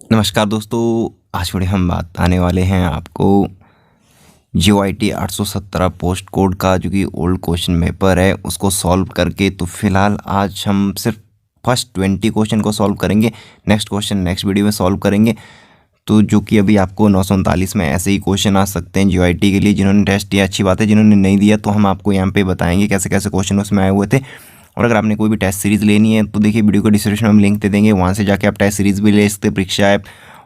नमस्कार दोस्तों, आज वीडियो हम बात आने वाले हैं आपको JOIT 817 पोस्ट कोड का जो कि ओल्ड क्वेश्चन पेपर है उसको सॉल्व करके। तो फिलहाल आज हम सिर्फ फर्स्ट 20 क्वेश्चन को सॉल्व करेंगे। नेक्स्ट क्वेश्चन नेक्स्ट वीडियो में सॉल्व करेंगे। तो जो कि अभी आपको 939 में ऐसे ही क्वेश्चन आ सकते हैं JOIT के लिए। जिन्होंने टेस्ट दिया अच्छी बात है, जिन्होंने नहीं दिया तो हम आपको यहाँ पे बताएंगे कैसे कैसे क्वेश्चन उसमें आए हुए थे। और अगर आपने कोई भी टेस्ट सीरीज़ लेनी है तो देखिए वीडियो को डिस्क्रिप्शन में हम लिंक दे देंगे, वहाँ से जाके आप टेस्ट सीरीज़ भी ले सकते हैं, परीक्षा ऐप।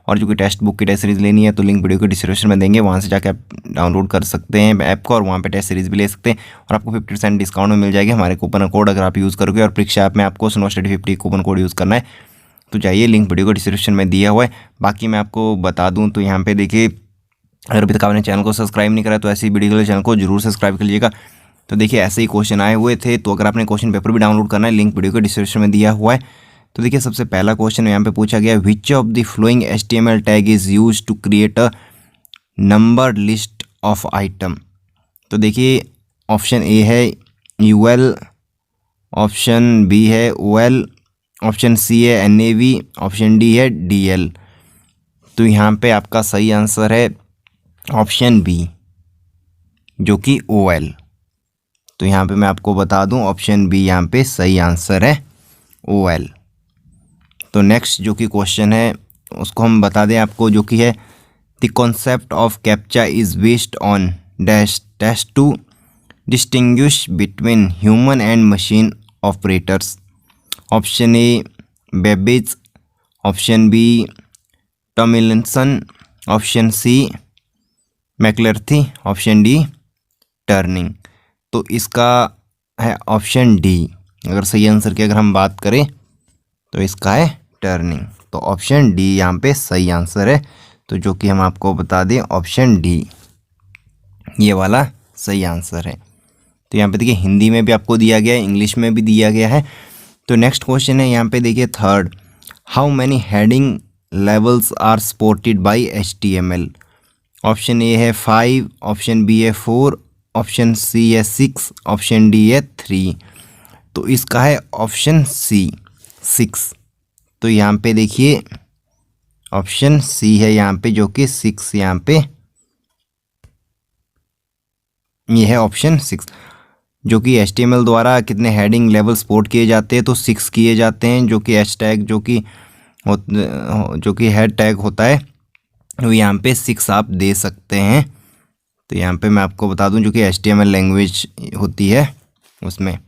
और जो कि टेक्स्ट बुक की टेस्ट सीरीज़ लेनी है तो लिंक वीडियो को डिस्क्रिप्शन में देंगे, वहाँ से जाके आप डाउनलोड कर सकते हैं ऐप को और वहाँ पे टेस्ट सीरीज़ भी ले सकते हैं। और आपको 50% डिस्काउंट में मिल जाएगी हमारे कूपन कोड अगर आप यूज़ करोगे। और परीक्षा ऐप में आपको snow study 50 coupon code use करना है। तो जाइए, लिंक वीडियो को डिस्क्रिप्शन में दिया हुआ है। बाकी मैं आपको बता दूँ तो यहाँ पर देखिए, अगर अभी तक आपने चैनल को सब्सक्राइब नहीं करा तो ऐसी वीडियो के लिए चैनल को जरूर सब्सक्राइब कर लीजिएगा। तो देखिए ऐसे ही क्वेश्चन आए हुए थे। तो अगर आपने क्वेश्चन पेपर भी डाउनलोड करना है, लिंक वीडियो के डिस्क्रिप्शन में दिया हुआ है। तो देखिए सबसे पहला क्वेश्चन यहाँ पे पूछा गया, which of the following HTML tag is use to create a number list of item. तो देखिए ऑप्शन ए है UL, ऑप्शन बी है OL, ऑप्शन सी है NAV, ऑप्शन डी है DL। तो यहाँ पे आपका सही आंसर है ऑप्शन बी जो कि OL। तो यहाँ पे मैं आपको बता दूं ऑप्शन बी यहाँ पे सही आंसर है OL। तो नेक्स्ट जो कि क्वेश्चन है उसको हम बता दें आपको, जो कि है the concept of captcha is based on dash dash to distinguish between human and machine operators. Option A Babbage, option B Tomlinson, option C McCarthy, option D Turing. तो इसका है ऑप्शन डी। अगर सही आंसर की अगर हम बात करें तो इसका है टर्निंग। तो ऑप्शन डी यहाँ पे सही आंसर है। तो जो कि हम आपको बता दें ऑप्शन डी ये वाला सही आंसर है। तो यहाँ पे देखिए हिंदी में भी आपको दिया गया है, इंग्लिश में भी दिया गया है। तो नेक्स्ट क्वेश्चन है यहाँ पे देखिए third, how many heading levels are supported by HTML। Option A है 5, ऑप्शन बी है 4, ऑप्शन सी है 6, ऑप्शन डी है 3। तो इसका है ऑप्शन सी 6। तो यहाँ पे देखिए ऑप्शन सी है यहाँ पे जो कि 6 यहाँ पे ये है ऑप्शन 6। जो कि HTML द्वारा कितने हेडिंग लेवल सपोर्ट किए जाते हैं तो 6 किए जाते हैं। जो कि एच टैग जो कि हेड टैग होता है वो यहाँ पे 6 आप दे सकते हैं। तो यहाँ पे मैं आपको बता दूं जो कि HTML लैंग्वेज होती है उसमें।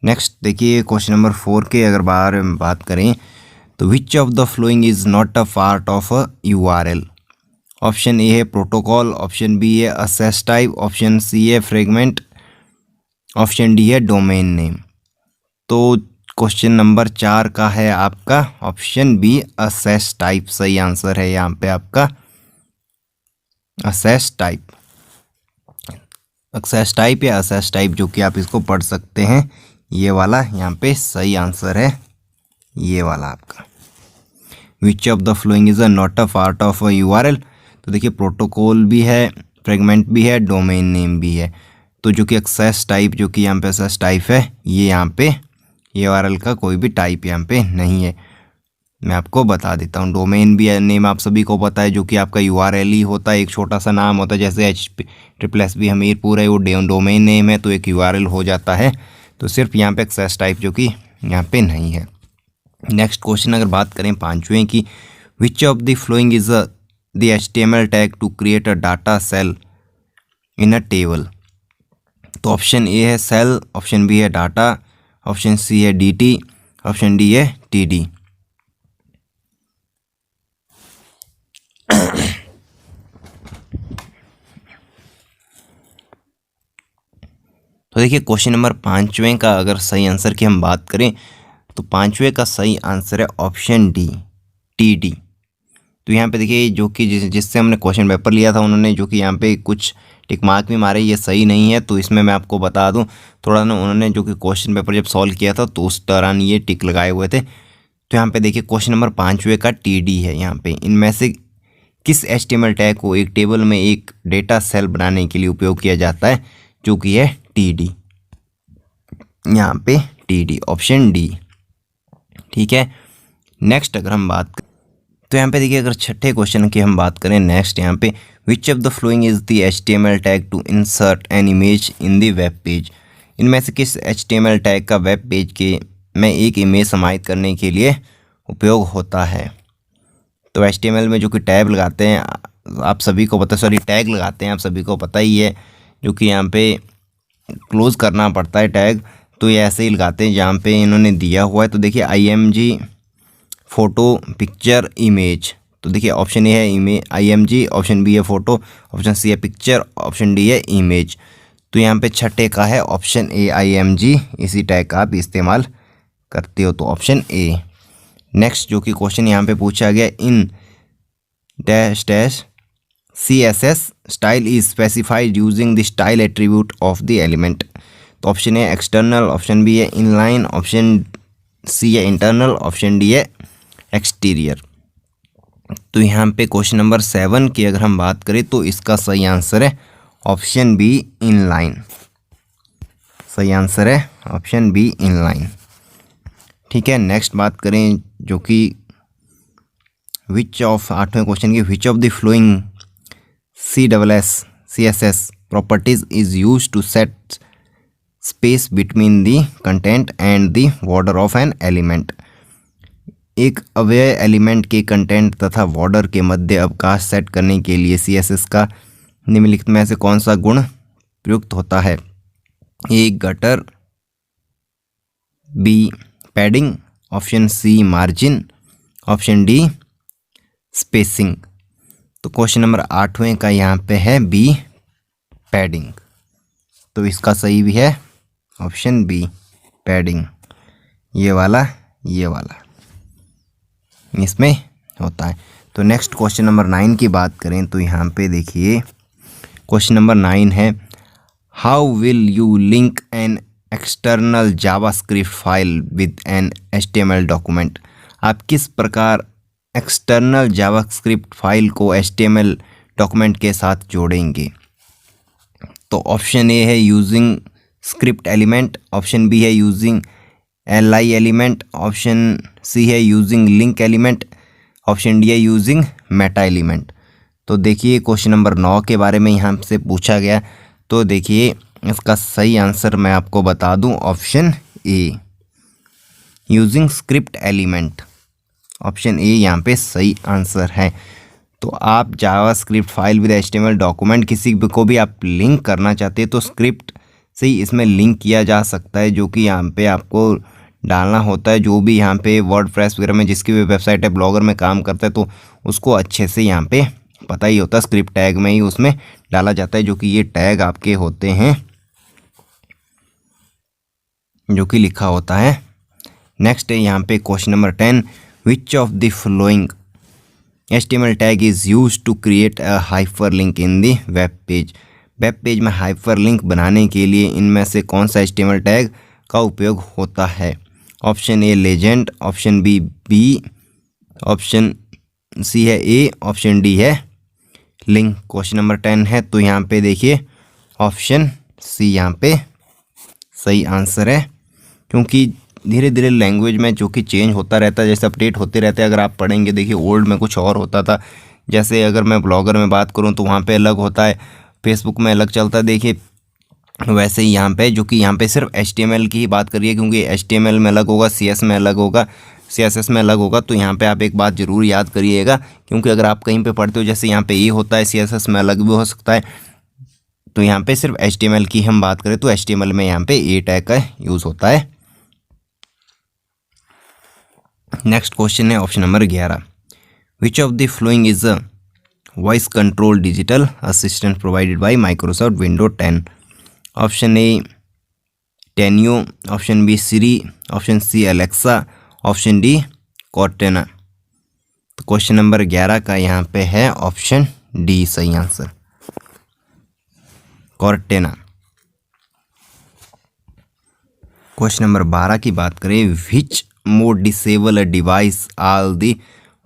नेक्स्ट देखिए क्वेश्चन नंबर 4 के अगर बात करें तो which of the following is not a part of a URL। Option A है प्रोटोकॉल, ऑप्शन बी है असेस टाइप, ऑप्शन सी है फ्रेगमेंट, ऑप्शन डी है डोमेन नेम। तो क्वेश्चन नंबर 4 का है आपका ऑप्शन बी असेस टाइप सही answer है यहाँ पे आपका असेस टाइप। एक्सेस टाइप या असेस टाइप जो कि आप इसको पढ़ सकते हैं, ये वाला यहाँ पे सही आंसर है ये वाला आपका। Which of the following is a not a part of a URL। तो देखिए प्रोटोकॉल भी है, फ्रेगमेंट भी है, डोमेन नेम भी है। तो जो कि एक्सेस टाइप जो कि यहाँ पे एक्सेस टाइप है ये यहाँ पे URL का कोई भी टाइप यहाँ पे नहीं है। मैं आपको बता देता हूँ डोमेन भी नेम आप सभी को पता है जो कि आपका URL ही होता है, एक छोटा सा नाम होता है। जैसे HTTPS हमीरपुर है वो डोमेन नेम है तो एक URL हो जाता है। तो सिर्फ यहाँ पे एक्सेस टाइप जो कि यहाँ पे नहीं है। नेक्स्ट क्वेश्चन अगर बात करें 5वें की, which of the following is the HTML tag to create a data cell in a table. तो ऑप्शन ए है सेल, ऑप्शन बी है डाटा, ऑप्शन सी है DT, ऑप्शन डी है TD। तो देखिए क्वेश्चन नंबर 5वें का अगर सही आंसर की हम बात करें तो 5वें का सही आंसर है ऑप्शन डी TD। तो यहाँ पे देखिए जो कि जिससे हमने क्वेश्चन पेपर लिया था उन्होंने जो कि यहाँ पे कुछ टिक मार्क भी मारे, ये सही नहीं है। तो इसमें मैं आपको बता दूं थोड़ा ना, उन्होंने जो कि क्वेश्चन पेपर जब सॉल्व किया था तो उस दौरान ये टिक लगाए हुए थे। तो यहाँ पे देखिए क्वेश्चन नंबर 5वें का TD है। यहाँ पे इनमें से किस HTML टैग को एक टेबल में एक डेटा सेल बनाने के लिए उपयोग किया जाता है, जो कि है TD। यहाँ पे TD ऑप्शन डी। ठीक है। नेक्स्ट अगर हम बात तो यहाँ पे देखिए अगर छठे क्वेश्चन की हम बात करें नेक्स्ट यहाँ पे, which of the following is the HTML tag to insert an image in the web page. इनमें से किस HTML टैग का वेब पेज के में एक इमेज समाहित करने के लिए उपयोग होता है। तो HTML में जो कि टैब लगाते हैं आप सभी को पता, सॉरी टैग लगाते हैं आप सभी को पता ही है, जो कि यहाँ पे क्लोज़ करना पड़ता है टैग, तो ये ऐसे ही लगाते हैं जहाँ पे इन्होंने दिया हुआ है। तो देखिए IMG फ़ोटो पिक्चर इमेज, तो देखिए ऑप्शन ए है IMG, ऑप्शन बी है फ़ोटो, ऑप्शन सी है पिक्चर, ऑप्शन डी है इमेज। तो यहाँ पे छठे का है ऑप्शन ए IMG, इसी टैग का आप इस्तेमाल करते हो, तो ऑप्शन ए। नेक्स्ट जो कि क्वेश्चन यहाँ पे पूछा गया, in dash dash CSS style is specified using the style attribute of the element. तो option A external, option B है इनलाइन, ऑप्शन सी है इंटरनल, ऑप्शन डी है एक्सटीरियर। तो यहाँ पे क्वेश्चन नंबर 7 की अगर हम बात करें तो इसका सही आंसर है ऑप्शन बी इनलाइन। सही आंसर है ऑप्शन बी इनलाइन। ठीक है, नेक्स्ट बात करें जो कि विच ऑफ, 8वें क्वेश्चन की, which of the following CSS properties is use to set space between the content and the border of an element. एक अव्यय एलिमेंट के कंटेंट तथा बॉर्डर के मध्य अवकाश सेट करने के लिए CSS का निम्नलिखित में से कौन सा गुण प्रयुक्त होता है। A gutter, B padding, option C margin, option D spacing. तो क्वेश्चन नंबर 8वें का यहाँ पे है बी पैडिंग। तो इसका सही भी है ऑप्शन बी पैडिंग, ये वाला इसमें होता है। तो नेक्स्ट क्वेश्चन नंबर 9 की बात करें तो यहाँ पे देखिए क्वेश्चन नंबर 9 है, how will you link an external JavaScript file with an HTML document. आप किस प्रकार एक्सटर्नल जावास्क्रिप्ट फाइल को HTML डॉक्यूमेंट के साथ जोड़ेंगे। तो ऑप्शन ए है using script element, option B है using LI element, option C है using link element, option D है यूजिंग मेटा एलिमेंट। तो देखिए क्वेश्चन नंबर 9 के बारे में यहाँ से पूछा गया, तो देखिए इसका सही आंसर मैं आपको बता दूं, option A using script element. Option A यहाँ पे सही आंसर है। तो आप JavaScript file with HTML document किसी को भी आप लिंक करना चाहते हैं तो स्क्रिप्ट से ही इसमें लिंक किया जा सकता है, जो कि यहाँ पे आपको डालना होता है। जो भी यहाँ पे वर्डप्रेस वगैरह में जिसकी भी वेबसाइट है, ब्लॉगर में काम करता है, तो उसको अच्छे से यहाँ पे पता ही होता है, स्क्रिप्ट टैग में ही उसमें डाला जाता है, जो कि ये टैग आपके होते हैं, जो कि लिखा होता है। नेक्स्ट है यहाँ पे question number 10, which of the following HTML tag is use to create a hyper link in the web page. Web page में हाइपर लिंक बनाने के लिए इनमें से कौन सा HTML टैग का उपयोग होता है। Option A legend, option B, option C है ए, ऑप्शन डी है लिंक। क्वेश्चन नंबर 10 है, तो यहाँ पे देखिए ऑप्शन सी यहाँ पे सही आंसर है, क्योंकि धीरे धीरे लैंग्वेज में जो कि चेंज होता रहता है, जैसे अपडेट होते रहते हैं। अगर आप पढ़ेंगे देखिए ओल्ड में कुछ और होता था, जैसे अगर मैं ब्लॉगर में बात करूं तो वहाँ पे अलग होता है, फेसबुक में अलग चलता है, देखिए वैसे ही यहाँ पे जो कि यहाँ पे सिर्फ HTML की ही बात करिए, क्योंकि HTML में अलग होगा, CS में अलग होगा, CSS में अलग होगा। तो यहाँ पे आप एक बात ज़रूर याद करिएगा, क्योंकि अगर आप कहीं पे पढ़ते हो जैसे यहाँ पे ए होता है, CSS में अलग भी हो सकता है, तो यहाँ पे सिर्फ HTML की हम बात करें तो HTML में यहाँ पे ए टैग का यूज़ होता है। नेक्स्ट क्वेश्चन है option number 11, which of the following is a voice control digital assistant provided by Microsoft window 10। Option A टेन्यो, option B Siri, option C Alexa, option D Cortana. तो question number 11 का यहाँ पे है option D सही answer, Cortana. Question number 12 की बात करें, which mode disable a device all the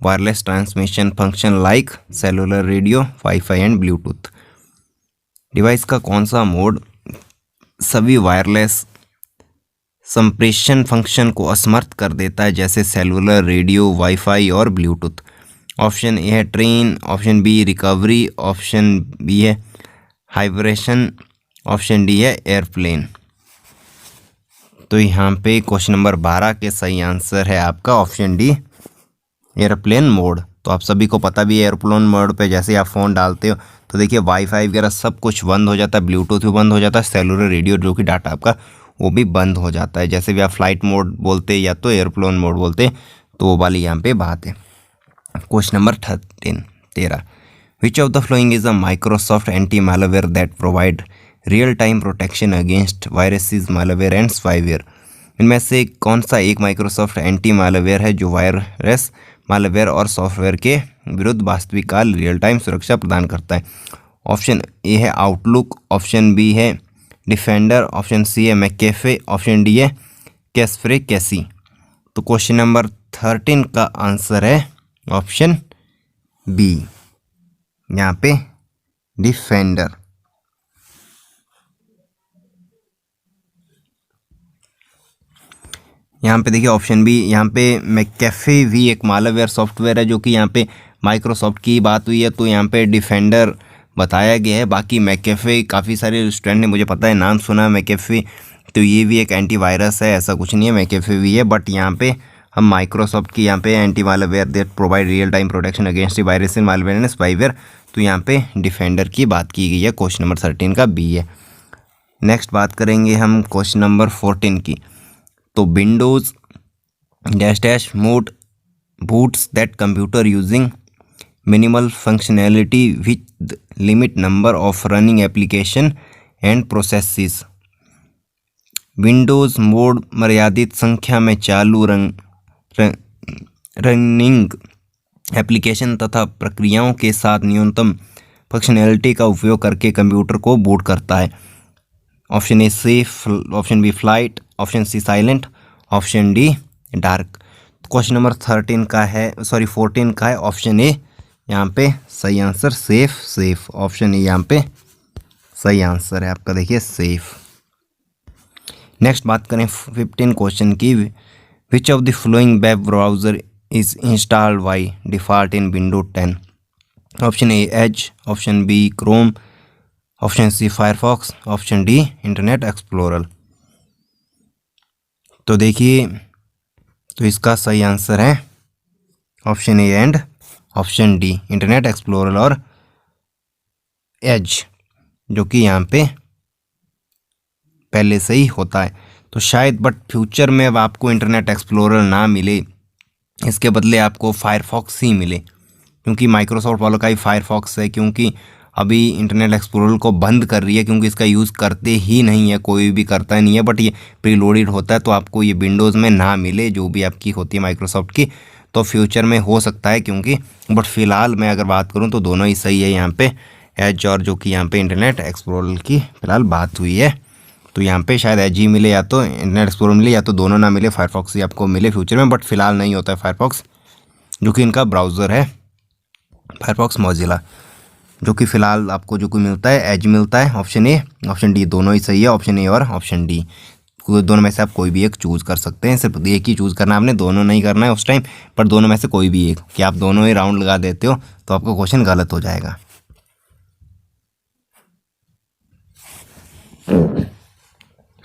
wireless transmission function like cellular radio, wifi and Bluetooth. Device का कौन सा मोड सभी वायरलेस संप्रेषण फंक्शन को असमर्थ कर देता है, जैसे सेलुलर रेडियो, वाईफाई और ब्लूटूथ। ऑप्शन ए है train, option B recovery, option B है हाइब्रेशन, ऑप्शन डी है एयरप्लेन। तो यहाँ पे क्वेश्चन नंबर 12 के सही आंसर है आपका ऑप्शन डी एयरप्लेन मोड। तो आप सभी को पता भी है एयरप्लेन मोड पे जैसे आप फ़ोन डालते हो तो देखिए वाईफाई वगैरह सब कुछ बंद हो जाता है, ब्लूटूथ भी बंद हो जाता है, सेलुलर रेडियो जो कि डाटा आपका वो भी बंद हो जाता है। जैसे भी आप फ्लाइट मोड बोलते या तो एयरप्लेन मोड बोलते, तो वो वाली यहाँ पे बात है। Question number 13 which of the following is a Microsoft anti malware that provide real time protection against viruses, malware and spyware. इनमें से कौन सा एक माइक्रोसॉफ्ट एंटी मैलवेयर है जो वायरस, मैलवेयर और सॉफ्टवेयर के विरुद्ध वास्तविक काल रियल टाइम सुरक्षा प्रदान करता है? ऑप्शन ए है आउटलुक, ऑप्शन बी है डिफेंडर, ऑप्शन सी है मैकेफे, ऑप्शन डी है कैसफ्रे कैसी। तो क्वेश्चन नंबर 13 का आंसर है ऑप्शन बी, यहाँ पे डिफेंडर। यहाँ पे देखिए ऑप्शन बी, यहाँ पे मैकेफे भी एक मालवेयर सॉफ्टवेयर है जो कि यहाँ पे माइक्रोसॉफ्ट की बात हुई है, तो यहाँ पे डिफेंडर बताया गया है। बाकी मैकेफे काफ़ी सारे स्टूडेंट ने मुझे पता है नाम सुना है मैकेफे, तो ये भी एक एंटीवायरस है, ऐसा कुछ नहीं है, मैकेफे भी है। बट यहाँ पे हम माइक्रोसॉफ्ट की यहाँ पे anti malware that provide real time protection against virus, malware and spyware, तो यहाँ पे डिफेंडर की बात की गई है। क्वेश्चन नंबर 13 का बी है। नेक्स्ट बात करेंगे हम क्वेश्चन नंबर 14 की। तो Windows dash dash mode boots that computer using minimal functionality with limit number of running application and processes। Windows mode मर्यादित संख्या में चालू रनिंग एप्लीकेशन तथा प्रक्रियाओं के साथ न्यूनतम फंक्शनैलिटी का उपयोग करके कंप्यूटर को बूट करता है। Option A safe, option B flight, option C silent, option D dark. Question number 14 का है ऑप्शन ए यहाँ पे सही आंसर सेफ। ऑप्शन ए यहाँ पे सही आंसर है आपका, देखिए सेफ। नेक्स्ट बात करें 15 क्वेश्चन की। Which of the following web browser is installed by default in Window 10? Option A Edge, option B Chrome, option C Firefox, option D Internet Explorer. तो देखिए, तो इसका सही आंसर है option A and option D Internet Explorer और Edge, जो कि यहाँ पे पहले से ही होता है। तो शायद बट फ्यूचर में अब आपको इंटरनेट एक्सप्लोरर ना मिले, इसके बदले आपको फायरफॉक्स ही मिले, क्योंकि माइक्रोसॉफ्ट वालों का ही फायरफॉक्स है, क्योंकि अभी इंटरनेट एक्सप्लोरर को बंद कर रही है, क्योंकि इसका यूज़ करते ही नहीं है, कोई भी करता ही नहीं है। बट ये प्रीलोडेड होता है, तो आपको ये विंडोज़ में ना मिले जो भी आपकी होती है माइक्रोसॉफ्ट की, तो फ्यूचर में हो सकता है, क्योंकि बट फ़िलहाल मैं अगर बात करूँ तो दोनों ही सही है यहाँ पे, एज और जो कि यहाँ पे इंटरनेट एक्सप्लोरर की फ़िलहाल बात हुई है। तो यहाँ पे शायद एज ही मिले या तो इंटरनेट एक्सप्लोरर मिले या तो दोनों ना मिले, फायरफॉक्स ही आपको मिले फ्यूचर में। बट फ़िलहाल नहीं होता है फायरफॉक्स, जो कि इनका ब्राउज़र है फायरफॉक्स मोजिला, जो कि फ़िलहाल आपको जो कोई मिलता है एज मिलता है। ऑप्शन ए ऑप्शन डी दोनों ही सही है, ऑप्शन ए और ऑप्शन डी, दोनों में से आप कोई भी एक चूज़ कर सकते हैं। सिर्फ एक ही चूज़ करना है आपने, दोनों नहीं करना है उस टाइम, पर दोनों में से कोई भी एक। कि आप दोनों ही राउंड लगा देते हो तो आपका क्वेश्चन गलत हो जाएगा।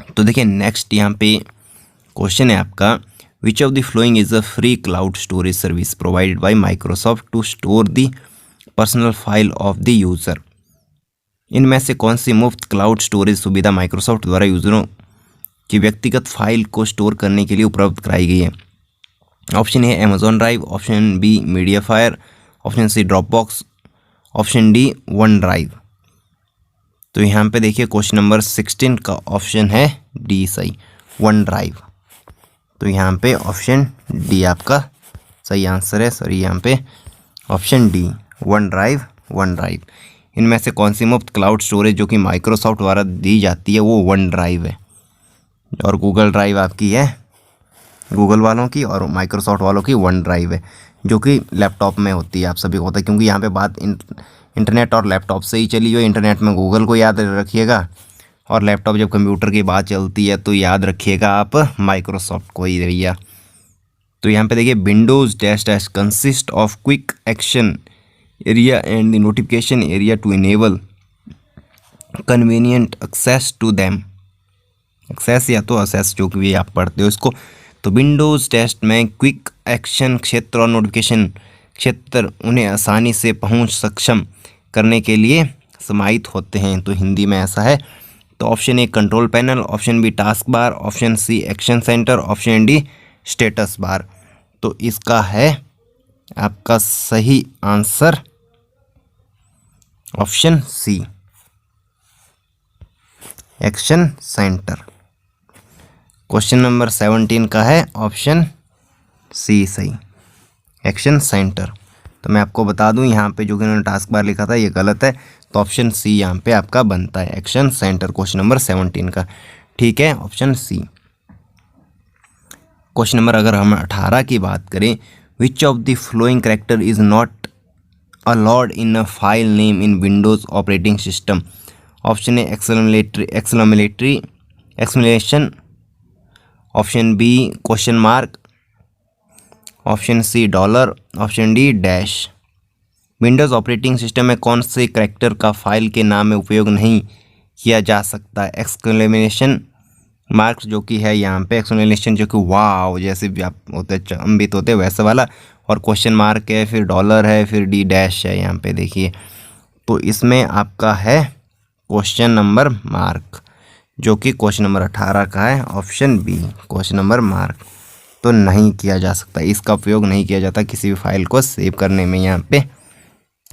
तो देखिए नेक्स्ट यहाँ पे क्वेश्चन है आपका, which of the following is a free cloud storage service provided by Microsoft to store the personal file of the user? इनमें से कौन सी मुफ्त क्लाउड स्टोरेज सुविधा माइक्रोसॉफ्ट द्वारा यूज़रों की व्यक्तिगत फाइल को स्टोर करने के लिए उपलब्ध कराई गई है? Option A Amazon Drive, option B MediaFire, option C Dropbox, option D OneDrive. तो यहाँ पे देखिए क्वेश्चन नंबर 16 का ऑप्शन है डी सही, वन ड्राइव। तो यहाँ पे ऑप्शन डी आपका सही आंसर है। सॉरी, यहाँ पे ऑप्शन डी वन ड्राइव। इनमें से कौन सी मुफ्त क्लाउड स्टोरेज जो कि माइक्रोसॉफ्ट द्वारा दी जाती है वो वन ड्राइव है, और गूगल ड्राइव आपकी है गूगल वालों की, और माइक्रोसॉफ्ट वालों की वन ड्राइव है, जो कि लैपटॉप में होती है। आप सभी को पता है, क्योंकि यहाँ पे बात इंटरनेट और लैपटॉप से ही चली हुई। इंटरनेट में गूगल को याद रखिएगा, और लैपटॉप जब कंप्यूटर की बात चलती है तो याद रखिएगा आप माइक्रोसॉफ्ट को ही भैया। तो यहाँ पे देखिए Windows dash dash consist of quick action area and the notification area to enable convenient access to them. Access या तो असेस जो कि भी आप पढ़ते हो इसको। तो विंडोज़ टेस्ट में क्विक एक्शन क्षेत्र और नोटिफिकेशन क्षेत्र उन्हें आसानी से पहुंच सक्षम करने के लिए समाहित होते हैं। तो हिंदी में ऐसा है। तो option A control panel, option B task bar, option C action centre, option D status bar. तो इसका है आपका सही answer option C action centre. Question number 17 का है ऑप्शन सी सही एक्शन सेंटर। तो मैं आपको बता दूं यहाँ पे जो कि उन्होंने टास्क बार लिखा था ये गलत है। तो ऑप्शन सी यहाँ पे आपका बनता है एक्शन सेंटर क्वेश्चन नंबर 17 का। ठीक है, ऑप्शन सी। क्वेश्चन नंबर अगर हम 18 की बात करें, which of the following character is not allowed in a file name in Windows operating system. Option A exclamation, option B question mark, option C dollar, option D dash. Windows operating system में कौन से character का file के नाम में उपयोग नहीं किया जा सकता? एक्सक्लेमेशन मार्क्स जो कि है यहाँ पे, एक्सक्लेमेशन जो कि वाव जैसे भी आप होते चंबित होते वैसे वाला, और क्वेश्चन मार्क है, फिर डॉलर है, फिर डी डैश है यहाँ पे देखिए। तो इसमें आपका है क्वेश्चन नंबर मार्क जो कि क्वेश्चन नंबर 18 का है, option B question number mark. तो नहीं किया जा सकता, इसका उपयोग नहीं किया जाता किसी भी फाइल को सेव करने में यहाँ पे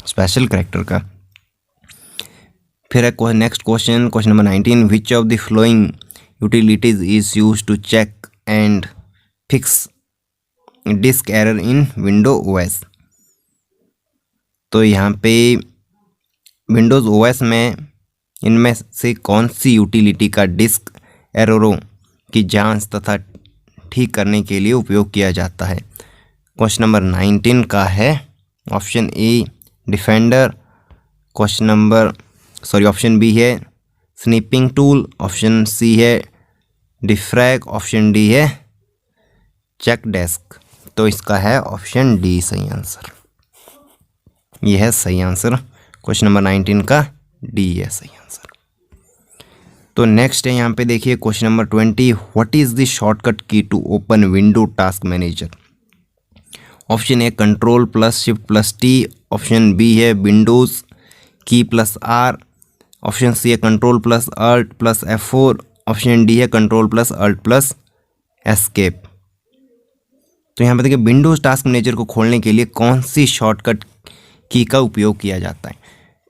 स्पेशल कैरेक्टर का। फिर है next question, question number 19, which of the following utilities is use to check and fix disk error in Window OS. तो यहाँ पे विंडोज़ ओएस में इनमें से कौन सी यूटिलिटी का डिस्क एररों की जांच तथा ठीक करने के लिए उपयोग किया जाता है? क्वेश्चन नंबर 19 का है option A Defender, option B है स्नीपिंग टूल, ऑप्शन सी है डिफ्रैग, ऑप्शन डी है चेक डेस्क। तो इसका है ऑप्शन डी सही आंसर। यह है सही आंसर, क्वेश्चन नंबर 19 का डी है सही आंसर। तो नेक्स्ट है यहाँ पे देखिए question number 20, what is the shortcut key to open window task manager? Option A control plus shift plus T, option B है Windows key plus R, option C है control plus alt plus F4, option D है control plus alt plus escape. तो यहाँ पे देखिए Windows task manager को खोलने के लिए कौन सी शॉर्टकट की का उपयोग किया जाता है?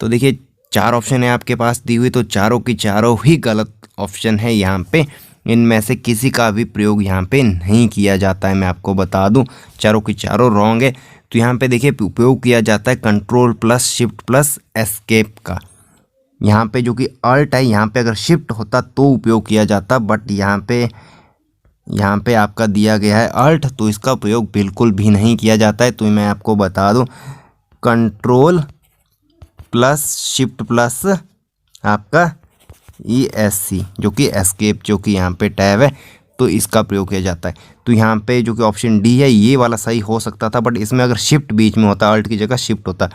तो देखिए 4 ऑप्शन है आपके पास दी हुई, तो चारों की चारों ही गलत ऑप्शन है यहाँ पे। इनमें से किसी का भी प्रयोग यहाँ पे नहीं किया जाता है, मैं आपको बता दूं चारों की चारों रॉन्ग है। तो यहाँ पे देखिए उपयोग किया जाता है control plus shift plus escape का। यहाँ पे जो कि अल्ट है, यहाँ पे अगर शिफ्ट होता तो उपयोग किया जाता, बट यहाँ पे आपका दिया गया है अल्ट, तो इसका उपयोग बिल्कुल भी नहीं किया जाता है। तो मैं आपको बता दूं कंट्रोल प्लस शिफ्ट प्लस आपका ESC जो कि एस्केप जो कि यहाँ पे टैब है, तो इसका प्रयोग किया जाता है। तो यहाँ पे जो कि ऑप्शन डी है ये वाला सही हो सकता था, बट इसमें अगर शिफ्ट बीच में होता, अल्ट की जगह शिफ्ट होता,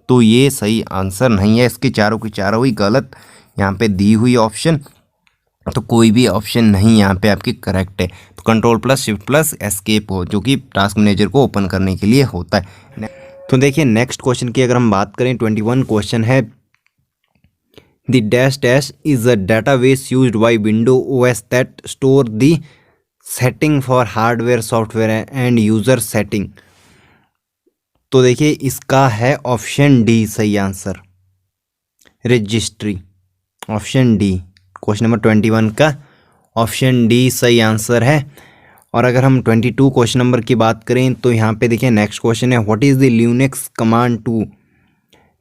तो ये सही आंसर नहीं है। इसके चारों की चारों ही गलत यहाँ पे दी हुई ऑप्शन, तो कोई भी ऑप्शन नहीं यहाँ पे आपकी करेक्ट है। तो control plus shift plus escape हो जो कि टास्क मैनेजर को ओपन करने के लिए होता है। तो देखिए नेक्स्ट क्वेश्चन की अगर हम बात करें 21 क्वेश्चन है, the dash dash is a database used by window OS that store the setting for hardware software and user setting. तो देखिए इसका है ऑप्शन डी सही answer, registry. Option D question number 21 का ऑप्शन डी सही answer है। और अगर हम 22 क्वेश्चन नंबर की बात करें तो यहाँ पे देखिए नेक्स्ट क्वेश्चन है, what is the Linux command to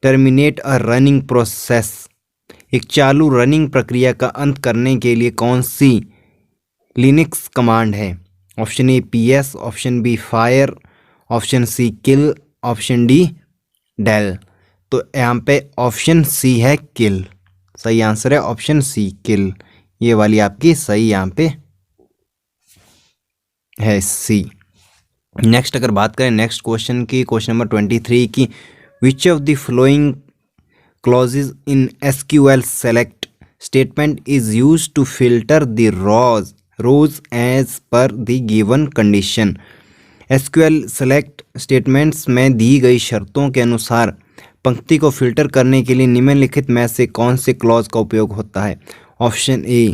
terminate a running process. एक चालू रनिंग प्रक्रिया का अंत करने के लिए कौन सी लिनक्स कमांड है? Option A PS, option B fire, option C kill, option D del. तो यहाँ पे ऑप्शन सी है किल, सही आंसर है ऑप्शन सी किल। ये वाली आपकी सही यहाँ पे है सी नेक्स्ट अगर बात करें नेक्स्ट क्वेश्चन की, क्वेश्चन नंबर 23 की, which of the flowing clauses in SQL select statement is used to filter the rows as per the given condition। SQL select statements में दी गई शर्तों के अनुसार पंक्ति को फिल्टर करने के लिए निम्नलिखित में से कौन से क्लॉज का उपयोग होता है? Option A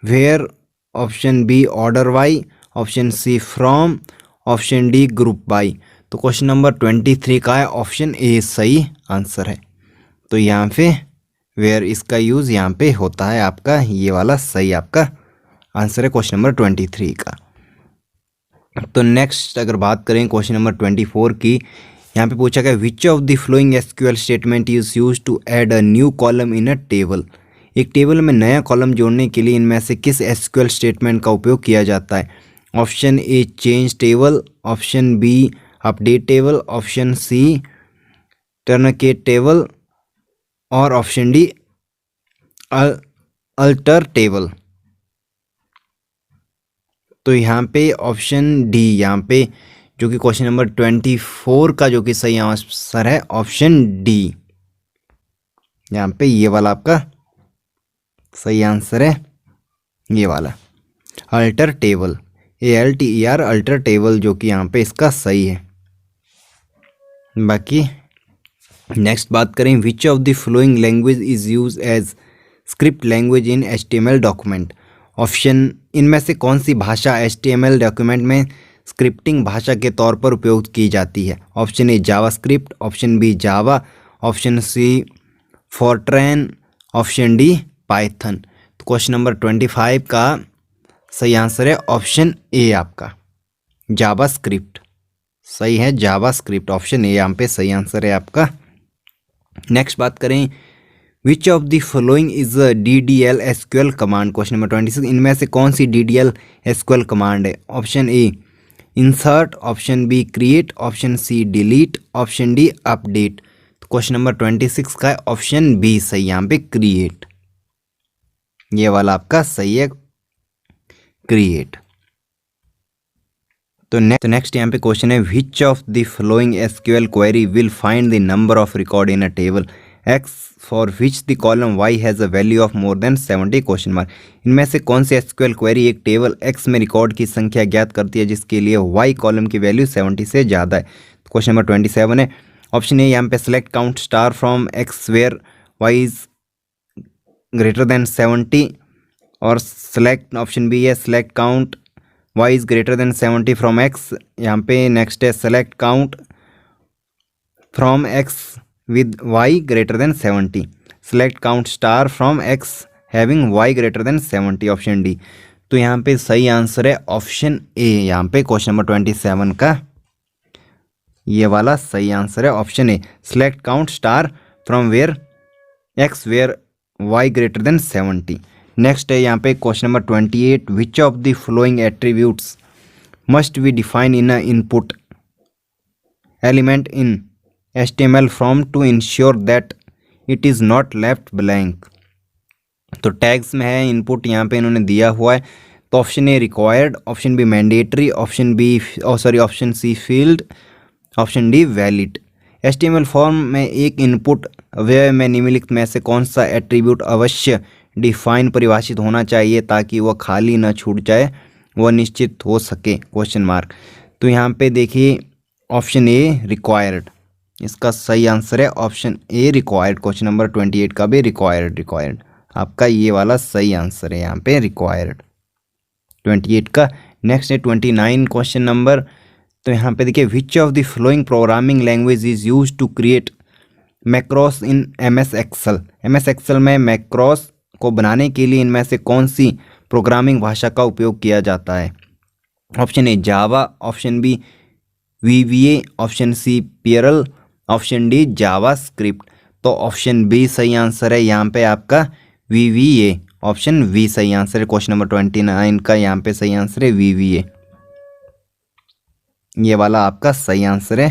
where, option B order by, option C from, option D group by. तो क्वेश्चन नंबर 23 का है ऑप्शन ए सही आंसर है। तो यहाँ पे वेयर इसका यूज़ यहाँ पे होता है, आपका ये वाला सही आपका आंसर है क्वेश्चन नंबर 23 का। तो नेक्स्ट अगर बात करें क्वेश्चन नंबर 24 की, यहाँ पे पूछा गया which of the following SQL statement is use to add a new column in a table. एक टेबल में नया कॉलम जोड़ने के लिए इनमें से किस एसक्यूएल स्टेटमेंट का उपयोग किया जाता है? Option A change table, option B update table, option C truncate table और ऑप्शन डी अल्टर टेबल। तो यहाँ पे ऑप्शन डी, यहाँ पे जो कि क्वेश्चन नंबर 24 का जो कि सही आंसर है ऑप्शन डी, यहाँ पे ये वाला आपका सही आंसर है, ये वाला alter table, ALTER alter table जो कि यहाँ पे इसका सही है। बाकी नेक्स्ट बात करें which of the following language is use as script language in HTML document. Option इनमें से कौन सी भाषा HTML डॉक्यूमेंट में स्क्रिप्टिंग भाषा के तौर पर उपयोग की जाती है? Option A JavaScript, option B Java, option C Fortran, option D Python. तो क्वेश्चन नंबर 25 का सही आंसर है ऑप्शन ए आपका जावास्क्रिप्ट, सही है जावास्क्रिप्ट, ऑप्शन ए यहाँ पे सही आंसर है आपका। नेक्स्ट बात करें which of the following is a DDL SQL command. Question number 26 इनमें से कौन सी DDL SQL कमांड है? Option A insert, option B create, option C delete, option D update. तो क्वेश्चन नंबर 26 का है ऑप्शन बी सही, यहाँ पे क्रिएट, ये वाला आपका सही है क्रिएट। तो नेक्स्ट यहाँ पे क्वेश्चन है which of the flowing SQL query will find the number of record in a table X for which the column Y has a value of more than 70 question mark. इनमें से कौन सी SQL query एक table X में record की संख्या ज्ञात करती है जिसके लिए Y कॉलम की वैल्यू 70 से ज़्यादा है? तो क्वेश्चन नंबर 27 है ऑप्शन ए यहाँ पे select count star from X where Y is greater than 70 और सेलेक्ट ऑप्शन बी है select count y is greater than 70 from x। यहाँ पे नेक्स्ट है select count from x with y greater than 70, select count star from x having y greater than 70, option D. तो यहाँ पे सही answer है option A, यहाँ पे क्वेश्चन नंबर 27 का ये वाला सही आंसर है option A select count star from where x where y greater than 70। Next है यहाँ पे question number 28 which of the following attributes must be define in a input element in HTML form to ensure that it is not left blank. तो tags में है input, यहाँ पे इन्होंने दिया हुआ है। तो option A required, option B mandatory, option C field, option D valid. HTML form में एक इनपुट अवयव में निम्नलिखित में से कौन सा एट्रीब्यूट अवश्य डिफाइन परिभाषित होना चाहिए ताकि वह खाली न छूट जाए, वह निश्चित हो सके क्वेश्चन मार्क। तो यहाँ पे देखिए ऑप्शन ए रिक्वायर्ड, इसका सही आंसर है option A required. Question number 28 का भी रिक्वायर्ड आपका ये वाला सही आंसर है, यहाँ पे रिक्वायर्ड 28 का। नेक्स्ट है 29 क्वेश्चन नंबर। तो यहाँ पे देखिए which of the following programming language is use to create macros in MS Excel. MS Excel में मैक्रोस को बनाने के लिए इनमें से कौन सी प्रोग्रामिंग भाषा का उपयोग किया जाता है? Option A Java, option B VBA, option C Perl, option D JavaScript. तो ऑप्शन बी सही आंसर है यहाँ पे आपका VBA, ऑप्शन वी सही आंसर है। क्वेश्चन नंबर 29 का यहाँ पे सही आंसर है VBA, ये वाला आपका सही आंसर है।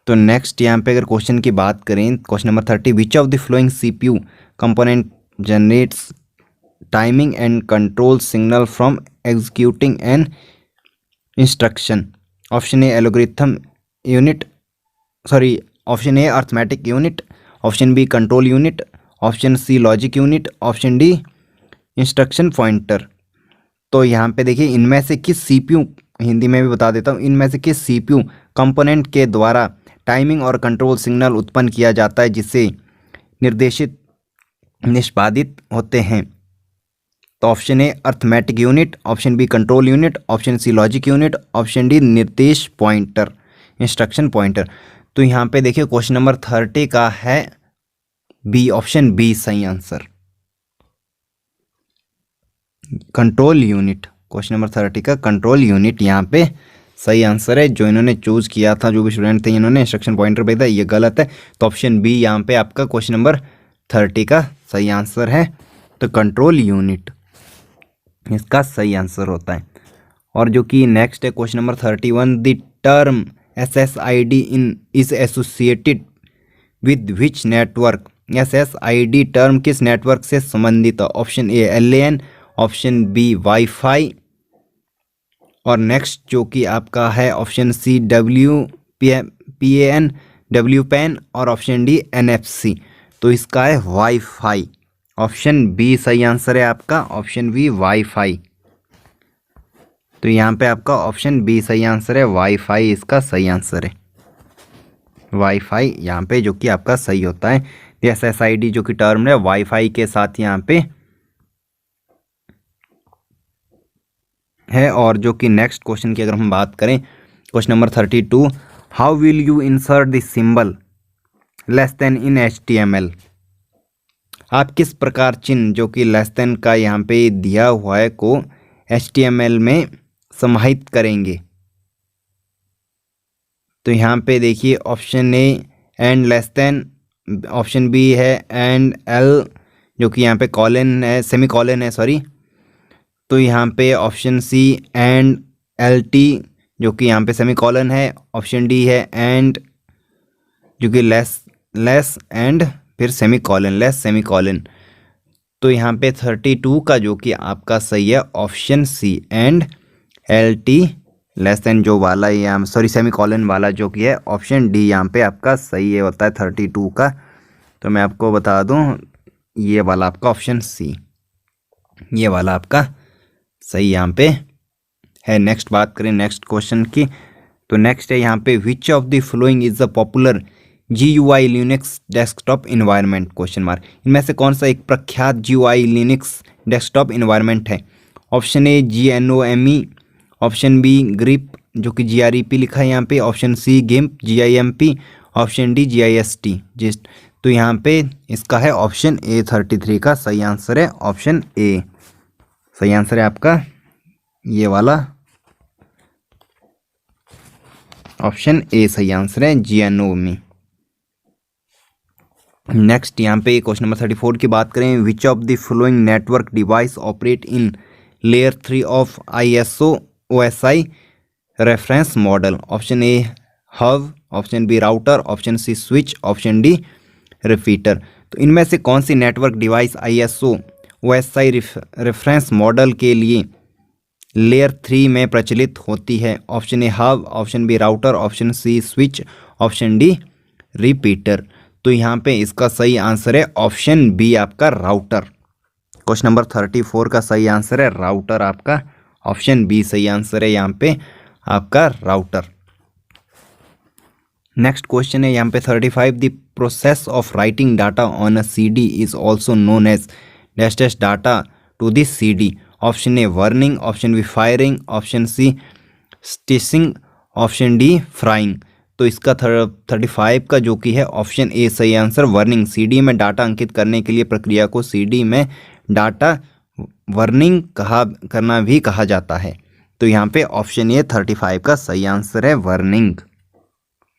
तो नेक्स्ट यहाँ पे अगर क्वेश्चन की बात करें question number 30 which of the following CPU component generates timing and control signal from executing an instruction, option A algorithm unit, sorry option A arithmetic unit, option B control unit, option C logic unit, option D instruction pointer. तो यहाँ पे देखिए इनमें से किस CPU, Hindi में भी बता देता हूँ, इनमें से किस सीपीयू कंपोनेंट के द्वारा टाइमिंग और कंट्रोल सिग्नल उत्पन्न किया जाता है जिससे निर्देशित निष्पादित होते हैं। तो option A arithmetic unit, option B control unit, option C logic unit, option D निर्देश पॉइंटर, इंस्ट्रक्शन पॉइंटर। तो यहाँ पे देखिए क्वेश्चन नंबर 30 का है बी, ऑप्शन बी सही answer, control unit. Question number 30 का कंट्रोल यूनिट यहाँ पे सही आंसर है। जो इन्होंने चूज किया था, जो भी स्टूडेंट थे, इन्होंने इंस्ट्रक्शन पॉइंटर भेजा, ये गलत है। तो ऑप्शन बी यहाँ पे आपका क्वेश्चन नंबर 30 का सही आंसर है। तो कंट्रोल यूनिट इसका सही आंसर होता है। और जो कि नेक्स्ट है question number 31, the term SSID in is associated with which network. SSID term किस नेटवर्क से संबंधित है? Option A LAN, option B wifi, और नेक्स्ट जो कि आपका है ऑप्शन सी WPAN, WPAN, और ऑप्शन डी NFC। तो इसका है वाईफाई, ऑप्शन बी सही आंसर है आपका, ऑप्शन बी वाईफाई। तो यहाँ पे आपका ऑप्शन बी सही आंसर है, वाईफाई इसका सही आंसर है, वाईफाई यहाँ पे जो कि आपका सही होता है। SSID जो कि टर्म है वाईफाई के साथ यहाँ पे है। और जो कि नेक्स्ट क्वेश्चन की अगर हम बात करें, question number 32, how will you insert this symbol less then in HTML। आप किस प्रकार चिन्ह जो कि लेस देन का यहाँ पे दिया हुआ है को HTML में समाहित करेंगे। तो यहाँ पे देखिए option A and less than, option B है एंड L जो कि यहाँ पे कॉलन है, सेमी कॉलन है सॉरी। तो यहाँ पे ऑप्शन सी एंड LT जो कि यहाँ पे सेमी कॉलन है, ऑप्शन डी है एंड जो कि लेस एंड फिर semi colon, less semi colon. तो यहाँ पे 32 का जो कि आपका सही है option C and LT less than जो वाला यहाँ सॉरी सेमी कॉलन वाला जो कि है ऑप्शन डी यहाँ पे आपका सही है होता है 32 का। तो मैं आपको बता दूँ ये वाला आपका ऑप्शन सी, ये वाला आपका सही यहाँ पे है। नेक्स्ट बात करें नेक्स्ट क्वेश्चन की, तो नेक्स्ट है यहाँ पे which of the following is the popular GUI Linux desktop environment question mark. इनमें से कौन सा एक प्रख्यात GUI लिनक्स डेस्कटॉप इन्वायरमेंट है? Option A GNOME, option B grep जो कि GREP लिखा है यहाँ पे, option C GIMP GIMP, option D GIST gist. तो यहाँ पे इसका है ऑप्शन ए 33 का सही आंसर है, ऑप्शन ए सही आंसर है आपका ये वाला, ऑप्शन ए सही आंसर है GNOME। नेक्स्ट यहाँ पे क्वेश्चन नंबर 34 की बात करें, which of the following network device operate in layer 3 of ISO OSI reference model. Option A hub, option B router, option C switch, option D repeater. तो इनमें से कौन सी network device ISO OSI reference model के लिए layer 3 में प्रचलित होती है? Option A hub, option B router, option C switch, option D repeater. तो यहाँ पे इसका सही आंसर है ऑप्शन बी आपका राउटर। क्वेश्चन नंबर 34 का सही आंसर है राउटर, आपका ऑप्शन बी सही आंसर है यहाँ पे आपका राउटर। नेक्स्ट क्वेश्चन है यहाँ पे 35, the process of writing data on a CD is also known as dash dash data to this CD। Option A burning, option B firing, option C stitching, option D frying. तो इसका 35 का जो कि है option A सही answer burning. CD में data अंकित करने के लिए प्रक्रिया को CD में डाटा वर्निंग करना भी कहा जाता है। तो यहाँ पे ऑप्शन ए 35 का सही आंसर है वर्निंग,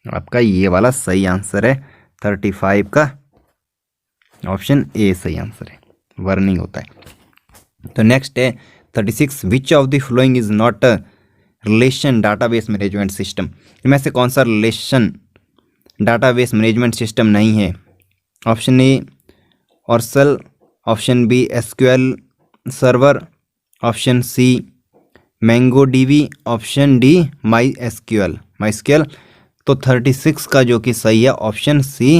आपका ये वाला सही आंसर है 35 का ऑप्शन ए सही आंसर है, वर्निंग होता है। तो नेक्स्ट है 36, विच of the following is not a relation database management system. इनमें से कौन सा रिलेशन डाटाबेस मैनेजमेंट सिस्टम नहीं है? Option A Oracle, option B SQL server, option C Mongo DB, option D MySQL. तो 36 का जो कि सही है ऑप्शन सी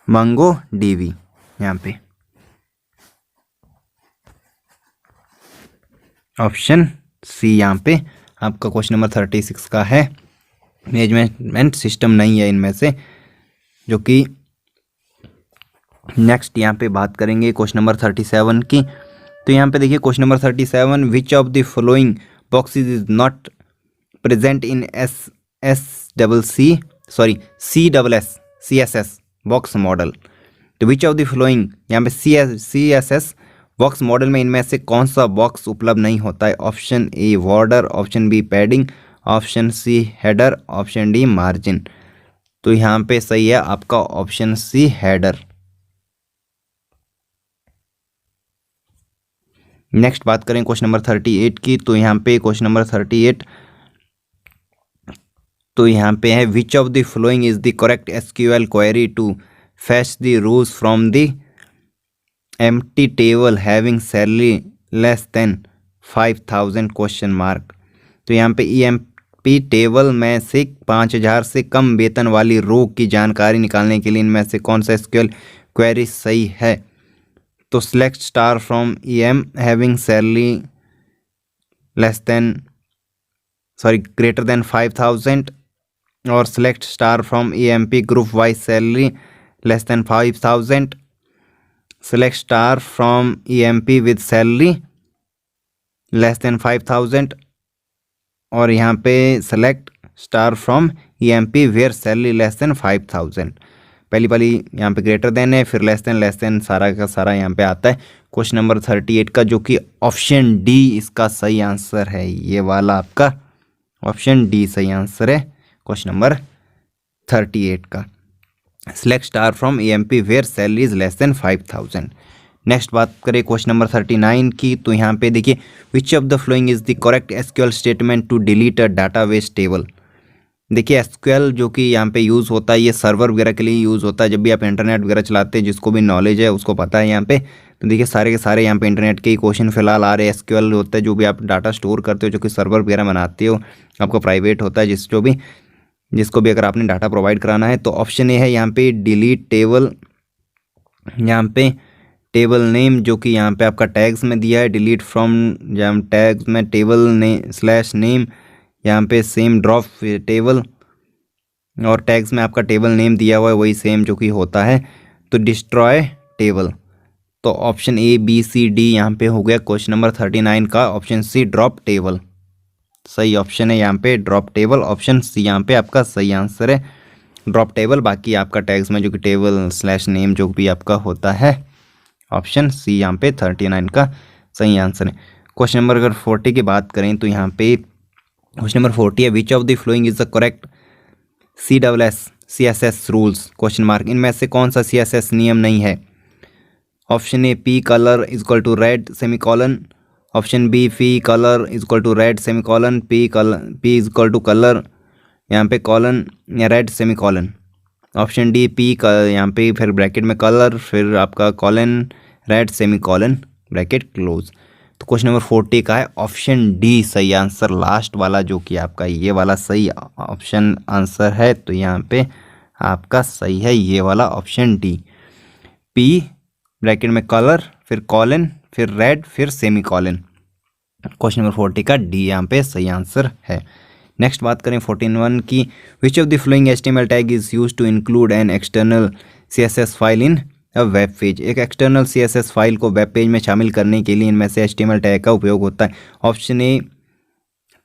मंगो डीबी। यहाँ पे ऑप्शन सी यहाँ पे आपका क्वेश्चन नंबर 36 का है। मैनेजमेंट सिस्टम नहीं है इनमें से, जो कि नेक्स्ट यहाँ पे बात करेंगे क्वेश्चन नंबर 37 की। तो यहाँ पे देखिए question number 37, which of the following boxes is not present in CSS box model. तो विच ऑफ द फॉलोइंग, यहाँ पे CSS बॉक्स मॉडल में इनमें से कौन सा बॉक्स उपलब्ध नहीं होता है? Option A border, option B padding, option C header, option D margin. तो यहाँ पे सही है आपका ऑप्शन सी हेडर। नेक्स्ट बात करें क्वेश्चन नंबर 38 की। तो यहाँ पे क्वेश्चन नंबर 38, तो यहाँ पे है which of the following is the correct SQL query to fetch the rows from the empty table having salary less than 5000 question mark. तो यहाँ पे EMP टेबल में से 5000 से कम वेतन वाली रो की जानकारी निकालने के लिए इनमें से कौन सा SQL क्वेरी सही है? तो select star from EM having salary greater than 5000 और select star from EMP group wise salary less than 5000, select star from EMP with salary less than 5000 और यहाँ पे select star from EMP where salary less than 5000। पहली यहाँ पे greater than है, फिर less than सारा का सारा यहाँ पे आता है। क्वेश्चन नंबर 38 का जो कि ऑप्शन डी इसका सही आंसर है, ये वाला आपका ऑप्शन डी सही आंसर है क्वेश्चन नंबर 38 का। Select star from EMP where salary is less than 5000। Next बात करें क्वेश्चन नंबर 39 की। तो यहाँ पे देखिए which of the following is the correct SQL statement to delete a database table. देखिए SQL जो कि यहाँ पे यूज़ होता है, ये सर्वर वगैरह के लिए यूज़ होता है। जब भी आप इंटरनेट वगैरह चलाते हैं, जिसको भी नॉलेज है उसको पता है यहाँ पे। तो देखिए सारे के सारे यहाँ पे इंटरनेट के ही क्वेश्चन फिलहाल आ रहे हैं। SQL होता है जो भी आप डाटा स्टोर करते हो, जो कि सर्वर वगैरह बनाते हो, आपका प्राइवेट होता है, जिसको भी अगर आपने डाटा प्रोवाइड कराना है। तो ऑप्शन ए है यहाँ पे डिलीट टेबल। यहाँ पे टेबल नेम जो कि यहाँ पे आपका टैग्स में दिया है, डिलीट फ्रॉम जहाँ टैग्स में टेबल नेम यहाँ पे सेम ड्रॉप टेबल, और टैग्स में आपका टेबल नेम दिया हुआ है वही सेम जो कि होता है। तो डिस्ट्रॉय टेबल। तो option A B C D यहाँ पे हो गया क्वेश्चन नंबर 39 का ऑप्शन सी ड्रॉप टेबल सही ऑप्शन है यहाँ पे ड्रॉप टेबल। ऑप्शन सी यहाँ पे आपका सही आंसर है ड्रॉप टेबल। बाकी आपका टैग्स में जो कि टेबल / नेम जो भी आपका होता है, ऑप्शन सी यहाँ पे 39 का सही आंसर है। क्वेश्चन नंबर अगर 40 की बात करें तो यहाँ पे क्वेश्चन नंबर 40 है which of the following is the correct CSS rules question mark. इनमें से कौन सा CSS नियम नहीं है? Option A P colour is equal to red semicolon, option B P colour is equal to red semicolon, P is equal to colour यहाँ पे colon या red semicolon, option D P यहाँ पे फिर ब्रैकेट में कलर फिर आपका colon red semicolon bracket close. तो क्वेश्चन नंबर 40 का है ऑप्शन डी सही आंसर, लास्ट वाला जो कि आपका ये वाला सही ऑप्शन आंसर है। तो यहाँ पे आपका सही है ये वाला ऑप्शन डी, पी ब्रैकेट में कलर फिर कॉलन फिर रेड फिर सेमी कॉलन। क्वेश्चन नंबर 40 का डी यहाँ पे सही आंसर है। नेक्स्ट बात करें 41 की। Which of the following HTML tag is use to include an external CSS file in a web page. एक एक्सटर्नल CSS फाइल को वेब पेज में शामिल करने के लिए इनमें से HTML टैग का उपयोग होता है। ऑप्शन ए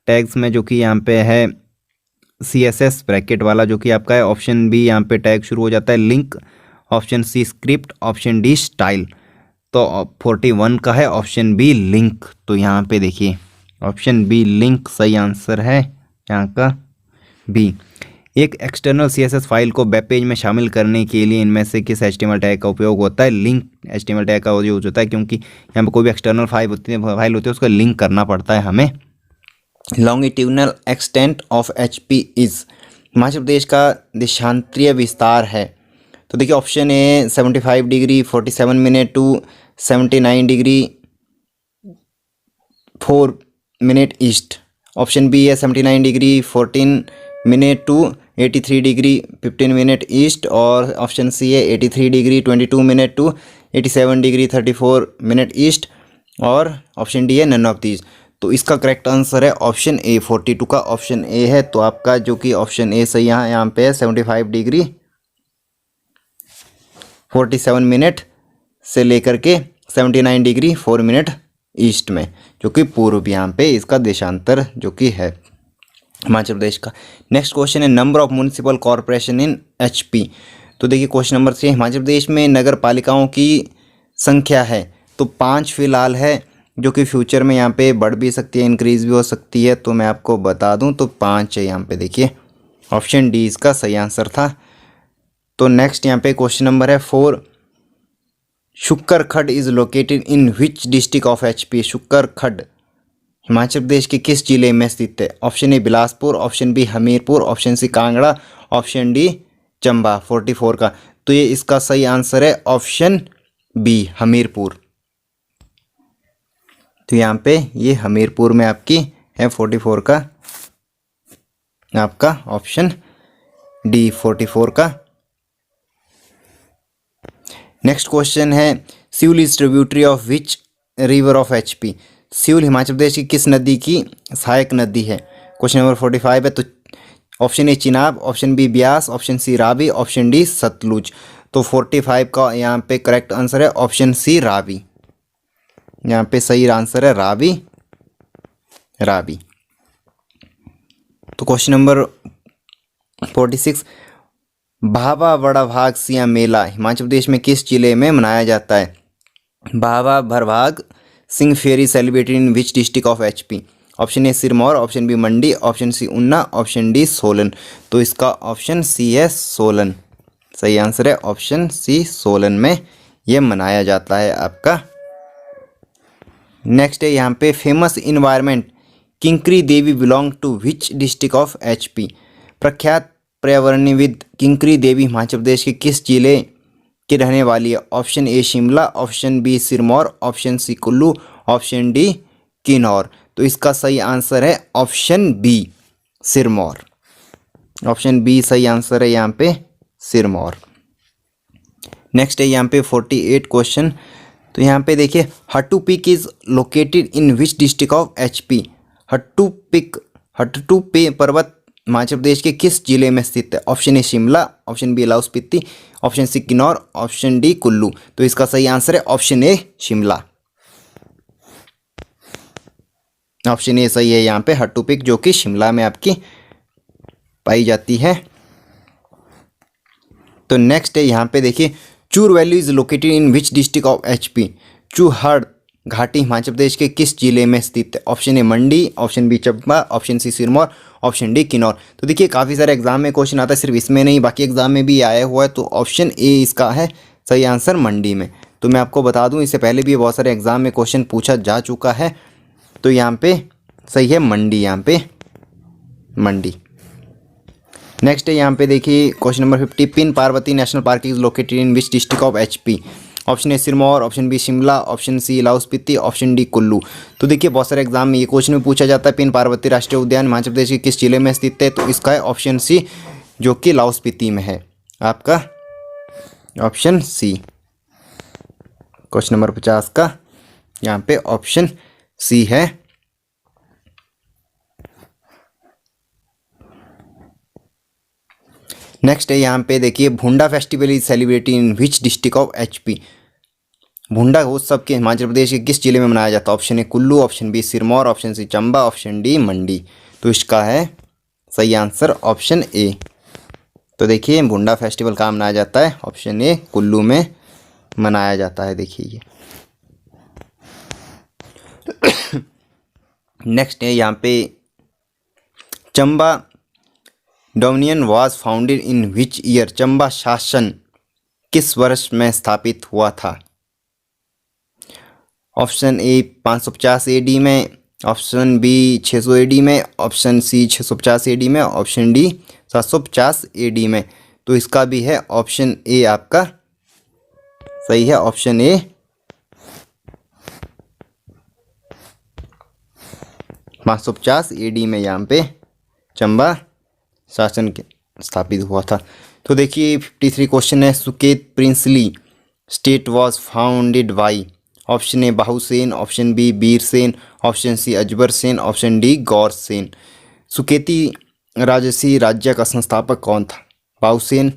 टैग्स में जो कि यहाँ पे है CSS ब्रैकेट वाला जो कि आपका है, ऑप्शन बी यहाँ पे टैग शुरू हो जाता है link, option C script, option D style. तो 41 का है ऑप्शन बी लिंक। तो यहाँ पे देखिए ऑप्शन बी लिंक सही आंसर है यहाँ का बी। एक एक्सटर्नल CSS फाइल को वेब पेज में शामिल करने के लिए इनमें से किस HTML टैग का उपयोग होता है? लिंक HTML टैग का यूज होता है, क्योंकि यहाँ पर कोई भी एक्सटर्नल फाइल होती है उसको लिंक करना पड़ता है हमें। Longitudinal extent of HP is, Himachal Pradesh का देशांतरीय विस्तार है। तो देखिए option A 75 degree 47 minute to 79 degree 4 minute east. Option B है 79 degree 14 minute to 83 degree 15 minute east, और ऑप्शन सी है 83 degree 22 minute to 87 degree 34 minute east, और ऑप्शन डी है नन ऑफ दीज। तो इसका करेक्ट आंसर है option ए, 42 का option A है। तो आपका जो कि ऑप्शन ए सही यहाँ पे है 75 डिग्री 47 मिनट से लेकर के 79 डिग्री 4 मिनट ईस्ट में, जो कि पूर्व यहाँ पे इसका देशांतर जो कि है हिमाचल प्रदेश का। नेक्स्ट क्वेश्चन है number of municipal corporation in HP. तो देखिए क्वेश्चन नंबर 3, हिमाचल प्रदेश में नगर पालिकाओं की संख्या है तो 5 फिलहाल है, जो कि फ्यूचर में यहाँ पे बढ़ भी सकती है, इंक्रीज भी हो सकती है। तो मैं आपको बता दूं तो 5 है यहाँ पे, देखिए ऑप्शन डी इसका सही आंसर था। तो नेक्स्ट यहाँ पे क्वेश्चन नंबर है 4, Shukkarkhad is located in which district of HP. Shukkarkhad Himachal Pradesh के किस जिले में स्थित है? Option A Bilaspur, option B Hamirpur, option C Kangra, option D Chamba 44 का। तो ये इसका सही आंसर है ऑप्शन बी हमीरपुर। तो यहाँ पे ये हमीरपुर में आपकी है 44 का, आपका ऑप्शन डी 44 का। नेक्स्ट क्वेश्चन है Siul is tributary of which river of HP. Siul Himachal Pradesh की किस नदी की सहायक नदी है? क्वेश्चन नंबर 45 है। तो option A Chenab, option B Beas, option C Ravi, option D Sutlej. तो 45 का यहाँ पे करेक्ट आंसर है ऑप्शन सी रावी। यहाँ पे सही आंसर है रावी, रावी। तो क्वेश्चन नंबर 46, भाभा बड़ा भाग सिया मेला हिमाचल प्रदेश में किस जिले में मनाया जाता है? Bhaba Bharbhag Singh fair celebrated in which district of HP. Option A Sirmaur, option B Mandi, option C Una, option D Solan. तो इसका ऑप्शन सी है सोलन। सही आंसर है ऑप्शन सी सोलन में यह मनाया जाता है आपका। नेक्स्ट है यहाँ पे famous environment Kinkri Devi belong to which district of HP. प्रख्यात पर्यावरणविद किंकरी देवी हिमाचल प्रदेश के किस जिले की रहने वाली है? Option A Shimla, option B Sirmaur, option C Kullu, option D Kinnaur. तो इसका सही आंसर है option B Sirmaur. Option B सही आंसर है यहाँ पे सिरमौर। नेक्स्ट है यहाँ पे 48 क्वेश्चन। तो यहाँ पे देखिए Hattu peak is located in which district of HP. Hattu पे पर्वत हिमाचल प्रदेश के किस जिले में स्थित है? Option A Shimla, option B Lahaul Spiti, option C Kinnaur, option D Kullu. तो इसका सही आंसर है option A Shimla. Option A सही है यहाँ पे हट्टू पीक, जो कि शिमला में आपकी पाई जाती है। तो नेक्स्ट है यहाँ पे देखिए Chur valley is located in which district of HP. Chuhar घाटी हिमाचल प्रदेश के किस जिले में स्थित है? Option A Mandi, option B Chamba, option C Sirmaur, option D Kinnaur. तो देखिए काफ़ी सारे एग्जाम में क्वेश्चन आता है, सिर्फ इसमें नहीं बाकी एग्जाम में भी आया हुआ है। तो ऑप्शन ए इसका है सही आंसर मंडी में। तो मैं आपको बता दूं इससे पहले भी बहुत सारे एग्जाम में क्वेश्चन पूछा जा चुका है। तो यहाँ पे सही है मंडी, यहाँ पे मंडी। नेक्स्ट है यहाँ पे देखिए question number 50, Pin Parvati national park is located in which district of HP. Option A Sirmaur, option B Shimla, option C Lahaul Spiti, option D Kullu. तो देखिए बहुत सारे एग्जाम में ये क्वेश्चन भी पूछा जाता है पिन पार्वती राष्ट्रीय उद्यान हिमाचल प्रदेश के किस जिले में स्थित है? तो इसका है ऑप्शन सी, जो कि लाहौल स्पीति में है, आपका ऑप्शन सी। क्वेश्चन नंबर 50 का यहाँ पे ऑप्शन सी है। नेक्स्ट है यहाँ पे देखिए भुंडा festival is celebrated in which district of HP. भुंडा उत्सव के हिमाचल प्रदेश के किस जिले में मनाया जाता है? Option A Kullu, option B Sirmaur, option C Chamba, option D Mandi. तो इसका है सही आंसर ऑप्शन ए। तो देखिए भुंडा फेस्टिवल कहाँ मनाया जाता है? ऑप्शन ए कुल्लू में मनाया जाता है। देखिए ये नेक्स्ट है यहाँ पे Chamba dominion was founded in which year. Chamba शासन किस वर्ष में स्थापित हुआ था? ऑप्शन ए 550 एडी में, ऑप्शन बी 600 एडी में, ऑप्शन सी 650 एडी में, ऑप्शन डी 750 एडी में। तो इसका भी है ऑप्शन ए आपका सही है, ऑप्शन ए 550 AD में यहाँ पे चंबा शासन के स्थापित हुआ था। तो देखिए 53 क्वेश्चन है। Suket princely state was founded by. Option A Bahusen, option B Birsen, option C Ajbar Sen, option D Gaur Sen. Suketi राजसी राज्य का संस्थापक कौन था? बाहुसेन,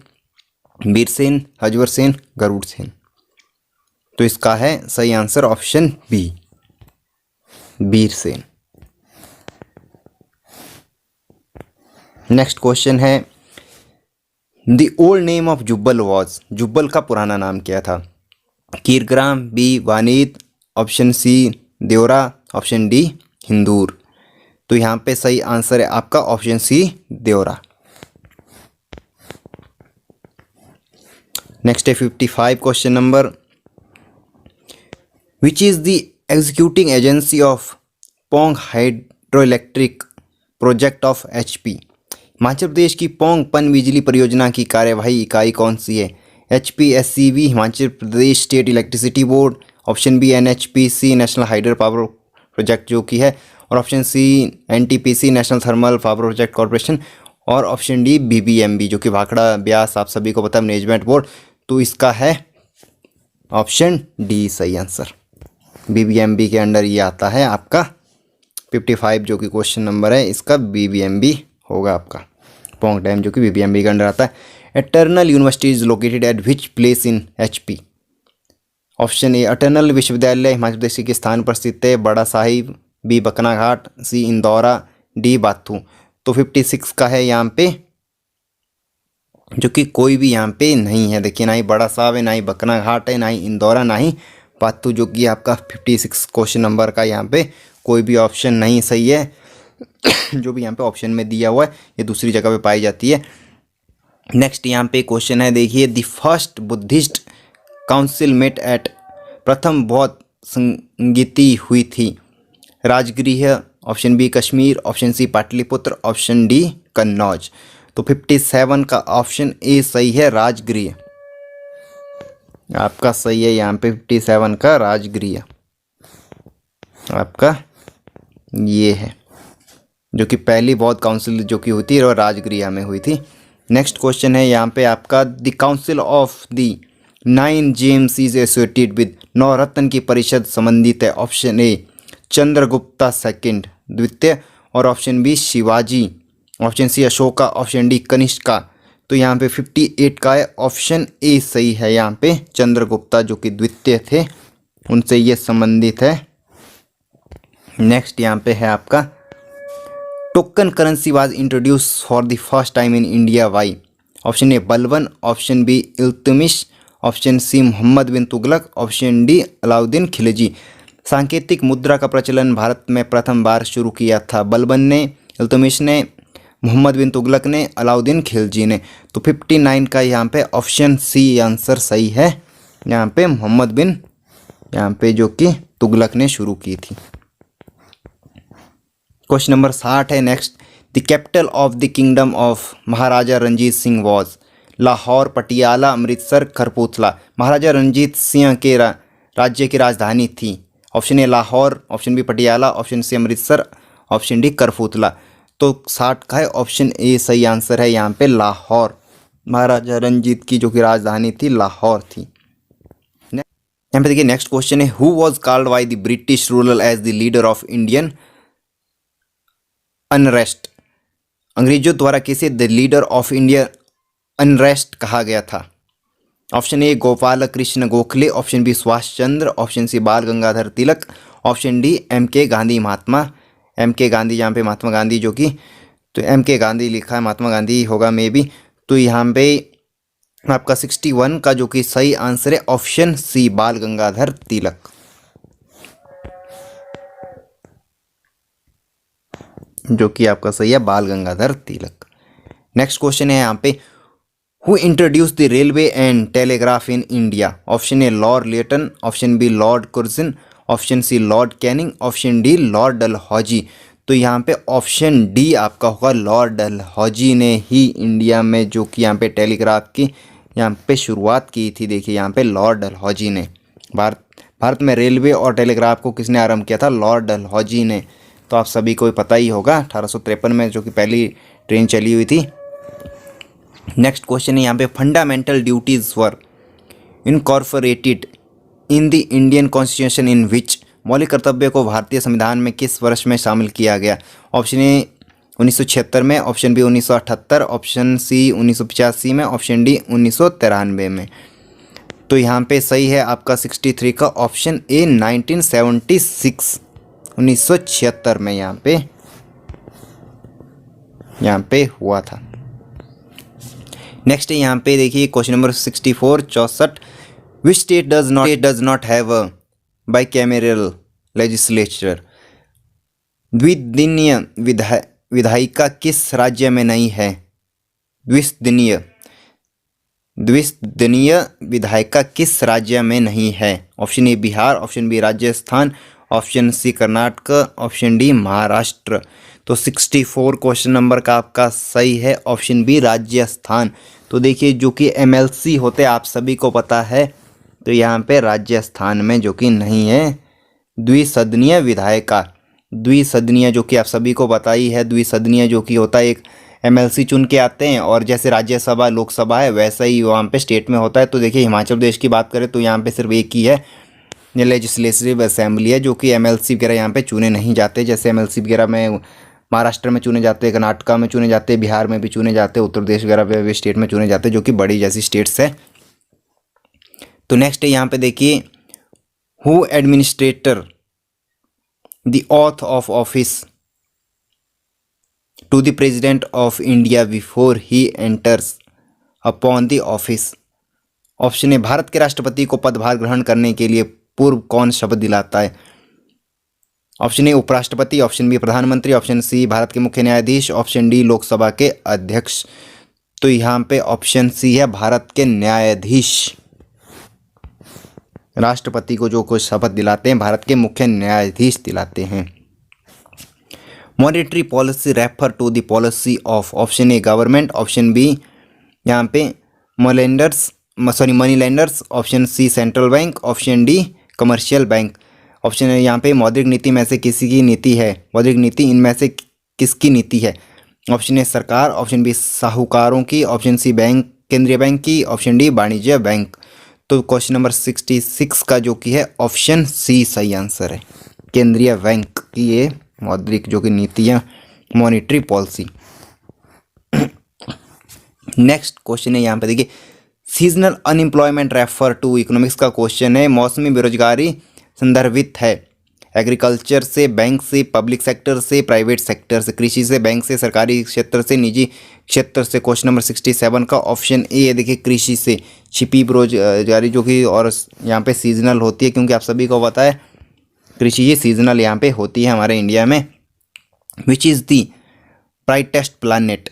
बीरसेन, अजबर सेन, गरुड़ सेन। तो इसका है सही answer option B, Birsen. Next question है the old name of Jubbal was. Jubbal का पुराना नाम क्या था? Kirgram, B Vanid, option C Deora, option D Hindur. तो यहाँ पे सही आंसर है आपका ऑप्शन सी देवरा। नेक्स्ट है 55 question number. Which is the executing agency of Pong hydro electric project of HP। Himachal Pradesh की पोंग पन बिजली परियोजना की कार्यवाही इकाई कौन सी है? HPSCB Himachal Pradesh state electricity board, option B NHPC national hydro power project जो कि है, और option C NTPC national thermal power project corporation, और ऑप्शन डी BBMB जो कि भाखड़ा ब्यास आप सभी को पता है मैनेजमेंट बोर्ड। तो इसका है ऑप्शन डी सही आंसर। BBMB के अंडर ये आता है आपका 55 जो कि क्वेश्चन नंबर है इसका BBMB होगा आपका। पोंग डैम जो कि BBMB के अंडर आता है। Eternal university is located at which place in HP। Option A eternal विश्वविद्यालय हिमाचल प्रदेश के स्थान पर स्थित है, बड़ा साहिब, बी बकना घाट, सी इंदौरा, डी बाथू। तो 56 का है यहाँ पे जो कि कोई भी यहाँ पे नहीं है। देखिए ना ही बड़ा साहिब है, ना ही बकना घाट है, ना ही इंदौरा, ना ही बाथू, जो कि आपका 56 क्वेश्चन नंबर का यहाँ पे कोई भी ऑप्शन नहीं सही है। जो भी यहाँ पे ऑप्शन में दिया हुआ है ये दूसरी जगह पे पाई जाती है। नेक्स्ट यहाँ पे क्वेश्चन है देखिए the first Buddhist council met at. प्रथम बौद्ध संगीति हुई थी Rajagriha, option B Kashmir, option C Pataliputra, option D Kannauj. तो 57 का ऑप्शन ए सही है, राजगृह आपका सही है यहाँ पे। 57 का राजगृह आपका ये है जो कि पहली बौद्ध काउंसिल जो कि हुई थी और राजगृह में हुई थी। नेक्स्ट क्वेश्चन है यहाँ पे आपका the council of the 9 gems is associated with. नवरत्न की परिषद संबंधित है। ऑप्शन ए चंद्रगुप्ता सेकंड द्वितीय, और option B Shivaji, option C Ashoka, option D Kanishka. तो यहाँ पे 58 का है ऑप्शन ए सही है यहाँ पे। चंद्रगुप्ता जो कि द्वितीय थे उनसे ये संबंधित है। नेक्स्ट यहाँ पे है आपका token currency was introduce for the first time in India by. Option A Balban, option B Iltutmish, option C Mohammad bin Tughlaq, option D Alauddin Khilji. सांकेतिक मुद्रा का प्रचलन भारत में प्रथम बार शुरू किया था। बलबन ने, इल्तुतमिश ने, मोहम्मद बिन तुगलक ने, अलाउद्दीन खिलजी ने। तो 59 का यहाँ पे ऑप्शन सी आंसर सही है। यहाँ पे मोहम्मद बिन यहाँ पे जो कि तुगलक ने शुरू की थी। क्वेश्चन नंबर 60 है next. The capital of the kingdom of Maharaja Ranjit Singh was. Lahore, Patiala, Amritsar, Kapurthala. Maharaja Ranjit Singh के राज्य की राजधानी थी। Option A Lahore, option B Patiala, option C Amritsar, option D Kapurthala. तो 60 का है ऑप्शन ए सही आंसर है यहाँ पे लाहौर। महाराजा रंजीत की जो कि राजधानी थी लाहौर थी। यहाँ पे देखिए नेक्स्ट क्वेश्चन है who was called by the British ruler as the leader of Indian unrest. अंग्रेजों द्वारा किसे the leader of India unrest कहा गया था? Option A Gopal Krishna Gokhale, option B Subhash Chandra, option C Bal Gangadhar Tilak, option D MK Gandhi. Mahatma MK Gandhi यहाँ पे महात्मा गांधी जो कि तो MK गांधी लिखा है, महात्मा गांधी होगा मे बी। तो यहाँ पे आपका 61 का जो कि सही आंसर है ऑप्शन सी बाल गंगाधर तिलक, जो कि आपका सही है बाल गंगाधर तिलक। नेक्स्ट क्वेश्चन है यहाँ पे who introduce the railway and telegraph in India. Option A Lord Lytton, option B Lord Curzon, option C Lord Canning, option D Lord Dalhousie. तो यहाँ पे ऑप्शन डी आपका होगा लॉर्ड डलहौजी ने ही इंडिया में जो कि यहाँ पे टेलीग्राफ की यहाँ पे शुरुआत की थी। देखिए यहाँ पे लॉर्ड डलहौजी ने भारत में रेलवे और टेलीग्राफ को किसने आरंभ किया था? लॉर्ड डलहौजी ने। तो आप सभी को पता ही होगा 1853 में जो कि पहली ट्रेन चली हुई थी। नेक्स्ट क्वेश्चन है यहाँ पे, fundamental duties were incorporated in the Indian constitution in which, मौलिक कर्तव्य को भारतीय संविधान में किस वर्ष में शामिल किया गया? ऑप्शन ए 1976 में, ऑप्शन बी 1978, ऑप्शन सी 1985 में, ऑप्शन डी 1993 में। तो यहाँ पे सही है आपका 63 का ऑप्शन ए 1976, 1976 में यहाँ पे हुआ था। नेक्स्ट है यहाँ पे देखिए question number 64, 64, which state does not have a bicameral legislature, द्विदलीय विधायिका किस राज्य में नहीं है? द्विदलीय विधायिका किस राज्य में नहीं है? Option A Bihar, option B Rajasthan, option C Karnataka, option D Maharashtra. तो 64 क्वेश्चन नंबर का आपका सही है ऑप्शन बी राजस्थान। तो देखिए जो कि एमएलसी होते आप सभी को पता है, तो यहाँ पे राजस्थान में जो कि नहीं है द्विसदनीय विधायिका। द्विसदनीय जो कि आप सभी को पता ही है, द्विसदनीय जो कि होता है एक एमएलसी चुन के आते हैं, और जैसे राज्यसभा लोकसभा है वैसा ही वहाँ पे स्टेट में होता है। तो देखिए हिमाचल प्रदेश की बात करें तो यहाँ पे सिर्फ एक ही है, ये लेजिस्लेटिव असेंबली है, जो कि एमएलसी वगैरह यहाँ पे चुने नहीं जाते। जैसे एमएलसी वगैरह में महाराष्ट्र में चुने जाते हैं, कर्नाटका में चुने जाते हैं, बिहार में भी चुने जाते हैं, उत्तर प्रदेश वगैरह भी स्टेट में चुने जाते हैं, जो कि बड़ी जैसी स्टेट्स है। तो नेक्स्ट है यहाँ पे देखिए, who administrator the oath of office to the president of India before he enters upon the office। Option A Bharat के राष्ट्रपति को पदभार ग्रहण करने के लिए पूर्व कौन शपथ दिलाता है? ऑप्शन ए उपराष्ट्रपति, ऑप्शन बी प्रधानमंत्री, ऑप्शन सी भारत के मुख्य न्यायाधीश, ऑप्शन डी लोकसभा के अध्यक्ष। तो यहाँ पे ऑप्शन सी है भारत के न्यायाधीश। राष्ट्रपति को जो कुछ शपथ दिलाते हैं भारत के मुख्य न्यायाधीश दिलाते हैं। Monetary policy refer to the policy of, option A government, option B यहाँ पे money lenders, option C central bank, option D commercial bank. Option A यहाँ पे मौद्रिक नीति में से किसी की नीति है, मौद्रिक नीति इनमें से किसकी नीति है? ऑप्शन ए सरकार, ऑप्शन बी साहूकारों की, ऑप्शन सी बैंक केंद्रीय बैंक की, ऑप्शन डी वाणिज्य बैंक। तो क्वेश्चन नंबर 66 का जो कि है ऑप्शन सी सही आंसर है, केंद्रीय बैंक की ये मौद्रिक जो कि नीति है, मॉनेटरी पॉलिसी। नेक्स्ट क्वेश्चन है यहाँ पे देखिए, seasonal unemployment refer to, economics का क्वेश्चन है, मौसमी बेरोजगारी संदर्भित है एग्रीकल्चर से, बैंक से, पब्लिक सेक्टर से, प्राइवेट सेक्टर से, कृषि से, बैंक से, सरकारी क्षेत्र से, निजी क्षेत्र से। क्वेश्चन नंबर 67 का ऑप्शन ए है देखिए कृषि से। छिपी बेरोजगारी जो कि और यहाँ पे सीजनल होती है, क्योंकि आप सभी को पता है कृषि ये सीजनल यहाँ पे होती है हमारे इंडिया में। Which is the brightest planet,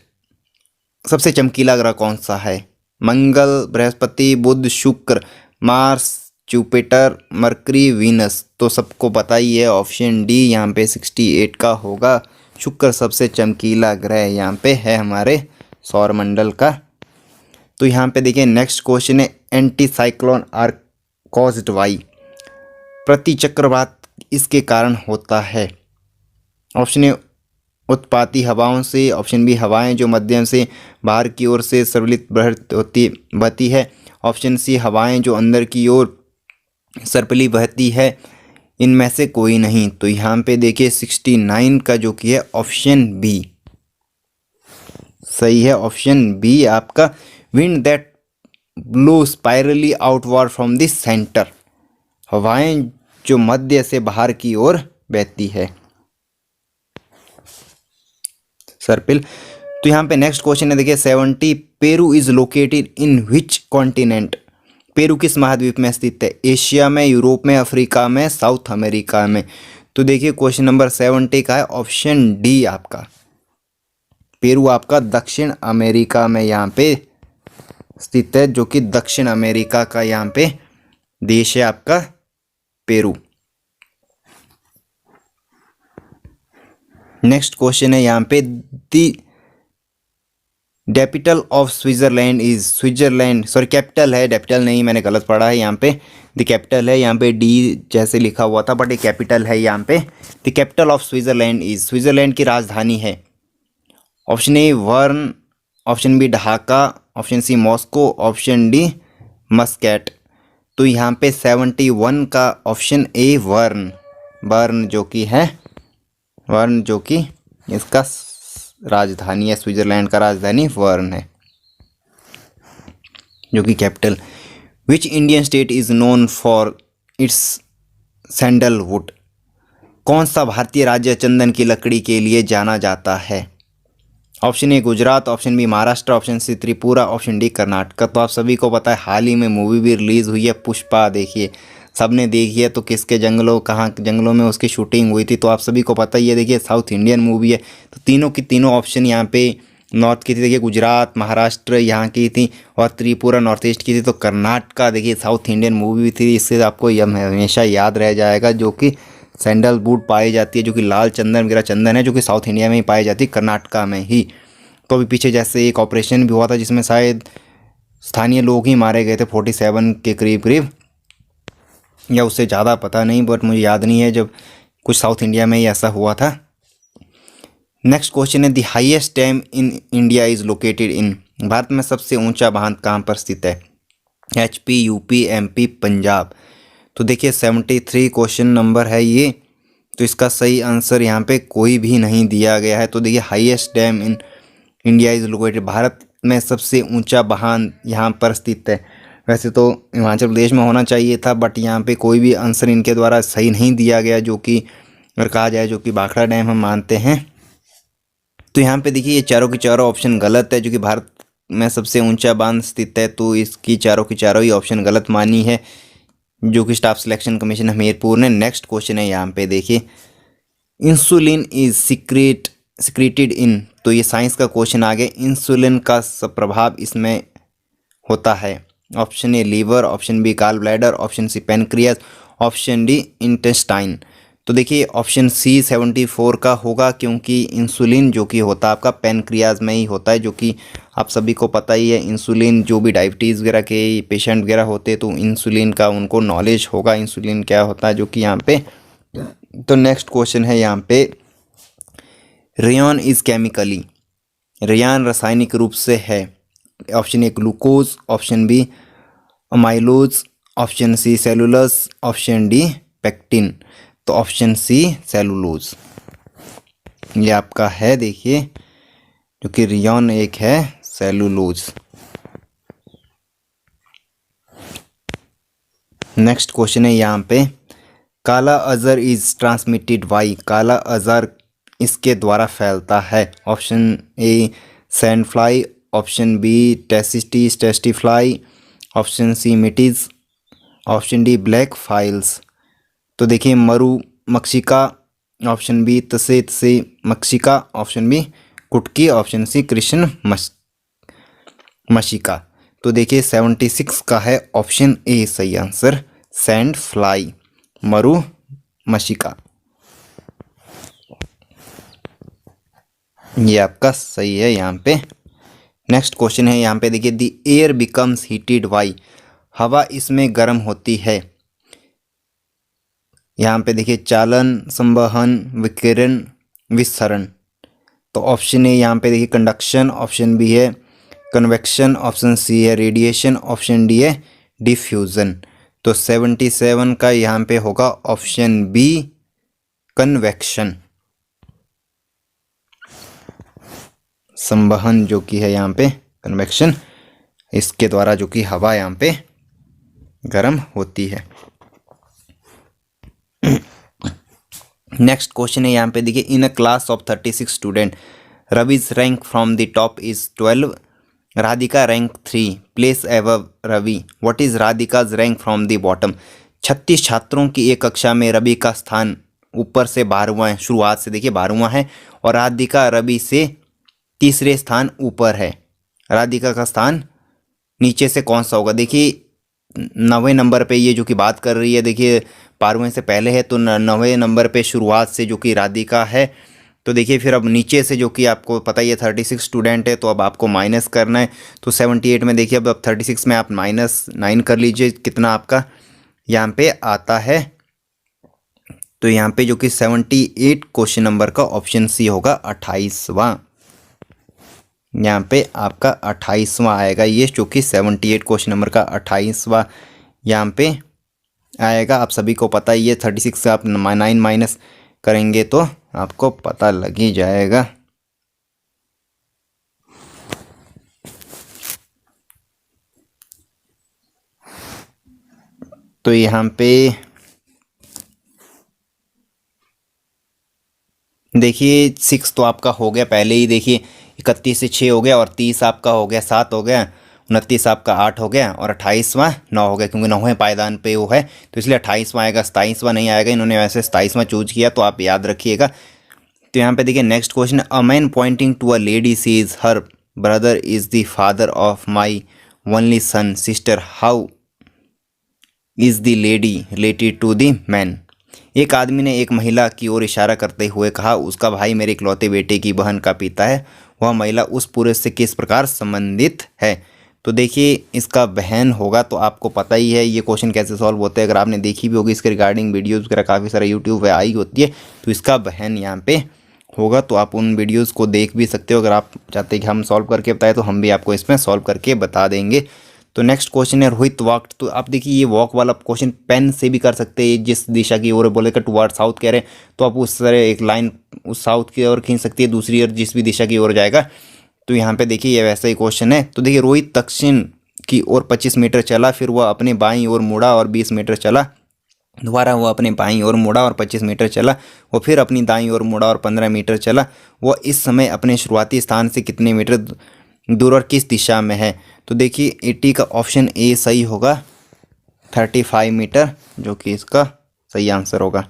सबसे चमकीला ग्रह कौन सा है? मंगल, बृहस्पति, बुध, शुक्र, मार्स, जुपिटर, मरकरी, वीनस। तो सबको पता ही है ऑप्शन डी यहाँ पे 68 का होगा, शुक्र सबसे चमकीला ग्रह यहाँ पे है हमारे सौरमंडल का। तो यहाँ पे देखिए नेक्स्ट क्वेश्चन है, anti cyclone are caused by, प्रति चक्रवात इसके कारण होता है? ऑप्शन ए उत्पाती हवाओं से, ऑप्शन बी हवाएं जो मध्यम से बाहर की ओर से सरलित बहती है, ऑप्शन सी हवाएं जो अंदर की ओर सर्पिली बहती है, इनमें से कोई नहीं। तो यहाँ पे देखिए 69 का जो कि है ऑप्शन बी सही है, ऑप्शन बी आपका, wind that blow spirally outward from the centre, हवाएं जो मध्य से बाहर की ओर बहती है, सर्पिल। तो यहाँ पे नेक्स्ट क्वेश्चन है देखिए 70, Peru is located in which continent, Peru किस महाद्वीप में स्थित है? एशिया में, यूरोप में, अफ्रीका में, साउथ अमेरिका में। तो देखिए क्वेश्चन नंबर 70 का है ऑप्शन डी आपका, पेरू आपका दक्षिण अमेरिका में यहाँ पे स्थित है, जो कि दक्षिण अमेरिका का यहाँ पे देश है आपका पेरू। नेक्स्ट क्वेश्चन है यहाँ पे, the capital of Switzerland is, Switzerland sorry capital है, कैपिटल नहीं, मैंने गलत पढ़ा है यहाँ पे, द कैपिटल है यहाँ पे डी जैसे लिखा हुआ था बट ये कैपिटल है यहाँ पे। The capital of Switzerland is, Switzerland की राजधानी है। Option A Bern, option B Dhaka, option C Moscow, option D Muscat. तो यहाँ पे 71 का ऑप्शन ए वर्न, वर्न जो कि है, वर्न जो कि इसका राजधानी है, स्विट्जरलैंड का राजधानी वर्न है जो कि capital. Which Indian state is known for its sandalwood, कौन सा भारतीय राज्य चंदन की लकड़ी के लिए जाना जाता है? Option A Gujarat, option B Maharashtra, option C Tripura, option D Karnataka. तो आप सभी को पता है हाल ही में मूवी भी रिलीज़ हुई है पुष्पा, देखिए सबने देखी है, तो किसके जंगलों, कहाँ जंगलों में उसकी शूटिंग हुई थी, तो आप सभी को पता ही है। देखिए साउथ इंडियन मूवी है, तो तीनों की तीनों ऑप्शन यहाँ पे नॉर्थ की थी, देखिए गुजरात महाराष्ट्र यहाँ की थी और त्रिपुरा नॉर्थ ईस्ट की थी। तो कर्नाटका देखिए साउथ इंडियन मूवी थी, इससे आपको यह हमेशा याद रह जाएगा, जो कि सैंडलवुड पाई जाती है, जो कि लाल चंदन वगैरह चंदन है, जो कि साउथ इंडिया में ही पाई जाती है, कर्नाटका में ही। तो अभी पीछे जैसे एक ऑपरेशन भी हुआ था जिसमें शायद स्थानीय लोग ही मारे गए थे 47 के करीब करीब, या उससे ज़्यादा पता नहीं, बट मुझे याद नहीं है, जब कुछ साउथ इंडिया में ही ऐसा हुआ था। नेक्स्ट क्वेश्चन है, the highest dam in India is located in, Bharat में सबसे ऊंचा बांध कहाँ पर स्थित है? HP, UP, MP, Punjab. तो देखिए 73 क्वेश्चन नंबर है ये, तो इसका सही आंसर यहाँ पे कोई भी नहीं दिया गया है। तो देखिए highest dam in India is located, Bharat में सबसे ऊंचा बांध यहाँ पर स्थित है। वैसे तो हिमाचल प्रदेश में होना चाहिए था, बट यहाँ पे कोई भी आंसर इनके द्वारा सही नहीं दिया गया, जो कि अगर कहा जाए जो कि भाखड़ा डैम हम मानते हैं। तो यहाँ पे देखिए ये चारों के चारों ऑप्शन गलत है, जो कि भारत में सबसे ऊंचा बांध स्थित है, तो इसकी चारों की चारों ही ऑप्शन गलत मानी है, जो कि स्टाफ सिलेक्शन कमीशन हमीरपुर ने। नेक्स्ट क्वेश्चन है यहाँ पे देखिए, इंसुलिन इज सिक्रेटेड इन, तो ये साइंस का क्वेश्चन आ गया, इंसुलिन का प्रभाव इसमें होता है। Option A liver, option B gall bladder, option C pancreas, option D intestine. तो देखिए ऑप्शन सी 74 का होगा, क्योंकि इंसुलिन जो कि होता है आपका पेनक्रियाज में ही होता है, जो कि आप सभी को पता ही है। इंसुलिन जो भी डायबिटीज़ वगैरह के पेशेंट वगैरह होते हैं, तो इंसुलिन का उनको नॉलेज होगा, इंसुलिन क्या होता है, जो कि यहाँ पे। तो नेक्स्ट क्वेश्चन है यहाँ पे, रेयन इज केमिकली, रेयन रासायनिक रूप से है। Option A glucose, option B amylose, option C cellulose, option D pectin. तो ऑप्शन सी सेलुलोज ये आपका है, देखिए जो कि रेयन एक है सेलुलोज। नेक्स्ट क्वेश्चन है यहाँ पे, काला अजहर इज ट्रांसमिटेड बाई, काला अजहर इसके द्वारा फैलता है। Option A sand fly, option B tsetse fly, option C mites, option D black flies. तो देखिए मरु मक्षिका, ऑप्शन बी तसे मक्षिका, ऑप्शन बी कुटकी, ऑप्शन सी कृष्ण मशिका। तो देखिए 76 का है ऑप्शन ए सही आंसर, सैंड फ्लाई, मरु मशिका, ये आपका सही है यहाँ पे। नेक्स्ट क्वेश्चन है यहाँ पे देखिए, the air becomes heated by, हवा इसमें गर्म होती है। यहाँ पे देखिए चालन, संवहन, विकिरण, विसरण। तो ऑप्शन ए यहाँ पे देखिए कंडक्शन, ऑप्शन बी है कन्वेक्शन, ऑप्शन सी है रेडिएशन, ऑप्शन डी है डिफ्यूजन। तो 77 का यहाँ पे होगा ऑप्शन बी कन्वेक्शन, संवहन जो कि है यहाँ पे कन्वेक्शन, इसके द्वारा जो कि हवा यहाँ पे गर्म होती है। नेक्स्ट क्वेश्चन है यहाँ पे देखिए, in a class of 36 student Ravi's rank from the top is 12, Radhika rank 3 place above Ravi, what is Radhika's rank from the bottom. 36 छात्रों की एक कक्षा में रवि का स्थान ऊपर से 12वां है, शुरुआत से देखिए 12वां है, और राधिका रवि से तीसरे स्थान ऊपर है। राधिका का स्थान नीचे से कौन सा होगा? देखिए 9वें नंबर पे ये जो कि बात कर रही है, देखिए 12वें से पहले है, तो 9वें नंबर पे शुरुआत से जो कि राधिका है, तो देखिए फिर अब नीचे से जो कि आपको पता ही है 36 स्टूडेंट है, तो अब आपको माइनस करना है। तो 78 में देखिए अब 36 में आप -9 कर लीजिए, कितना आपका यहाँ पे आता है। तो यहाँ पे जो कि 78 क्वेश्चन नंबर का ऑप्शन सी होगा 28वां। यहाँ पे आपका 28वां आएगा ये, जो कि 78 क्वेश्चन नंबर का 28वां यहाँ पे आएगा। आप सभी को पता ही है 36 से आप 9 माइनस करेंगे तो आपको पता लग ही जाएगा। तो यहाँ पे देखिए 6 तो आपका हो गया पहले ही, देखिए 31 से 6 हो गया, और 30 आपका हो गया 7 हो गया, 29 आपका 8 हो गया, और 28वां 9 हो गया, क्योंकि 9वें पायदान पे वो है तो इसलिए 28वां आएगा। 27वां नहीं आएगा, इन्होंने वैसे 27वां चूज किया, तो आप याद रखिएगा। तो यहाँ पे देखिए next question, a man pointing to a lady says her brother is the father of my only son sister, how is the lady related to the man. एक आदमी ने एक महिला की ओर इशारा करते हुए कहा, उसका भाई मेरे इकलौते बेटे की बहन का पिता है, वह महिला उस पुरुष से किस प्रकार संबंधित है। तो देखिए इसका बहन होगा, तो आपको पता ही है ये क्वेश्चन कैसे सॉल्व होते हैं, अगर आपने देखी भी होगी इसके रिगार्डिंग वीडियोज़ वगैरह काफ़ी सारे यूट्यूब पे आई होती है। तो इसका बहन यहाँ पे होगा, तो आप उन वीडियोज़ को देख भी सकते हो। अगर आप चाहते हैं कि हम सॉल्व करके बताएं तो हम भी आपको इसमें सॉल्व करके बता देंगे। तो नेक्स्ट क्वेश्चन है रोहित वॉक। तो आप देखिए ये वॉक वाला क्वेश्चन पेन से भी कर सकते हैं, जिस दिशा की ओर बोलेगा टुवर्ड साउथ कह रहे हैं तो आप उस तरह एक लाइन उस साउथ की ओर खींच सकती है, दूसरी ओर जिस भी दिशा की ओर जाएगा। तो यहाँ पे देखिए ये वैसा ही क्वेश्चन है। तो देखिए रोहित दक्षिण की ओर 25 मीटर चला, फिर वह अपने बाईं ओर मुड़ा और 20 मीटर चला, दोबारा वो अपने बाईं ओर मुड़ा और 25 मीटर चला, वो फिर अपनी दाईं ओर मुड़ा और 15 मीटर चला। वह इस समय अपने शुरुआती स्थान से कितने मीटर दूर और किस दिशा में है। तो देखिए 80 का ऑप्शन ए सही होगा, 35 मीटर, जो कि इसका सही आंसर होगा।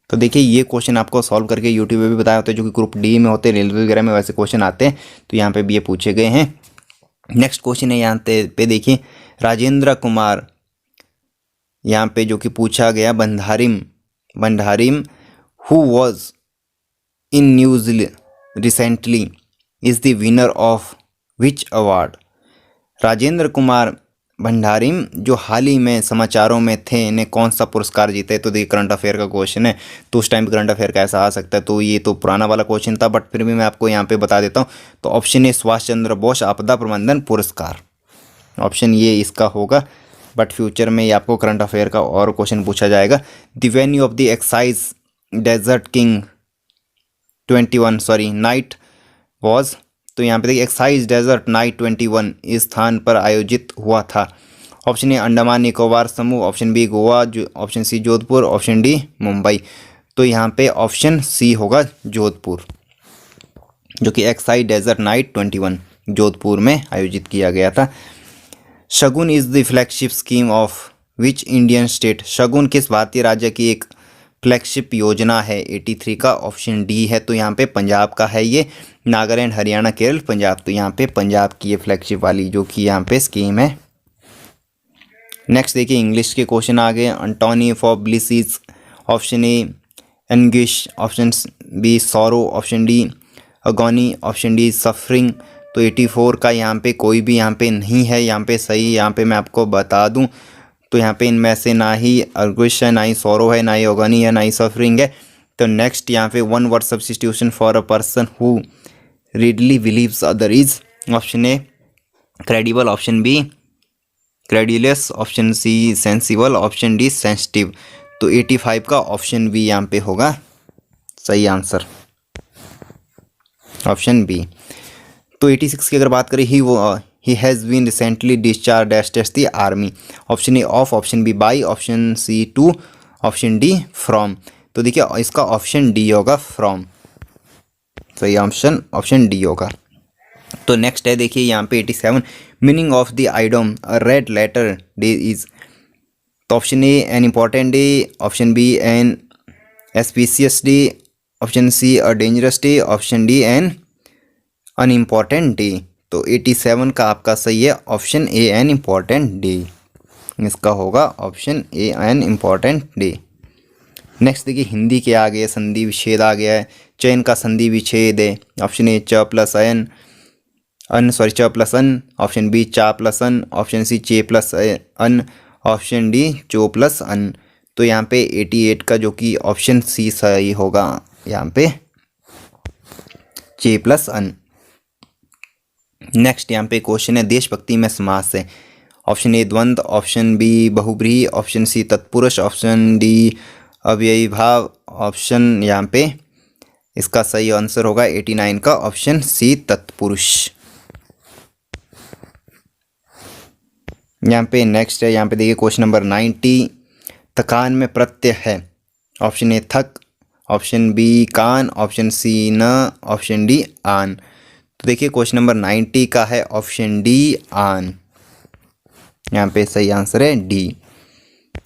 तो देखिए ये क्वेश्चन आपको सॉल्व करके यूट्यूब पे भी बताया होता है, जो कि ग्रुप डी में होते हैं, रेलवे वगैरह में वैसे क्वेश्चन आते हैं, तो यहाँ पे भी ये पूछे गए हैं। नेक्स्ट क्वेश्चन है यहाँ पे देखिए राजेंद्र कुमार, यहाँ पे जो कि पूछा गया भंडारिम who was in news recently is the winner of which award. Rajendra Kumar भंडारिम जो हाल ही में समाचारों में थे, इन्हें कौन सा पुरस्कार जीते। तो देखिए करंट अफेयर का क्वेश्चन है, तो उस टाइम करंट अफेयर कैसा आ सकता है, तो ये तो पुराना वाला क्वेश्चन था, बट फिर भी मैं आपको यहाँ पे बता देता हूँ। तो ऑप्शन ए सुभाष चंद्र बोस आपदा प्रबंधन पुरस्कार, ऑप्शन ये इसका होगा। बट फ्यूचर में ये आपको करंट अफेयर का और क्वेश्चन पूछा जाएगा। The venue of the exercise desert king 21 knight was. तो यहाँ पे देखिए एक्साइज डेजर्ट नाइट 21 इस स्थान पर आयोजित हुआ था। ऑप्शन ए अंडमान निकोबार समूह, option B Goa, option C Jodhpur, option D Mumbai. तो यहाँ पे ऑप्शन सी होगा जोधपुर, जो कि एक्साइज डेजर्ट नाइट 21 जोधपुर में आयोजित किया गया था। Shagun is the flagship scheme of which Indian state. Shagun किस भारतीय राज्य की एक फ्लैगशिप योजना है। 83 का ऑप्शन डी है। तो यहाँ पे पंजाब का है ये, नागालैंड, हरियाणा, केरल, पंजाब। तो यहाँ पे पंजाब की ये फ्लैगशिप वाली जो कि यहाँ पे स्कीम है। नेक्स्ट देखिए इंग्लिश के क्वेश्चन आ गए। Antonym for bliss is, option A anguish, option B sorrow, option D agony, option D suffering. तो 84 का यहाँ पे कोई भी यहाँ पे नहीं है, यहाँ पे सही यहाँ पे मैं आपको बता दूँ तो यहाँ पे इनमें से ना ही अगुश है, ना ही सॉरो है, ना ही ओगनी है, ना ही सफरिंग है। तो नेक्स्ट यहाँ पे one word substitution for a person who readily believes other is, option A credible, option B credulous, option C sensible, option D sensitive. तो 85 का ऑप्शन बी यहाँ पे होगा सही आंसर, ऑप्शन बी। तो 86 की अगर बात करें, he has been recently discharge as the army. Option A of, option B by, option C to, option D from. तो देखिए इसका ऑप्शन डी होगा फ्रॉम, सही ऑप्शन डी होगा। तो नेक्स्ट है देखिए यहाँ पे 87 meaning of the idiom a red letter day is. तो option A an important day, option B an auspicious day, option C a dangerous day, option D N unimportant day. तो 87 का आपका सही है option A an important day, इसका होगा option A an important day. Next देखिए हिंदी के आ गए, संधि विच्छेद आ गया है, चयन का संधि विच्छेद है। ऑप्शन ए च प्लस च प्लस अन, ऑप्शन बी चा प्लस अन, ऑप्शन सी चे प्लस अन, ऑप्शन डी चो प्लस अन। तो यहाँ पे 88 का जो कि ऑप्शन सी सही होगा, यहाँ पे चे प्लस अन। नेक्स्ट यहाँ पे क्वेश्चन है देशभक्ति में समास है। ऑप्शन ए द्वंद्व, ऑप्शन बी बहुब्रीहि, ऑप्शन सी तत्पुरुष, ऑप्शन डी अव्ययी भाव, ऑप्शन यहाँ पे इसका सही आंसर होगा 89 का ऑप्शन सी तत्पुरुष। यहाँ पे नेक्स्ट है, यहाँ पे देखिए क्वेश्चन नंबर 90, थकान में प्रत्यय है। ऑप्शन ए थक, ऑप्शन बी कान, ऑप्शन सी न, ऑप्शन डी आन। तो देखिए क्वेश्चन नंबर 90 का है ऑप्शन डी आन, यहाँ पे सही आंसर है डी।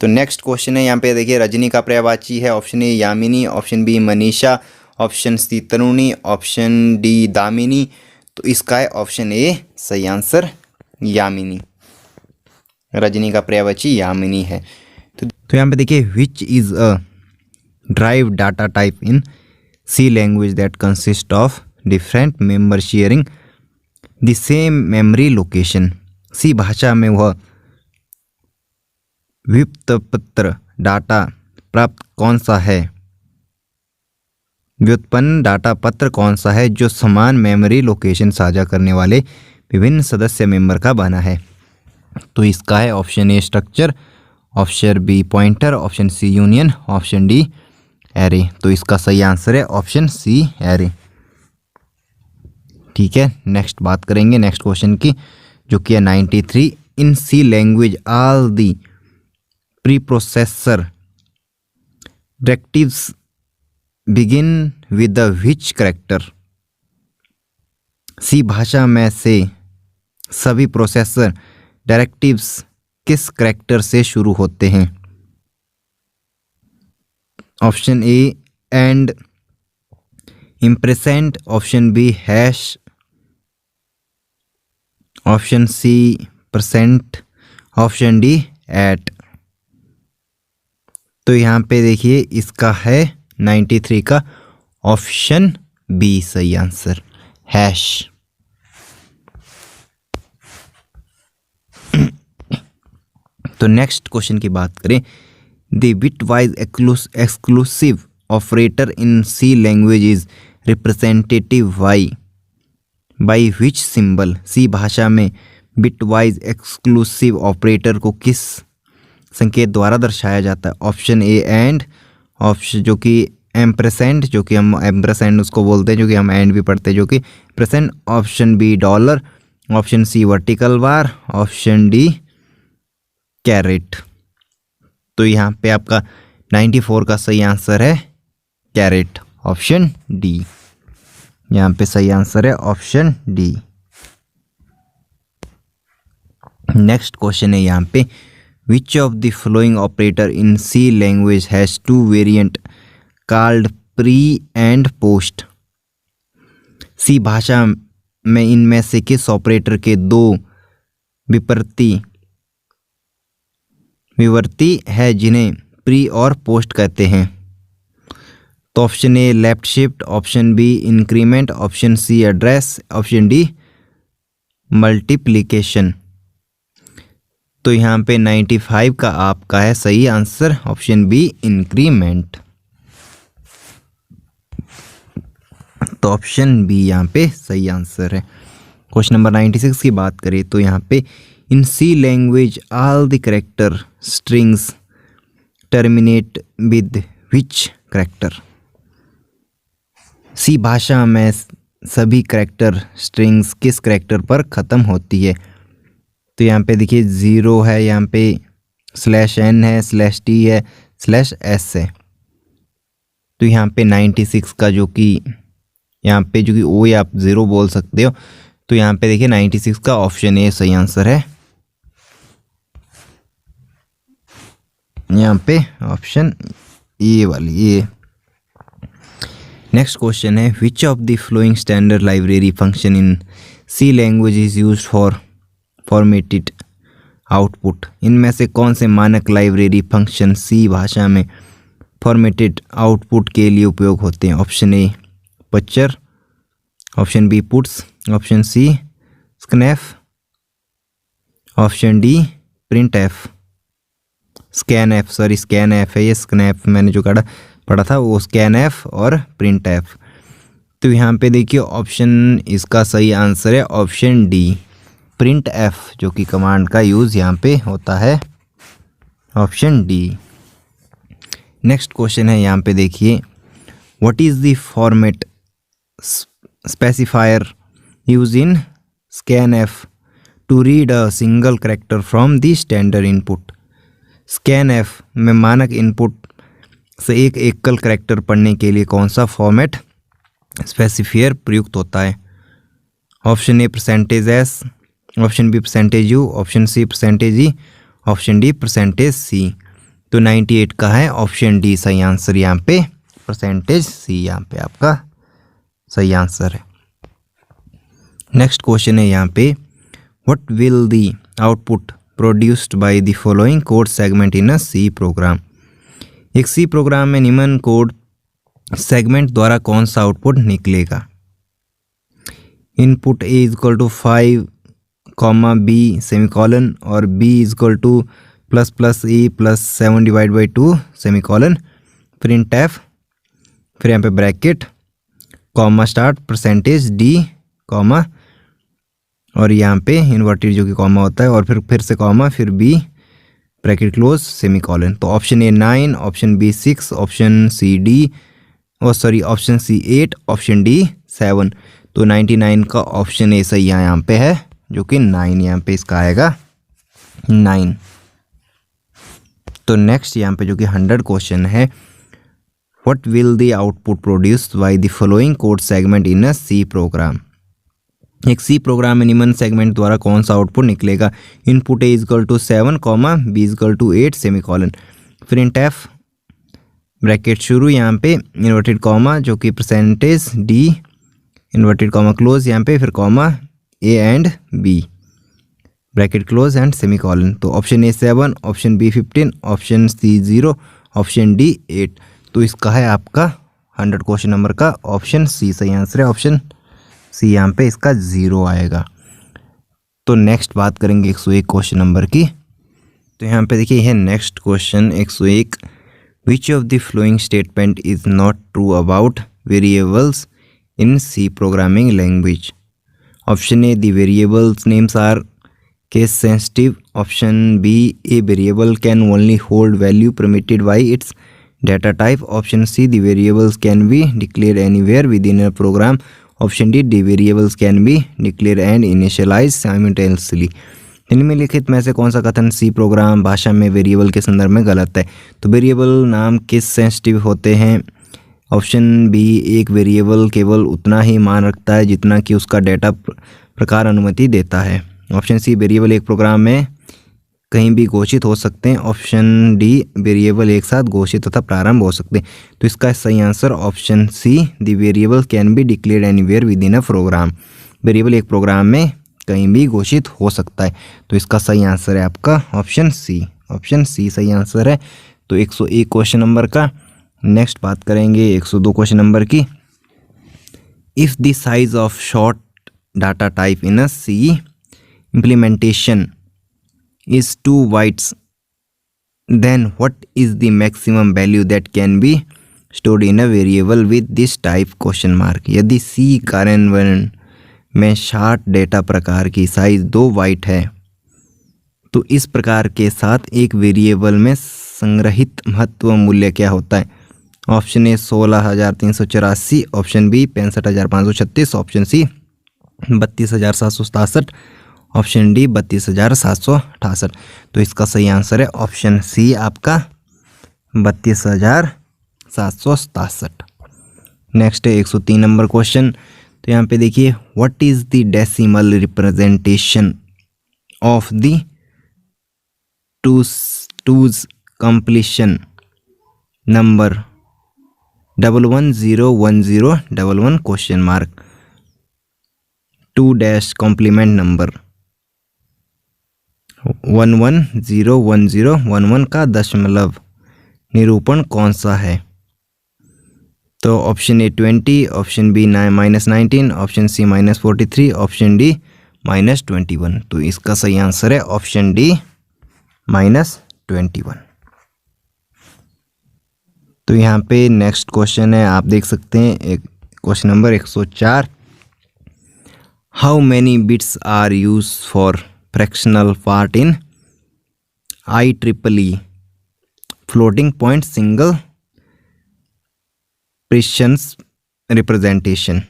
तो नेक्स्ट क्वेश्चन है, यहाँ पे देखिए रजनी का पर्यायवाची है। ऑप्शन ए यामिनी, ऑप्शन बी मनीषा, ऑप्शन सी तरुणी, ऑप्शन डी दामिनी। तो इसका है ऑप्शन ए सही आंसर यामिनी, रजनी का पर्यायवाची यामिनी है। तो यहाँ पे देखिए which is a derived data type in C language that consist of different member sharing the same memory location. C भाषा में वह व्युत्पन्न डाटा प्राप्त कौन सा है, व्युत्पन्न डाटा पत्र कौन सा है जो समान मेमोरी लोकेशन साझा करने वाले विभिन्न सदस्य मेंबर का बना है। तो इसका है option A structure, option B pointer, option C union, option D array. तो इसका सही आंसर है ऑप्शन सी एरे। ठीक है, नेक्स्ट बात करेंगे नेक्स्ट क्वेश्चन की, जो कि है 93, in C language all the preprocessor directives begin with the which character. C भाषा में से सभी प्रोसेसर डायरेक्टिव्स किस कैरेक्टर से शुरू होते हैं। Option A and, ampersand, option B hash, option C percent, option D at. तो यहाँ पे देखिए इसका है 93 का ऑप्शन बी सही आंसर, हैश। तो नेक्स्ट क्वेश्चन की बात करें, the bitwise exclusive operator in C language is representative by which symbol. C भाषा में बिट वाइज एक्सक्लूसिव ऑपरेटर को किस संकेत द्वारा दर्शाया जाता है। ऑप्शन ए एंड, ऑप्शन जो कि एम्परसेंड, जो कि हम एम्परसेंड उसको बोलते हैं, जो कि हम एंड भी पढ़ते हैं, जो कि percent, option B dollar, option C vertical bar, option D caret. तो यहाँ पे आपका 94 का सही आंसर है कैरेट, ऑप्शन डी। यहाँ पे सही आंसर है ऑप्शन डी। नेक्स्ट क्वेश्चन है यहाँ पे, which of the following operator in C language has two variant called pre and post. C भाषा में इनमें से किस ऑपरेटर के दो विवर्ती है जिन्हें प्री और पोस्ट कहते हैं। तो option A left shift, option B increment, option C address, option D multiplication. तो यहाँ पे 95 का आपका है सही आंसर ऑप्शन बी इंक्रीमेंट। तो ऑप्शन बी यहाँ पे सही आंसर है। क्वेश्चन नंबर 96 की बात करें तो यहाँ पे in C language all the character strings terminate with which character. C भाषा में सभी कैरेक्टर स्ट्रिंग्स किस कैरेक्टर पर ख़त्म होती है। तो यहाँ पे देखिए 0 है, यहाँ पे /n है, /t है, /s है। तो यहाँ पे 96 का जो कि यहाँ पे जो कि ओ या आप 0 बोल सकते हो। तो यहाँ पे देखिए 96 का ऑप्शन ए सही आंसर है, यहाँ पे ऑप्शन ए वाली ए। नेक्स्ट क्वेश्चन है, which of the following standard library function in C language is used for formatted output. इनमें से कौन से मानक लाइब्रेरी फंक्शन सी भाषा में फॉर्मेटेड आउटपुट के लिए उपयोग होते हैं। Option A putchar, option B puts, option C scanf, option D printf, scanf है ये, स्कैनएफ मैंने जो पढ़ा था वो स्कैन एफ और प्रिंट एफ। तो यहाँ पे देखिए ऑप्शन इसका सही आंसर है ऑप्शन डी प्रिंट एफ, जो कि कमांड का यूज़ यहाँ पे होता है, ऑप्शन डी। नेक्स्ट क्वेश्चन है यहाँ पे देखिए, what is the format specifier use in scan F two read a single character from the standard input. Scan F में मानक इनपुट से एक एकल कैरेक्टर पढ़ने के लिए कौन सा फॉर्मेट स्पेसिफायर प्रयुक्त होता है? Option A percentage S, option B percentage U, option C percentage E, option D percentage C. तो 98 का है ऑप्शन डी सही आंसर, यहाँ पे परसेंटेज सी यहाँ पे आपका सही आंसर है। नेक्स्ट क्वेश्चन है यहाँ पे, what will the output produced by the following code segment in a C program. एक सी प्रोग्राम में निम्न कोड सेगमेंट द्वारा कौन सा आउटपुट निकलेगा? Input A equal to 5 comma B semicolon और B equal to plus plus E plus 7 divide by 2 semicolon, printf, फिर यहाँ पे bracket comma start percentage D comma और यहाँ पे इन्वर्टेड जो कि कॉमा होता है और फिर से कॉमा, फिर बी ब्रैकेट क्लोज सेमीकॉलन। तो option A 9, option B 6, option C D option C 8, option D 7। तो 99 का ऑप्शन ए सही यहाँ पे है, जो कि 9 यहाँ पे इसका आएगा 9। तो नेक्स्ट यहाँ पे जो कि 100 क्वेश्चन है, what will the output produced by the following code segment in a C program. एक सी प्रोग्राम में निम्न सेगमेंट द्वारा कौन सा आउटपुट निकलेगा? Input A equal to 7 comma B equal to 8 semicolon, printf bracket शुरू यहाँ पे इन्वर्टेड कॉमा जो कि percentage D inverted comma close यहाँ पे, फिर comma A and B bracket close and semicolon. तो option A 7, option B 15, option C 0, option D 8। तो इसका है आपका 100 क्वेश्चन नंबर का ऑप्शन सी सही आंसर है, ऑप्शन सी यहाँ पे इसका 0 आएगा। तो नेक्स्ट बात करेंगे 101 क्वेश्चन नंबर की। तो यहाँ पे देखिए है next question 101, which of the following statement is not true about variables in C programming language. Option A the variables names are case sensitive, option B a variable can only hold value permitted by its data type, option C the variables can be declared anywhere within a program, option D the variables can be declared and initialized simultaneously। निम्नलिखित में से कौन सा कथन C program भाषा में variable के संदर्भ में गलत है? तो वेरिएबल नाम किस सेंसिटिव होते हैं? ऑप्शन बी एक वेरिएबल केवल उतना ही मान रखता है जितना कि उसका डेटा प्रकार अनुमति देता है। ऑप्शन सी वेरिएबल एक प्रोग्राम में कहीं भी घोषित हो सकते हैं। ऑप्शन डी वेरिएबल एक साथ घोषित तथा प्रारंभ हो सकते हैं। तो इसका सही answer option C the variable can be declared anywhere within a program. Variable एक प्रोग्राम में कहीं भी घोषित हो सकता है। तो इसका सही आंसर है आपका ऑप्शन सी, ऑप्शन सी सही आंसर है। तो 101 क्वेश्चन नंबर का। नेक्स्ट बात करेंगे 102 क्वेश्चन नंबर की। If the size of short data type in a C implementation is 2 bytes, then what is the maximum value that can be stored in a variable with this type question mark। यदि C कार्यान्वयन में short data प्रकार की size 2 bite है तो इस प्रकार के साथ एक वेरिएबल में संग्रहित महत्व मूल्य क्या होता है? Option A 16,384, option B 65,536, option C 32,767, option D 32,768। तो इसका सही आंसर है ऑप्शन सी आपका 32,767। नेक्स्ट है 103 नंबर क्वेश्चन। तो यहाँ पे देखिए what is the decimal representation of the two's complement number 11010111 question mark 2 dash complement number 11010111 का दशमलव निरूपण कौन सा है? तो option A 20, option B -19, option C -43, option D -21। तो इसका सही आंसर है ऑप्शन डी -21। तो यहाँ पे नेक्स्ट क्वेश्चन है, आप देख सकते हैं, एक question number 104। How many bits are use for fractional part in IEEE floating point single precisions representation.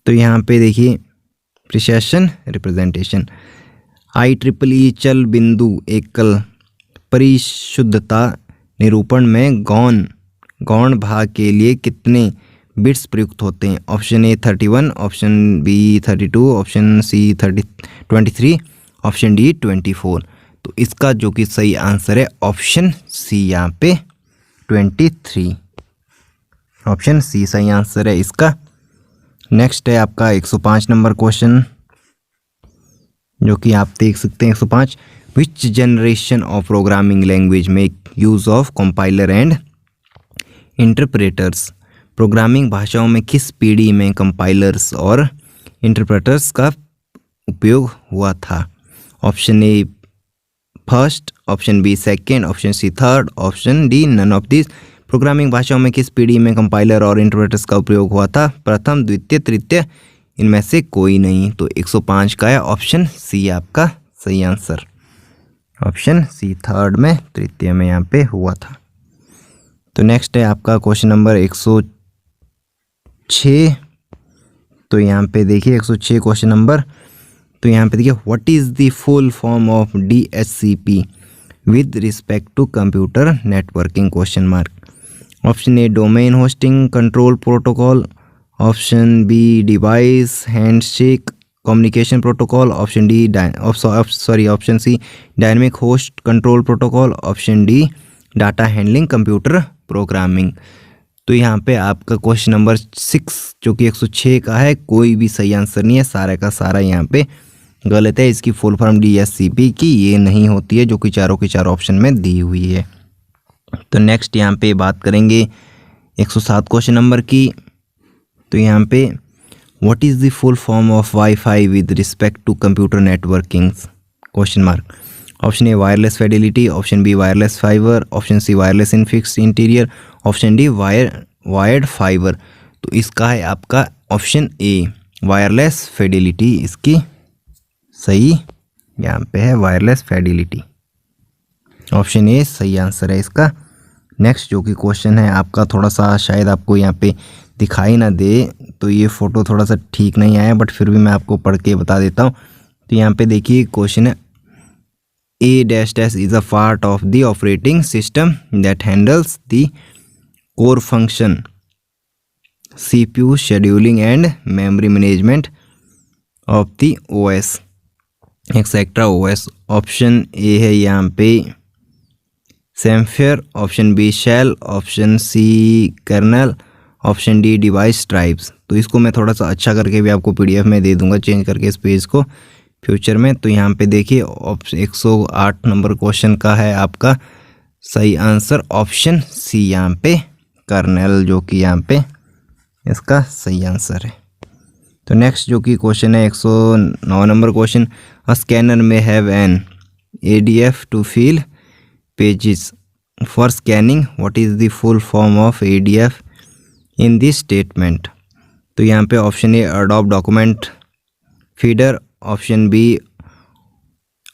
तो यहाँ पे देखिए प्रिसिशन रिप्रेजेंटेशन, IEEE चल बिंदु एकल परिशुद्धता निरूपण में गौण भाग के लिए कितने बिट्स प्रयुक्त होते हैं? Option A 31, option B 32, option C 23, option D 24। तो इसका जो कि सही आंसर है ऑप्शन सी, यहाँ पे 23। ऑप्शन सी सही आंसर है इसका। नेक्स्ट है आपका 105 नंबर क्वेश्चन, जो कि आप देख सकते हैं 105। विच generation of programming language make use of compiler and interpreters? Programming भाषाओं में किस पीढ़ी में कंपाइलर्स और इंटरप्रेटर्स का उपयोग हुआ था? Option A first, option B second, option C third, option D none of this. Programming भाषाओं में किस पीढ़ी में कंपाइलर और इंटरप्रेटर्स का उपयोग हुआ था? प्रथम, द्वितीय, तृतीय, इनमें से कोई नहीं। तो 105 का है ऑप्शन सी आपका सही आंसर। ऑप्शन सी थर्ड में, तृतीय में यहाँ पे हुआ था। तो नेक्स्ट है आपका क्वेश्चन नंबर 106। तो यहाँ पे देखिए 106 क्वेश्चन नंबर। तो यहाँ पे देखिए what is the full form of DHCP with respect to computer networking question mark? Option A domain hosting control protocol, option B device handshake communication protocol, option C dynamic host control protocol, option D data handling computer programming. तो यहाँ पे आपका question number 6 जो कि 106 का है, कोई भी सही आंसर नहीं है, सारा का सारा यहाँ पे गलत है। इसकी फुल फॉर्म DHCP की ये नहीं होती है, जो कि चारों के चारों ऑप्शन में दी हुई है। तो नेक्स्ट यहाँ पे बात करेंगे 107 क्वेश्चन नंबर की। तो यहाँ पे what is the full form of wifi with respect to computer networking question mark? Option A wireless fidelity, option B wireless fibre, option C wireless in fixed interior, option D wired fibre. तो इसका है आपका option A wireless Fidelity, इसकी सही यहाँ पे है wireless fidelity. Option A सही आंसर है इसका। नेक्स्ट जो कि क्वेश्चन है आपका, थोड़ा सा शायद आपको यहाँ पे दिखाई ना दे, तो ये फ़ोटो थोड़ा सा ठीक नहीं आया, बट फिर भी मैं आपको पढ़ के बता देता हूँ। तो यहाँ पे देखिए क्वेश्चन है A-dash is a part of the operating system that handles the core function, CPU, scheduling and memory management of the OS, etc. OS। Option A है यहाँ पे semaphore, option B shell, option C kernel, option D device types. तो इसको मैं थोड़ा सा अच्छा करके भी आपको PDF में दे दूंगा, चेंज करके इस पेज को फ्यूचर में। तो यहाँ पे देखिए 108 नंबर क्वेश्चन का है आपका सही आंसर ऑप्शन सी, यहाँ पे कर्नल, जो कि यहाँ पे इसका सही आंसर है। तो नेक्स्ट जो कि क्वेश्चन है 109 number question, a scanner may have an ADF to fill pages for scanning, what is the full form of ADF in this statement? तो यहाँ पे option A Adobe document feeder, option B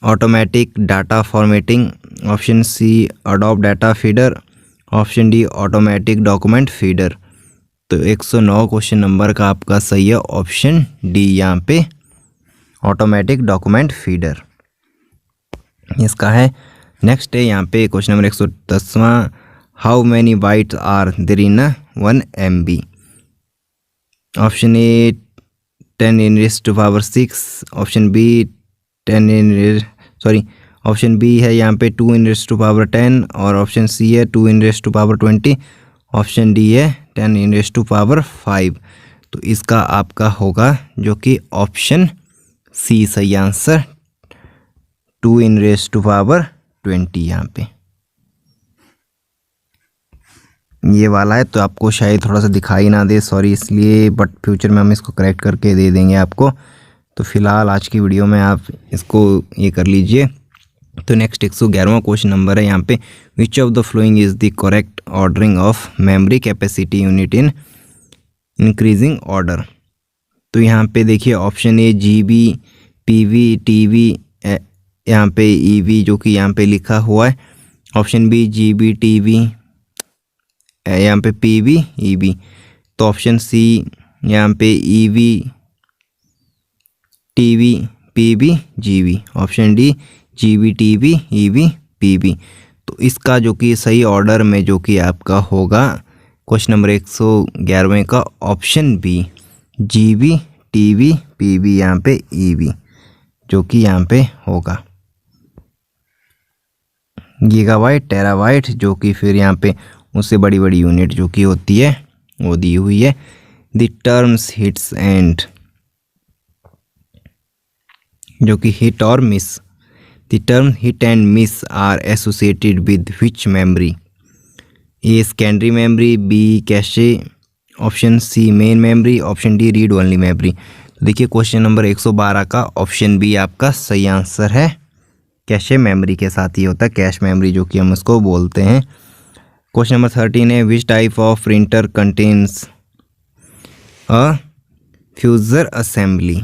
automatic data formatting, option C Adobe data feeder, option D automatic document feeder. तो 109 question number का आपका सही है option D, यहाँ पे ऑटोमेटिक डॉक्यूमेंट फीडर इसका है। नेक्स्ट है यहाँ पे क्वेश्चन नंबर 110वां, how many bytes are there in 1 MB? Option A 10⁻⁶, option B option B है यहाँ पे 2⁻10, और ऑप्शन सी है 2⁻20, ऑप्शन डी है 10⁻5। तो इसका आपका होगा जो कि ऑप्शन सी सही आंसर 2⁻20 यहाँ पे। ये वाला है, तो आपको शायद थोड़ा सा दिखाई ना दे, सॉरी इसलिए, बट फ्यूचर में हम इसको करेक्ट करके दे देंगे आपको। तो फिलहाल आज की वीडियो में आप इसको ये कर लीजिए। तो नेक्स्ट 111वां क्वेश्चन नंबर है यहाँ पे, which of the following is the correct ordering of memory capacity unit in increasing order. तो यहाँ पे देखिए ऑप्शन ए GB, PV, TV, यहाँ पे EV जो कि यहाँ पे लिखा हुआ है। ऑप्शन बी GB, TV, यहाँ पे PV, EV। तो ऑप्शन सी यहाँ पे EV, TV, PV, GB। Option D GB, TV, EV, PV। तो इसका जो कि सही ऑर्डर में जो कि आपका होगा क्वेश्चन नंबर 111 का option B GB, TV, PV, यहाँ पे EV जो कि यहाँ पे होगा। गीगाबाइट, टेराबाइट जो कि फिर यहाँ पे उससे बड़ी बड़ी यूनिट जो कि होती है वो दी हुई है। द टर्म्स हिट्स एंड जो कि हिट और miss, the term hit and miss are associated with which memory. A secondary memory, B cache, option C main memory, option D read only memory. तो देखिए क्वेश्चन नंबर 112 का option B आपका सही answer है। Cache memory के साथ ही होता है, कैश मेमोरी जो कि हम उसको बोलते हैं। क्वेश्चन नंबर 13 है, which type of printer contains a fuser assembly.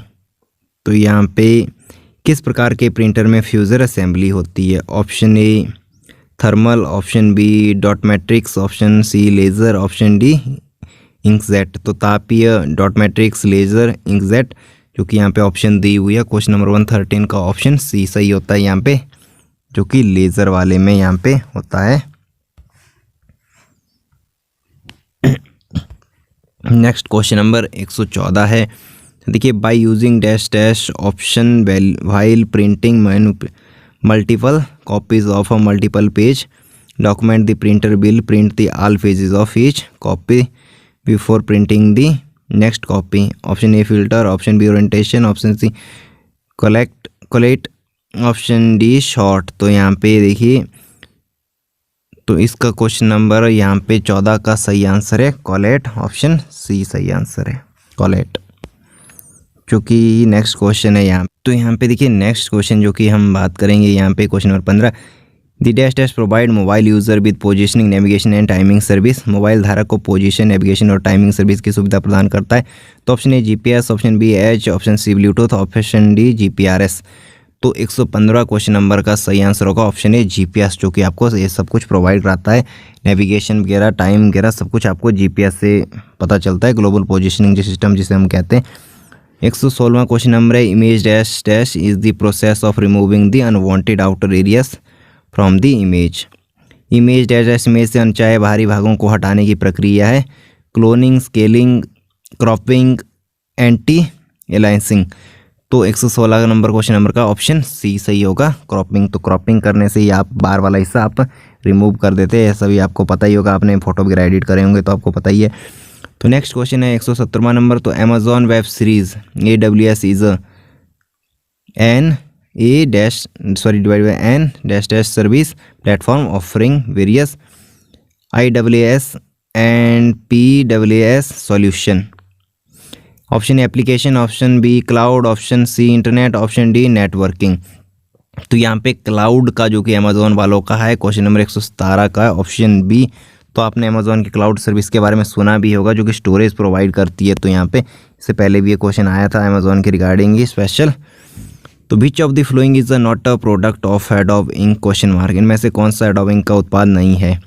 तो यहाँ पे किस प्रकार के प्रिंटर में फ्यूजर असेंबली होती है। Option A thermal, option B dot matrix, option C laser, option D inkjet. तो तापीय, डॉट मैट्रिक्स, लेज़र, इंकजेट जो कि यहाँ पे ऑप्शन दी हुई है। क्वेश्चन नंबर 113 का ऑप्शन सी सही होता है यहाँ पे, जो कि लेज़र वाले में यहाँ पे होता है। नेक्स्ट क्वेश्चन नंबर 114 है, देखिए by using dash dash option while printing multiple copies of a multiple page document the printer will print the all pages of each copy before printing the next copy. Option A filter, option B orientation, option C collate, option D short. तो यहाँ पे देखिए, तो इसका question number यहाँ पे 14 का सही आंसर है कोलेट, ऑप्शन सी सही आंसर है कोलेट, जो कि नेक्स्ट क्वेश्चन है यहाँ। तो यहाँ पे देखिए नेक्स्ट क्वेश्चन जो कि हम बात करेंगे यहाँ पे question number 15, the dash dash provide mobile user with positioning, navigation and timing service. Mobile धारक को पोजीशन, नेविगेशन और टाइमिंग सर्विस की सुविधा प्रदान करता है। तो option A GPS, option B H, option C Bluetooth, option D GPRS। तो 115 क्वेश्चन नंबर का सही आंसर होगा ऑप्शन ए GPS, जो कि आपको ये सब कुछ प्रोवाइड कराता है, नेविगेशन वगैरह, टाइम वगैरह सब कुछ आपको GPS से पता चलता है, ग्लोबल पोजीशनिंग सिस्टम जिसे हम कहते हैं। 116वां क्वेश्चन नंबर है, image dash dash is the process of removing the unwanted outer areas from the image. Image dash dash image से अनचाहे बाहरी भागों को हटाने की प्रक्रिया है। Cloning, scaling, cropping, anti aliasing. तो 116 नंबर क्वेश्चन नंबर का ऑप्शन सी सही होगा, क्रॉपिंग। तो क्रॉपिंग करने से ही आप बाहर वाला हिस्सा आप रिमूव कर देते हैं, ऐसा भी आपको पता ही होगा, आपने फोटो वगैरह एडिट करे होंगे तो आपको पता ही है। तो नेक्स्ट क्वेश्चन है 117वां नंबर, तो Amazon web series AWS is an an dash dash service platform offering various IaaS and PaaS solution. Option A application, option B cloud, option C internet, option D networking. तो यहाँ पे cloud का जो कि Amazon वालों का है, question number 117 का है ऑप्शन बी। तो आपने अमेजोन की क्लाउड सर्विस के बारे में सुना भी होगा, जो कि स्टोरेज प्रोवाइड करती है। तो यहाँ पे इससे पहले भी ये क्वेश्चन आया था अमेजोन के रिगार्डिंग ही स्पेशल। तो which of the following is not a product of Adobe Inc question mark. इनमें से कौन सा एडोब इंक का उत्पाद नहीं है।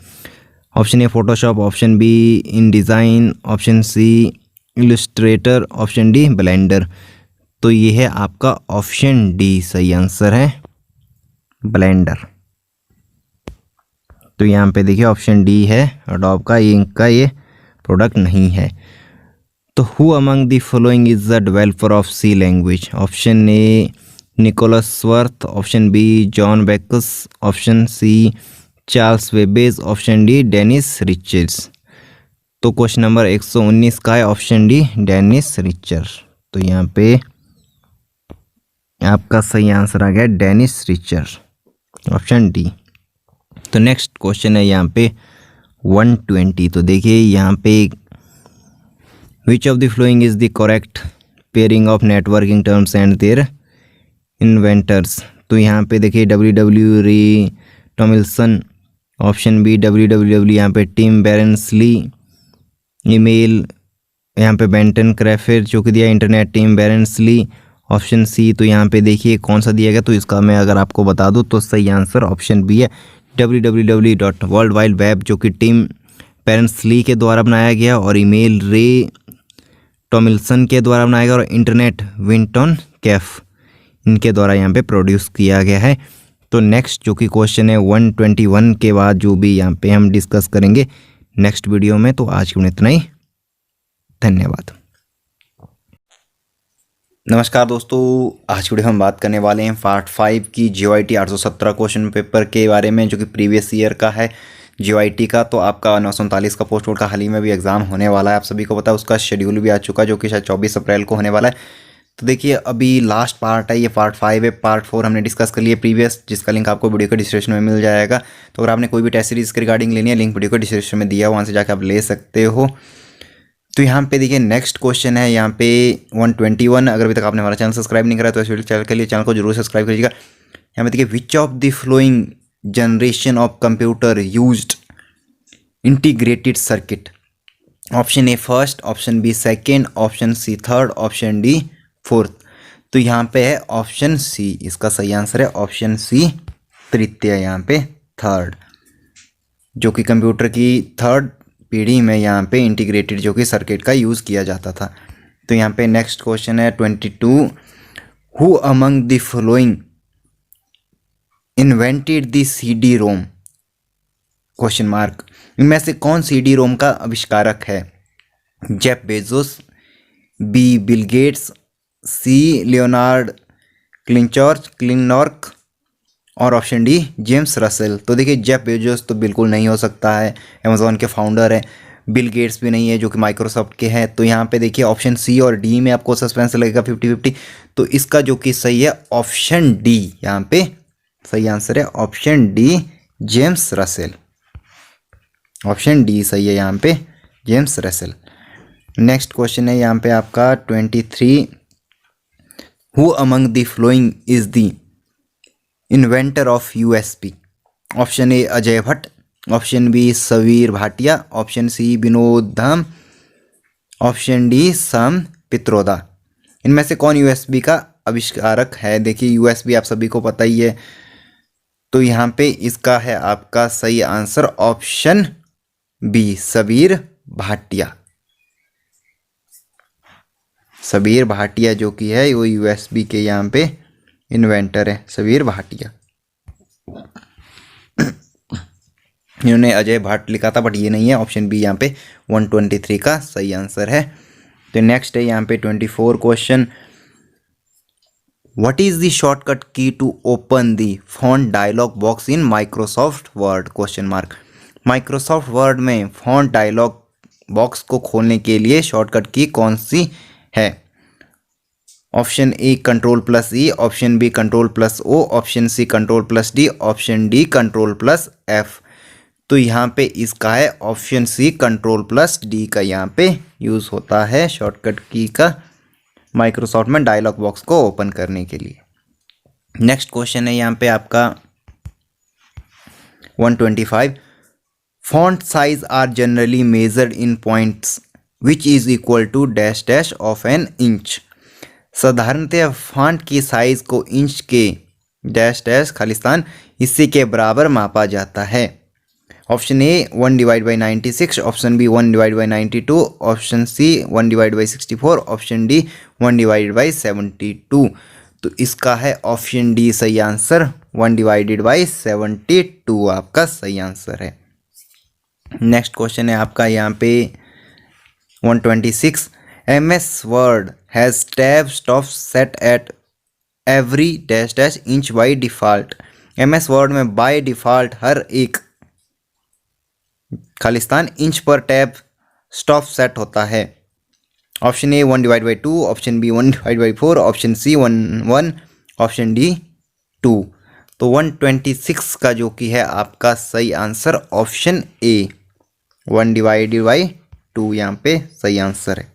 Option A Photoshop, option B InDesign, option C Illustrator, option D Blender. तो ये है आपका ऑप्शन डी सही आंसर है, ब्लेंडर। तो यहाँ पे देखिए ऑप्शन डी है एडोब का, ये इंक का ये प्रोडक्ट नहीं है। तो who among the following is the developer of C language. Option A Niklaus Wirth, option B John Backus, option C Charles Babbage, option D Dennis Richards. तो question number 119 का है ऑप्शन डी डेनिस रिचर। तो यहाँ पे आपका सही answer आ गया डेनिस रिचर, ऑप्शन डी। तो नेक्स्ट क्वेश्चन है यहाँ पे 120। तो देखिए यहाँ पे which of the following is the correct pairing of networking terms and their inventors. तो यहाँ पे देखिए डब्ल्यू री टॉमिल्सन, ऑप्शन बी डब्ल्यू यहाँ पे टिम बेरनसली, ईमेल यहाँ पे बेंटन क्रैफर जो कि दिया इंटरनेट टिम बेरनसली, ऑप्शन सी। तो यहाँ पे देखिए कौन सा दिया गया, तो इसका मैं अगर आपको बता दूँ तो सही आंसर ऑप्शन बी है www.वर्ल्ड वाइड वेब, जो कि टिम बेरनसली के द्वारा बनाया गया और ईमेल रे टॉमिल्सन के द्वारा बनाया गया और इंटरनेट विंटन कैफ इनके द्वारा यहाँ पे प्रोड्यूस किया गया है। तो नेक्स्ट जो कि क्वेश्चन है 121 के बाद जो भी यहाँ पे हम डिस्कस करेंगे नेक्स्ट वीडियो में। तो आज के लिए इतना ही, धन्यवाद। नमस्कार दोस्तों, आज की वीडियो हम बात करने वाले हैं पार्ट 5 की JYT 817 क्वेश्चन पेपर के बारे में, जो कि प्रीवियस ईयर का है JYT का। तो आपका 939 का पोस्ट कोड का हाल ही में भी एग्ज़ाम होने वाला है, आप सभी को पता है। उसका शेड्यूल भी आ चुका है, जो कि शायद 24 अप्रैल को होने वाला है। तो देखिए अभी लास्ट पार्ट है, ये पार्ट 5 है। पार्ट 4 हमने डिस्कस कर लिए प्रीवियस, जिसका लिंक आपको वीडियो के डिस्क्रिप्शन में मिल जाएगा। तो अगर आपने कोई भी टेस्ट सीरीज़ के रिगार्डिंग लेनी है, लिंक वीडियो के डिस्क्रिप्शन में दिया, वहाँ से जाकर आप ले सकते हो। तो यहाँ पे देखिए नेक्स्ट क्वेश्चन है यहाँ पे 121। अगर अभी तक आपने हमारा चैनल सब्सक्राइब नहीं करा तो इस चैनल के लिए चैनल को जरूर सब्सक्राइब करिएगा। यहाँ पे देखिए which of the following generation of computer used integrated circuit. Option A first, option B second, option C third, option D fourth. तो यहाँ पे है ऑप्शन सी, इसका सही आंसर है ऑप्शन सी तृतीय, यहाँ पे थर्ड, जो कि कंप्यूटर की थर्ड पीढ़ी में यहाँ पे इंटीग्रेटेड जो कि सर्किट का यूज़ किया जाता था। तो यहाँ पे नेक्स्ट क्वेश्चन है 22। Who among the following invented the CD ROM question mark. इनमें से कौन CD रोम का आविष्कारक है? Jeff Bezos, B Bill Gates, C Leonard Kleinrock और ऑप्शन डी जेम्स रसेल। तो देखिए जेफ बेजोस तो बिल्कुल नहीं हो सकता है, अमेज़ॉन के फाउंडर हैं। बिल गेट्स भी नहीं है, जो कि माइक्रोसॉफ्ट के हैं। तो यहाँ पे देखिए ऑप्शन सी और डी में आपको सस्पेंस लगेगा 50-50। तो इसका जो कि सही है ऑप्शन डी, यहाँ पे सही आंसर है option D James Russell. Option D सही है यहाँ पे जेम्स रसेल। नेक्स्ट क्वेश्चन है यहाँ पे आपका 23। Who among the following is the inventor of USB। Option A Ajay Bhatt, option B Sabeer Bhatia, option C Vinod Dham, option D Sam Pitroda. इनमें से कौन USB का आविष्कारक है? देखिए USB आप सभी को पता ही है। तो यहाँ पे इसका है आपका सही answer option B Sabeer Bhatia. Sabeer Bhatia जो कि है वो USB के यहाँ पे इन्वेंटर है, सबीर भाटिया। इन्होंने अजय भट्ट लिखा था, बट ये नहीं है। ऑप्शन बी यहाँ पे 123 का सही आंसर है। तो नेक्स्ट है यहाँ पे 24 question. What is the shortcut key to open the font dialog box in Microsoft Word question mark. Microsoft Word में फॉन्ट डायलॉग बॉक्स को खोलने के लिए शॉर्टकट की कौन सी है? Option A Ctrl+E, option B Ctrl+O, option C Ctrl+D, option D Ctrl+F। तो यहाँ पे इसका है ऑप्शन सी Ctrl+D का यहाँ पे यूज़ होता है शॉर्टकट की का माइक्रोसॉफ्ट में डायलॉग बॉक्स को ओपन करने के लिए। नेक्स्ट क्वेश्चन है यहाँ पे आपका 125। Font size are generally measured in points which is equal to dash dash of an inch. साधारणतः फॉन्ट की साइज को इंच के डैश डैश खालिस्तान हिस्से के बराबर मापा जाता है। Option A 1/96, option B 1/92, option C 1/64, option D 1/72। तो इसका है ऑप्शन डी सही आंसर 1/72 आपका सही आंसर है। नेक्स्ट क्वेश्चन है आपका यहाँ पे 126। MS Word has tab stop set at every dash dash inch by default। MS Word में बाय डिफ़ॉल्ट हर एक खालिस्तान इंच पर टैब स्टॉप सेट होता है। Option A 1/2, option B 1/4, option C 1, option D 2। तो 126 का जो कि है आपका सही आंसर ऑप्शन ए 1/2 यहाँ पे सही आंसर है।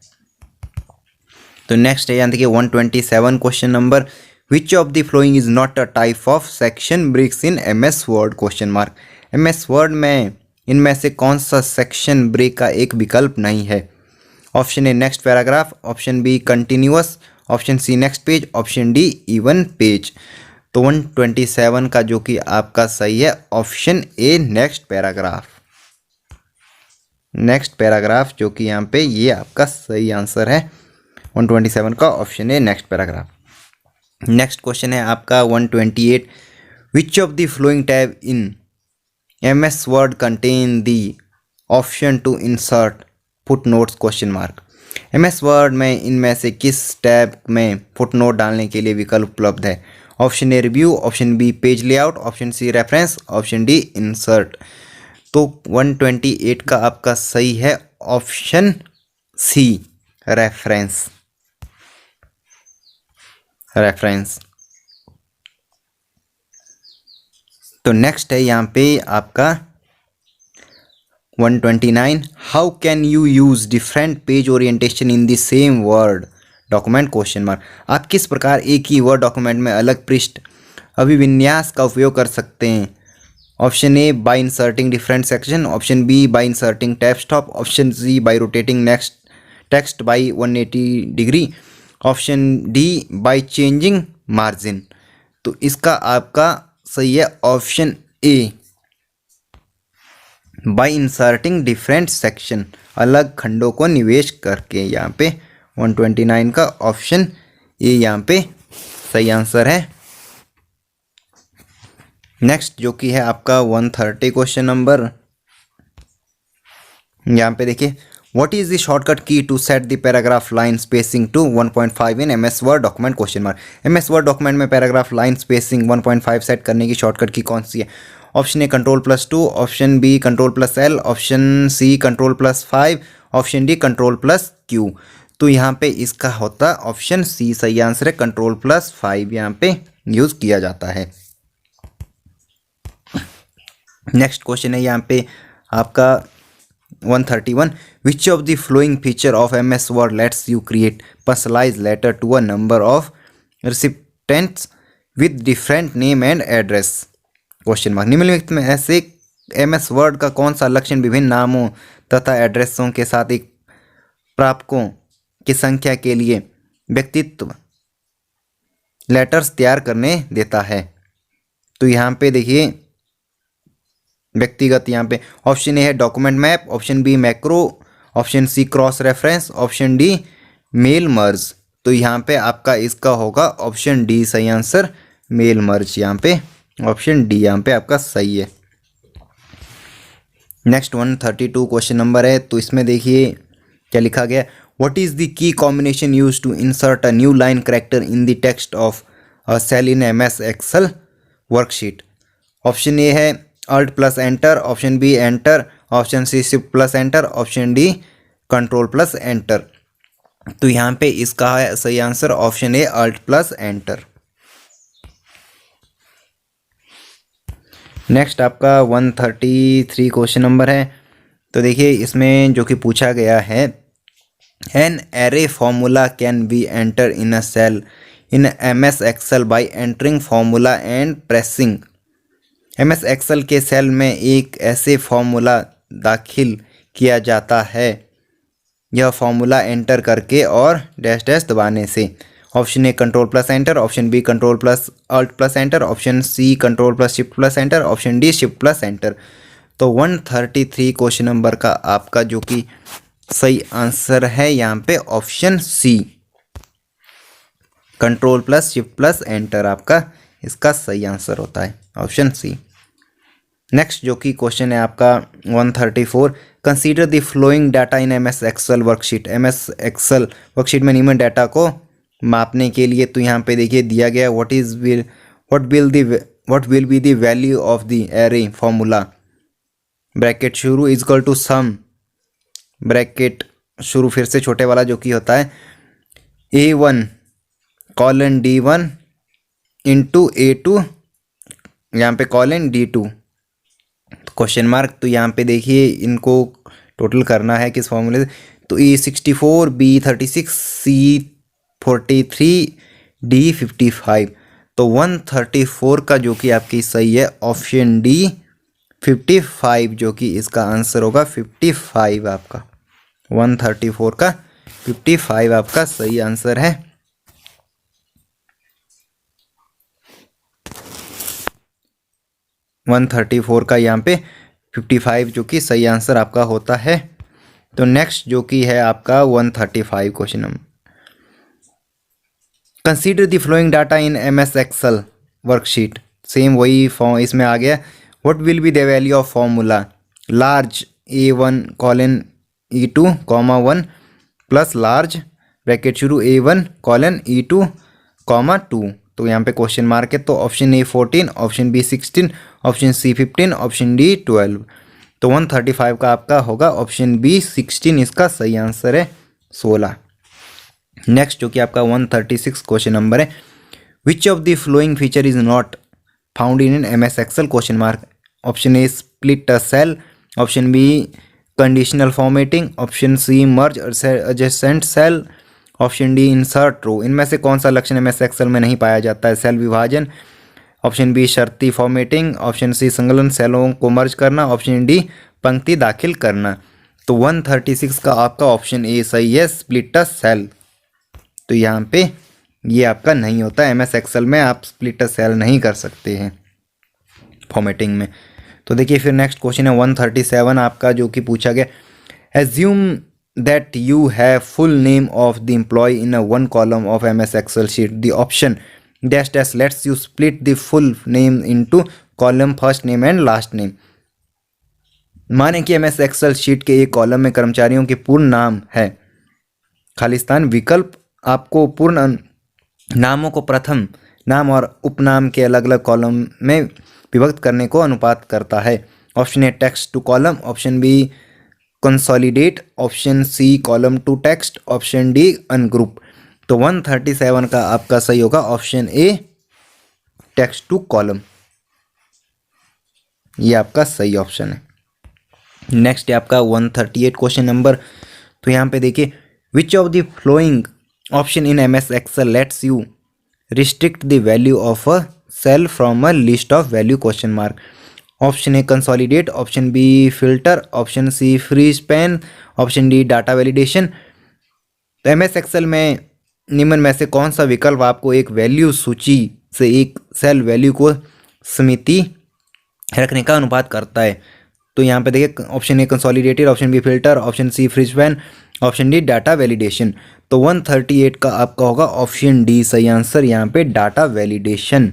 तो नेक्स्ट है यहाँ देखिए 127 question number, which of the following is not a type of section breaks in MS Word question mark. MS Word में इनमें से कौन सा सेक्शन ब्रेक का एक विकल्प नहीं है। Option A next paragraph, option B continuous, option C next page, option D even page. तो 127 का जो कि आपका सही है option A next paragraph. Next paragraph जो कि यहाँ पे ये आपका सही आंसर है 127 का option A next paragraph. Next question है आपका 128, which of the following tab in MS Word contain the option to insert footnotes question mark. MS Word में इनमें से किस टैब में फुटनोट डालने के लिए विकल्प उपलब्ध है। Option A review, option B page layout, option C reference, option D insert. तो 128 का आपका सही है ऑप्शन सी रेफरेंस। रेफरेंस। तो नेक्स्ट है यहाँ पे आपका 129, how can you use different page orientation in the same Word document question mark. आप किस प्रकार एक ही वर्ड डॉक्यूमेंट में अलग पृष्ठ अभिविन्यास का उपयोग कर सकते हैं। Option A by inserting different section, option B by inserting tab stop, option C by rotating next text by 180 degree, option D by changing margin. तो इसका आपका सही है option A by inserting different section, अलग खंडों को निवेश करके। यहाँ पे 129 का ऑप्शन ए यहाँ पे सही आंसर है। नेक्स्ट जो कि है आपका 130 क्वेश्चन नंबर, यहाँ पे देखिए, what is the shortcut key to set the paragraph line spacing to 1.5 in MS Word document question mark. MS Word document में पैराग्राफ लाइन स्पेसिंग 1.5 सेट करने की शॉर्टकट की कौन सी है। Option A Ctrl+2, option B Ctrl+L, option C Ctrl+5, option D Ctrl+Q। तो यहाँ पे इसका होता है ऑप्शन सी सही आंसर है, Ctrl+5 यहाँ पे यूज किया जाता है। नेक्स्ट क्वेश्चन है यहाँ पे आपका 131, which of the following feature of MS Word lets you create personalize letter to a number of recipients with different name and address question mark. निम्नलिखित में ऐसे MS वर्ड का कौन सा लक्षण विभिन्न नामों तथा एड्रेसों के साथ एक प्रापकों की संख्या के लिए व्यक्तित्व लेटर्स तैयार करने देता है। तो यहाँ पे देखिए व्यक्तिगत, यहाँ पे ऑप्शन ए है document map, option B macro, option C cross reference, option D mail merge. तो यहाँ पे आपका इसका होगा ऑप्शन डी सही आंसर, मेल मर्ज। यहाँ पे ऑप्शन डी यहाँ पे आपका सही है। नेक्स्ट 132 क्वेश्चन नंबर है, तो इसमें देखिए क्या लिखा गया, what is the key combination use to insert a new line character in the text of a cell in MS Excel worksheet. Option A है Alt+Enter, option B enter, option C Shift+Enter, option D Control+Enter। तो यहाँ पे इसका है सही answer option A Alt+Enter। Next आपका 133 question number है, तो देखिए इसमें जो कि पूछा गया है, an array formula can be enter in a cell in MS Excel by entering formula and pressing. MS Excel के सेल में एक ऐसे फॉर्मूला दाखिल किया जाता है, यह फॉर्मूला एंटर करके और डैश डैश दबाने से। Option A Ctrl+Enter, option B Ctrl+Alt+Enter, option C Ctrl+Shift+Enter, option D Shift+Enter। तो 133 क्वेश्चन नंबर का आपका जो कि सही आंसर है यहाँ पे ऑप्शन सी Ctrl+Shift+Enter आपका इसका सही आंसर होता है ऑप्शन सी। नेक्स्ट जो कि क्वेश्चन है आपका 134, consider the following data in MS Excel worksheet. MS Excel worksheet में निम्न डाटा को मापने के लिए, तो यहाँ पे देखिए दिया गया what will be the value of the array formula, bracket शुरू इक्वल टू सम, ब्रैकेट शुरू फिर से छोटे वाला जो कि होता है A1 colon D1 into A2 यहाँ पे कॉलन D2 क्वेश्चन मार्क। तो यहाँ पे देखिए इनको टोटल करना है किस फॉर्मूले से, तो E64, B36, C43, D55। तो 134 का जो कि आपकी सही है ऑप्शन डी 55, जो कि इसका आंसर होगा 55 आपका। 134 का 55 आपका सही आंसर है। 134 का यहाँ पे 55 जो कि सही आंसर आपका होता है। तो नेक्स्ट जो कि है आपका 135 question number, consider the following data in MS Excel worksheet. Same वही फॉर्म इसमें आ गया। What will be the value of formula large A1 colon E2 comma 1 plus large bracket शुरू A1 कॉलन E2 कॉमा 2। तो यहाँ पे question mark है, तो option A 14, option B 16, option C 15, option D 12। तो 135 का आपका होगा ऑप्शन B 16 इसका सही आंसर है, 16। नेक्स्ट जो कि आपका 136 क्वेश्चन नंबर है, which of the following feature is not found in MS Excel question mark. Option A split a cell, option B conditional formatting, option C merge adjacent cell, option D insert row. इनमें से कौन सा लक्षण MS Excel में नहीं पाया जाता है, सेल विभाजन, ऑप्शन बी शर्ती फॉर्मेटिंग, ऑप्शन सी संलग्न सेलों को मर्ज करना, ऑप्शन डी पंक्ति दाखिल करना। तो 136 का आपका ऑप्शन ए सही है, स्प्लिट अ सेल। तो यहाँ पे ये आपका नहीं होता, MS एक्सेल में आप स्प्लिट अ सेल नहीं कर सकते हैं फॉर्मेटिंग में। तो देखिए फिर नेक्स्ट क्वेश्चन है 137 आपका, जो कि पूछा गया, assume that you have full name of the employ in a one column of MS Excel sheet, the option dash dash lets you split the full name into column first name and last name. माने कि MS Excel sheet के एक column में कर्मचारियों के पूर्ण नाम है, खालिस्तान विकल्प आपको पूर्ण नामों को प्रथम नाम और उपनाम के अलग अलग कॉलम में विभक्त करने को अनुपात करता है। Option A text to column, option B consolidate, option C column to text, option D ungroup. तो 137 का आपका सही होगा option A text to column, ये आपका सही ऑप्शन है। नेक्स्ट है आपका 138 क्वेश्चन नंबर। तो यहाँ पे देखिए, which of the following option in MS Excel lets you restrict the value of a cell from a list of value question mark. Option A consolidate, option B filter, option C freeze pane, option D data validation. तो MS Excel में निम्न में से कौन सा विकल्प आपको एक वैल्यू सूची से एक सेल वैल्यू को समिति रखने का अनुपात करता है। तो यहाँ पे देखिए, option A consolidated, option B filter, option C freeze pane, option D data validation. तो 138 का आपका होगा ऑप्शन डी सही आंसर, यहाँ पे डाटा वैलिडेशन,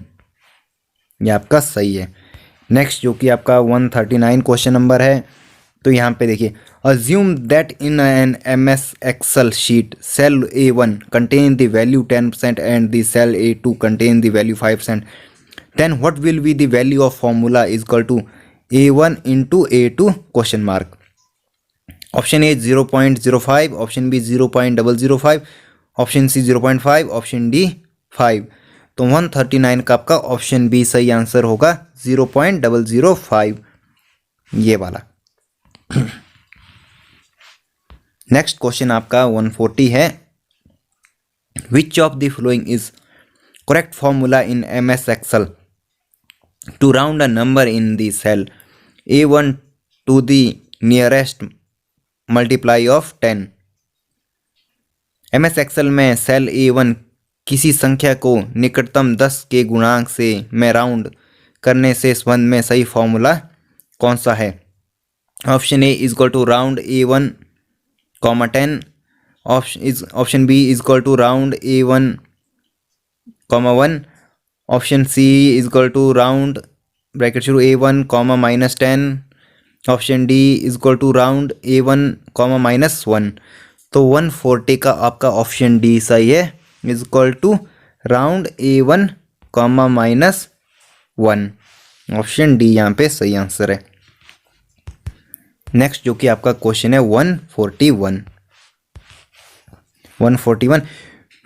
ये आपका सही है। नेक्स्ट जो कि आपका 139 क्वेश्चन नंबर है। तो यहाँ पे देखिए, assume that in an MS Excel sheet cell A1 contain the value 10% and the cell A2 contain the value 5%, then what will be the value of formula is equal to A1 into A2 question mark. Option A 0.05, option B 0.005, option C 0.5, option D 5। तो 139 का आपका option B सही answer होगा, 0.005 ये वाला। Next question आपका 140 है, which of the following is correct formula in MS Excel to round a number in the cell A1 to the nearest multiply of 10। MS Excel में सेल A1 किसी संख्या को निकटतम 10 के गुणांक से में राउंड करने से संबंध में सही फॉर्मूला कौन सा है। Option A is equal to round A1 comma 10, option B is equal to round A1 comma 1, option C is equal to round bracket शुरू A1 comma -10, option D is equal to round A1 comma -1। तो 140 का आपका option D सही है, is equal to round A1 comma -1, option D यहाँ पे सही answer है। नेक्स्ट जो कि आपका क्वेश्चन है 141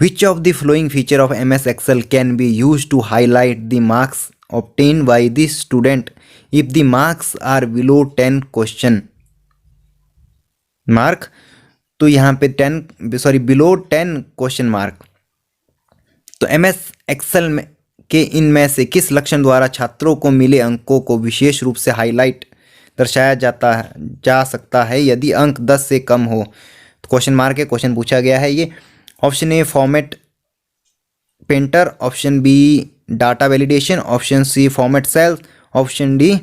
which of the following feature of MS Excel can be use to highlight the marks obtained by the student if the marks are below 10 question। Mark, तो यहाँ पे 10 बिलो 10 क्वेश्चन मार्क। तो MS Excel में के इनमें से किस लक्षण द्वारा छात्रों को मिले अंकों को विशेष रूप से हाईलाइट दर्शाया जा सकता है यदि अंक 10 से कम हो? तो क्वेश्चन मार्क है, क्वेश्चन पूछा गया है ये। Option A format painter, option B data validation, option C format cells, option D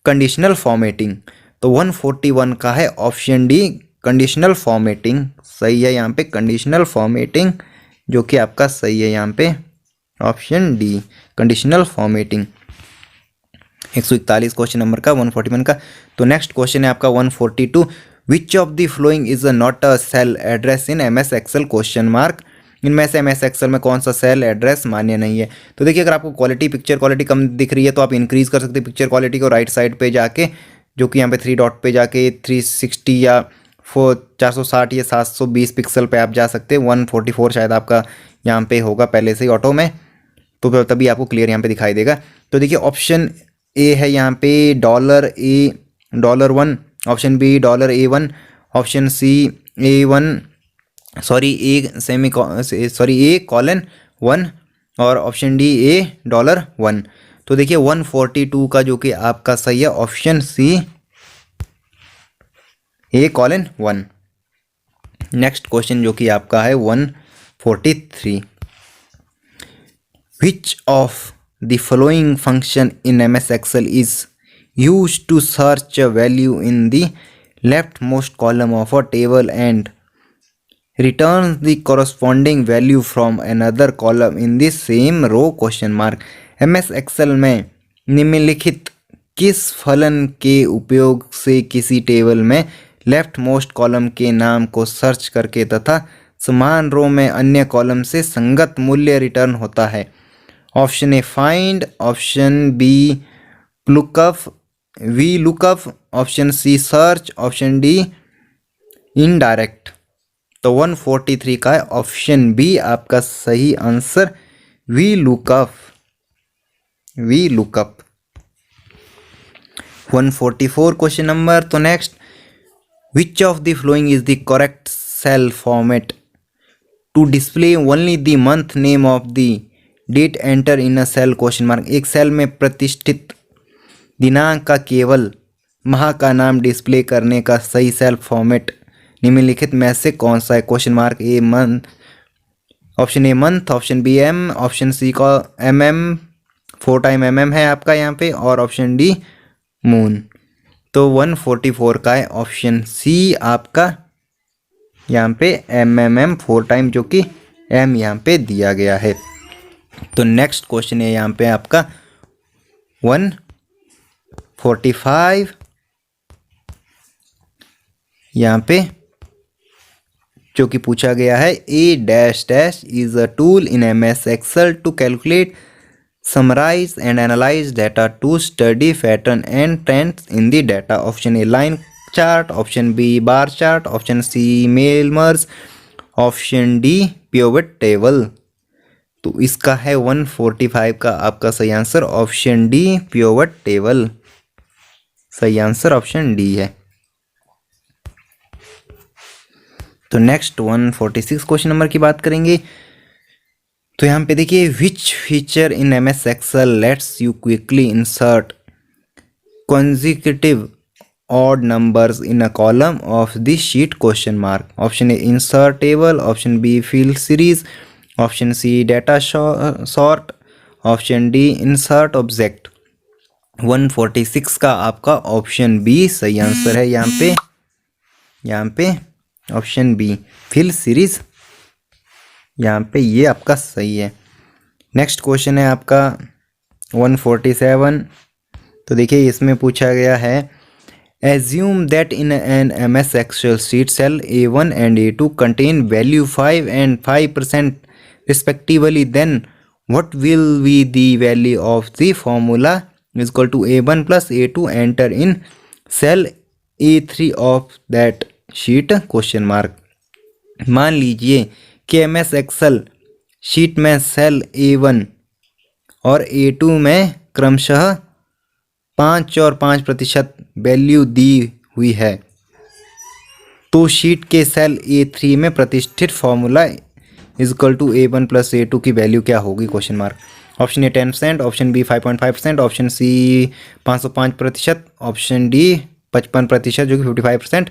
conditional formatting. तो 141 का है ऑप्शन डी कंडीशनल फॉर्मेटिंग, सही है यहाँ पे कंडीशनल फॉर्मेटिंग, जो कि आपका सही है यहाँ पे option D conditional formatting. 141 question number का 141 का। तो नेक्स्ट क्वेश्चन है आपका 142, which of the following is not a cell address in MS Excel question mark. इनमें से MS एक्सेल में कौन सा सेल एड्रेस मान्य नहीं है? तो देखिए, अगर आपको क्वालिटी पिक्चर क्वालिटी कम दिख रही है तो आप इंक्रीज कर सकते हैं पिक्चर क्वालिटी को राइट साइड पे जाके, जो कि यहाँ पे 3 डॉट पे जाके 360 या 460 या 720 पिक्सल पे आप जा सकते हैं। 144 शायद आपका यहाँ पे होगा पहले से ही ऑटो में, तो तभी आपको क्लियर यहाँ पे दिखाई देगा। तो देखिए, ऑप्शन ए है यहाँ पे $1, option B $A1, option C A:1 और ऑप्शन डी $1। तो देखिए 142 का जो कि आपका सही है ऑप्शन सी A:1। नेक्स्ट क्वेश्चन जो कि आपका है 143, which of the following function in MS Excel is used to search a value in the leftmost column of a table and returns the corresponding value from another column in the same row question mark। MS Excel में निम्नलिखित किस फलन के उपयोग से किसी table में left most column के नाम को सर्च करके तथा समान रो में अन्य कॉलम से संगत मूल्य रिटर्न होता है? Option A find, option B lookup, option C search, option D indirect. तो 143 का है ऑप्शन बी आपका सही answer, V lookup. 144 question number. तो next, which of the following is the correct cell format to display only the month name of the date enter in a cell question mark. एक cell में प्रतिष्ठित दिनांक का केवल माह का नाम डिस्प्ले करने का सही सेल फॉर्मेट निम्नलिखित में से कौन सा है? Question mark A month, option A month, option B M, option C का MM, 4 टाइम MM है आपका यहाँ पे, और ऑप्शन डी मून। तो 144 का है ऑप्शन सी आपका यहाँ पे MMM 4 टाइम, जो कि M यहाँ पे दिया गया है। तो नेक्स्ट क्वेश्चन है यहाँ पे आपका 145, यहाँ पे जो कि पूछा गया है A- is a tool in MS Excel to calculate, summarize and analyze data to study pattern and trends in the data। Option A line chart, option B bar chart, option C mail merge, option D pivot table. तो इसका है 145 का आपका सही answer option D pivot table, सही answer option D है। तो next 146 question number की बात करेंगे। तो यहाँ पे देखिए, which feature in MS Excel lets you quickly insert consecutive odd numbers in a column of the sheet question mark। Option A insert table, option B field series, option C data sort, option D insert object। 146 का आपका option B सही answer है यहाँ पे option B fill series, यहाँ पे ये आपका सही है। नेक्स्ट क्वेश्चन है आपका 147। तो देखिए, इसमें पूछा गया है, assume that in an MS Excel sheet cell A1 and A2 contain value 5 and 5% respectively, then what will be the value of the formula is equal to A1 plus A2 enter in cell A3 of that sheet question mark। मान लीजिए कि MS Excel sheet में cell A1 और A2 में क्रमशः 5 और 5% value दी हुई है। तो शीट के सेल A3 में प्रतिष्ठित formula is equal to A1 plus A2 की वैल्यू क्या होगी question mark. Option A 10%, option B 5.5%, option C 505%, option D 55% जो कि 55%।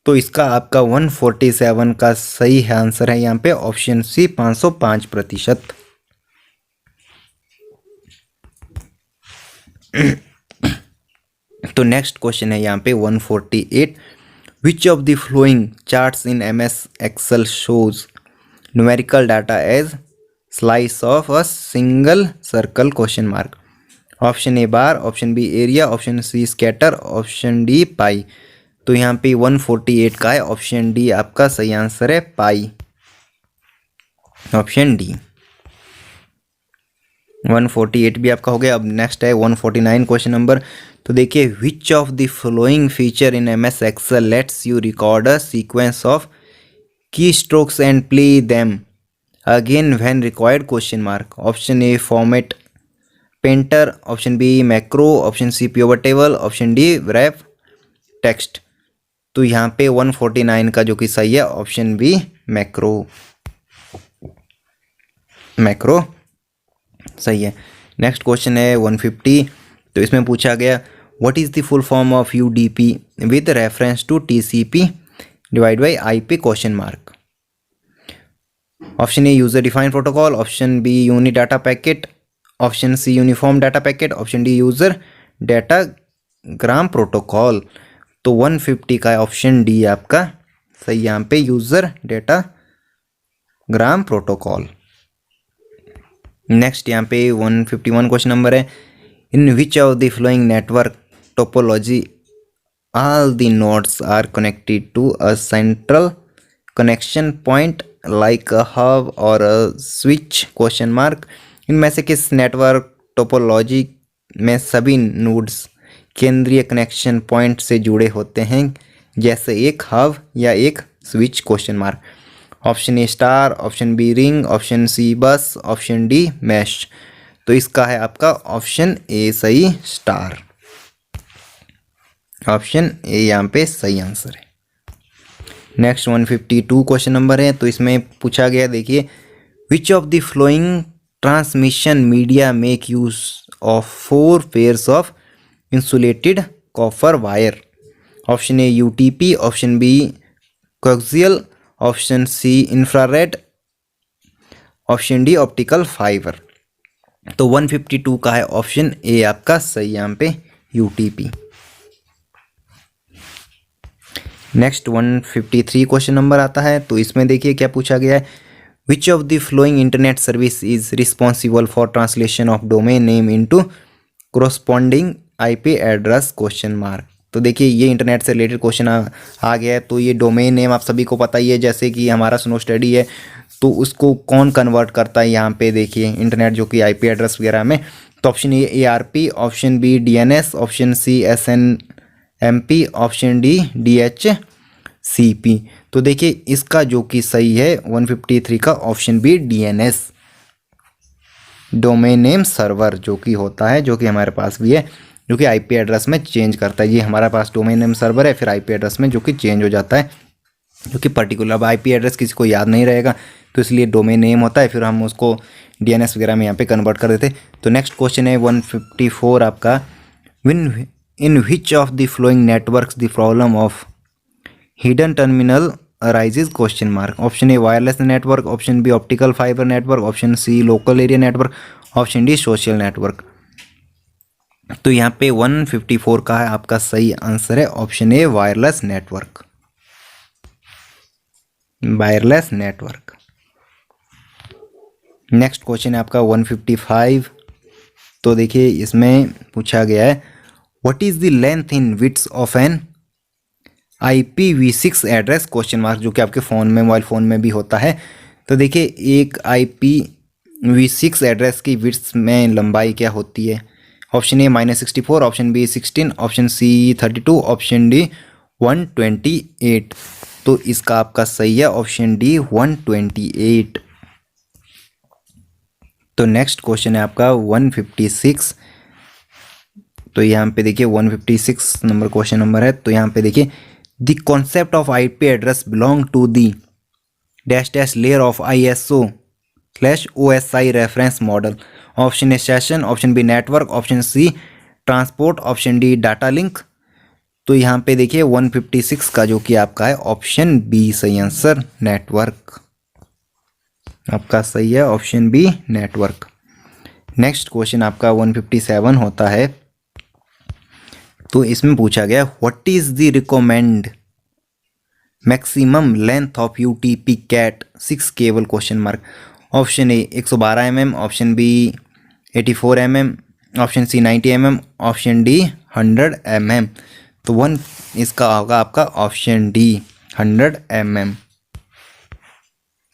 तो इसका आपका 147 का सही है आंसर है यहाँ पे ऑप्शन सी 505%। तो नेक्स्ट क्वेश्चन है यहाँ पे 148, which of the following charts in MS Excel shows numerical data as slice of a single circle question mark. Option A bar, option B area, option C scatter, option D pie. तो यहाँ पे 148 का है option D आपका सही answer है पाई, option D 148 भी आपका हो गया। अब नेक्स्ट है 149 क्वेश्चन नंबर। तो देखिए, which of the following feature in MS Excel lets you record a sequence of key strokes and play them again when required question mark. Option A format painter, option B macro, option C pivot table, option D wrap text. तो यहाँ पे 149 का जो कि सही है option B macro, macro सही है। नेक्स्ट क्वेश्चन है 150। तो इसमें पूछा गया what is the full form of UDP with reference to TCP divide by IP question mark. Option A user defined protocol, option B uni data packet, option C uniform data packet, option D user datagram protocol. तो 150 का option D आपका सही यहाँ पे user datagram protocol. Next यहाँ पे 151 question number है, in which of the following network topology all the nodes are connected to a central connection point like a hub or a switch question mark. इनमें से किस network topology में सभी nodes केंद्रीय connection point से जुड़े होते हैं जैसे एक हब या एक switch question mark. Option A star, option B ring, option C bus, option D mash. तो इसका है आपका ऑप्शन ए सही स्टार, ऑप्शन ए यहाँ पे सही आंसर है। नेक्स्ट 152 क्वेश्चन नंबर है। तो इसमें पूछा गया देखिए, which of the following transmission media make use of 4 pairs of insulated copper wire. Option A UTP, option B coaxial, option C infrared, option D optical fibre. तो 152 का है ऑप्शन ए आपका सही यहाँ पे UTP। नेक्स्ट 153 क्वेश्चन नंबर आता है। तो इसमें देखिए क्या पूछा गया है, which of the flowing internet service is responsible for translation of domain name into corresponding IP address question mark. तो देखिए ये इंटरनेट से रिलेटेड क्वेश्चन आ गया है। तो ये डोमेन नेम आप सभी को पता ही है, जैसे कि हमारा स्नो स्टडी है तो उसको कौन कन्वर्ट करता है यहाँ पे देखिए इंटरनेट जो कि IP एड्रेस वगैरह में। तो option A ARP, option B DNS, option C SNMP, option D DHCP। तो देखिए इसका जो कि सही है 153 का option B DNS, domain name server जो कि होता है, जो कि हमारे पास भी है, जो कि IP एड्रेस में चेंज करता है। ये हमारे पास डोमेन नेम सर्वर है, फिर IP एड्रेस में जो कि चेंज हो जाता है, जो कि पर्टिकुलर। अब IP एड्रेस किसी को याद नहीं रहेगा तो इसलिए डोमेन नेम होता है, फिर हम उसको DNS वगैरह में यहाँ पे कन्वर्ट कर देते। तो नेक्स्ट क्वेश्चन है 154 आपका, in which of the following networks the problem of hidden terminal arises question mark. Option A wireless network, option B optical fibre network, option C local area network, option D social network. तो यहाँ पे 154 का है आपका सही answer है option A wireless network, wireless network. Next question है आपका 155। तो देखिए इसमें पूछा गया है, what is the length in width of an IPv6 address question mark, जो कि आपके फ़ोन में, मोबाइल फ़ोन में भी होता है। तो देखिए एक IPv6 एड्रेस की विड्थ में लंबाई क्या होती है। Option A -64, option B 16, option C 32, option D 128। तो इसका आपका सही है ऑप्शन डी 128। तो नेक्स्ट क्वेश्चन है आपका 156। तो यहाँ पे देखिए 156 नंबर क्वेश्चन नंबर है। तो यहाँ पे देखिए the concept of IP address belong to the dash dash layer of ISO/OSI reference model. Option A session, option B network, option C transport, option D data link. तो यहाँ पे देखिए 156 का जो कि आपका है ऑप्शन बी सही आंसर, नेटवर्क आपका सही है, option B network. Next question आपका 157 होता है। तो इसमें पूछा गया what is the recommend maximum length of UTP cat 6 cable question mark. Option A 112 mm, option B 84 mm, option C 90 mm, option D 100 mm। तो वन इसका होगा आपका ऑप्शन डी 100 mm।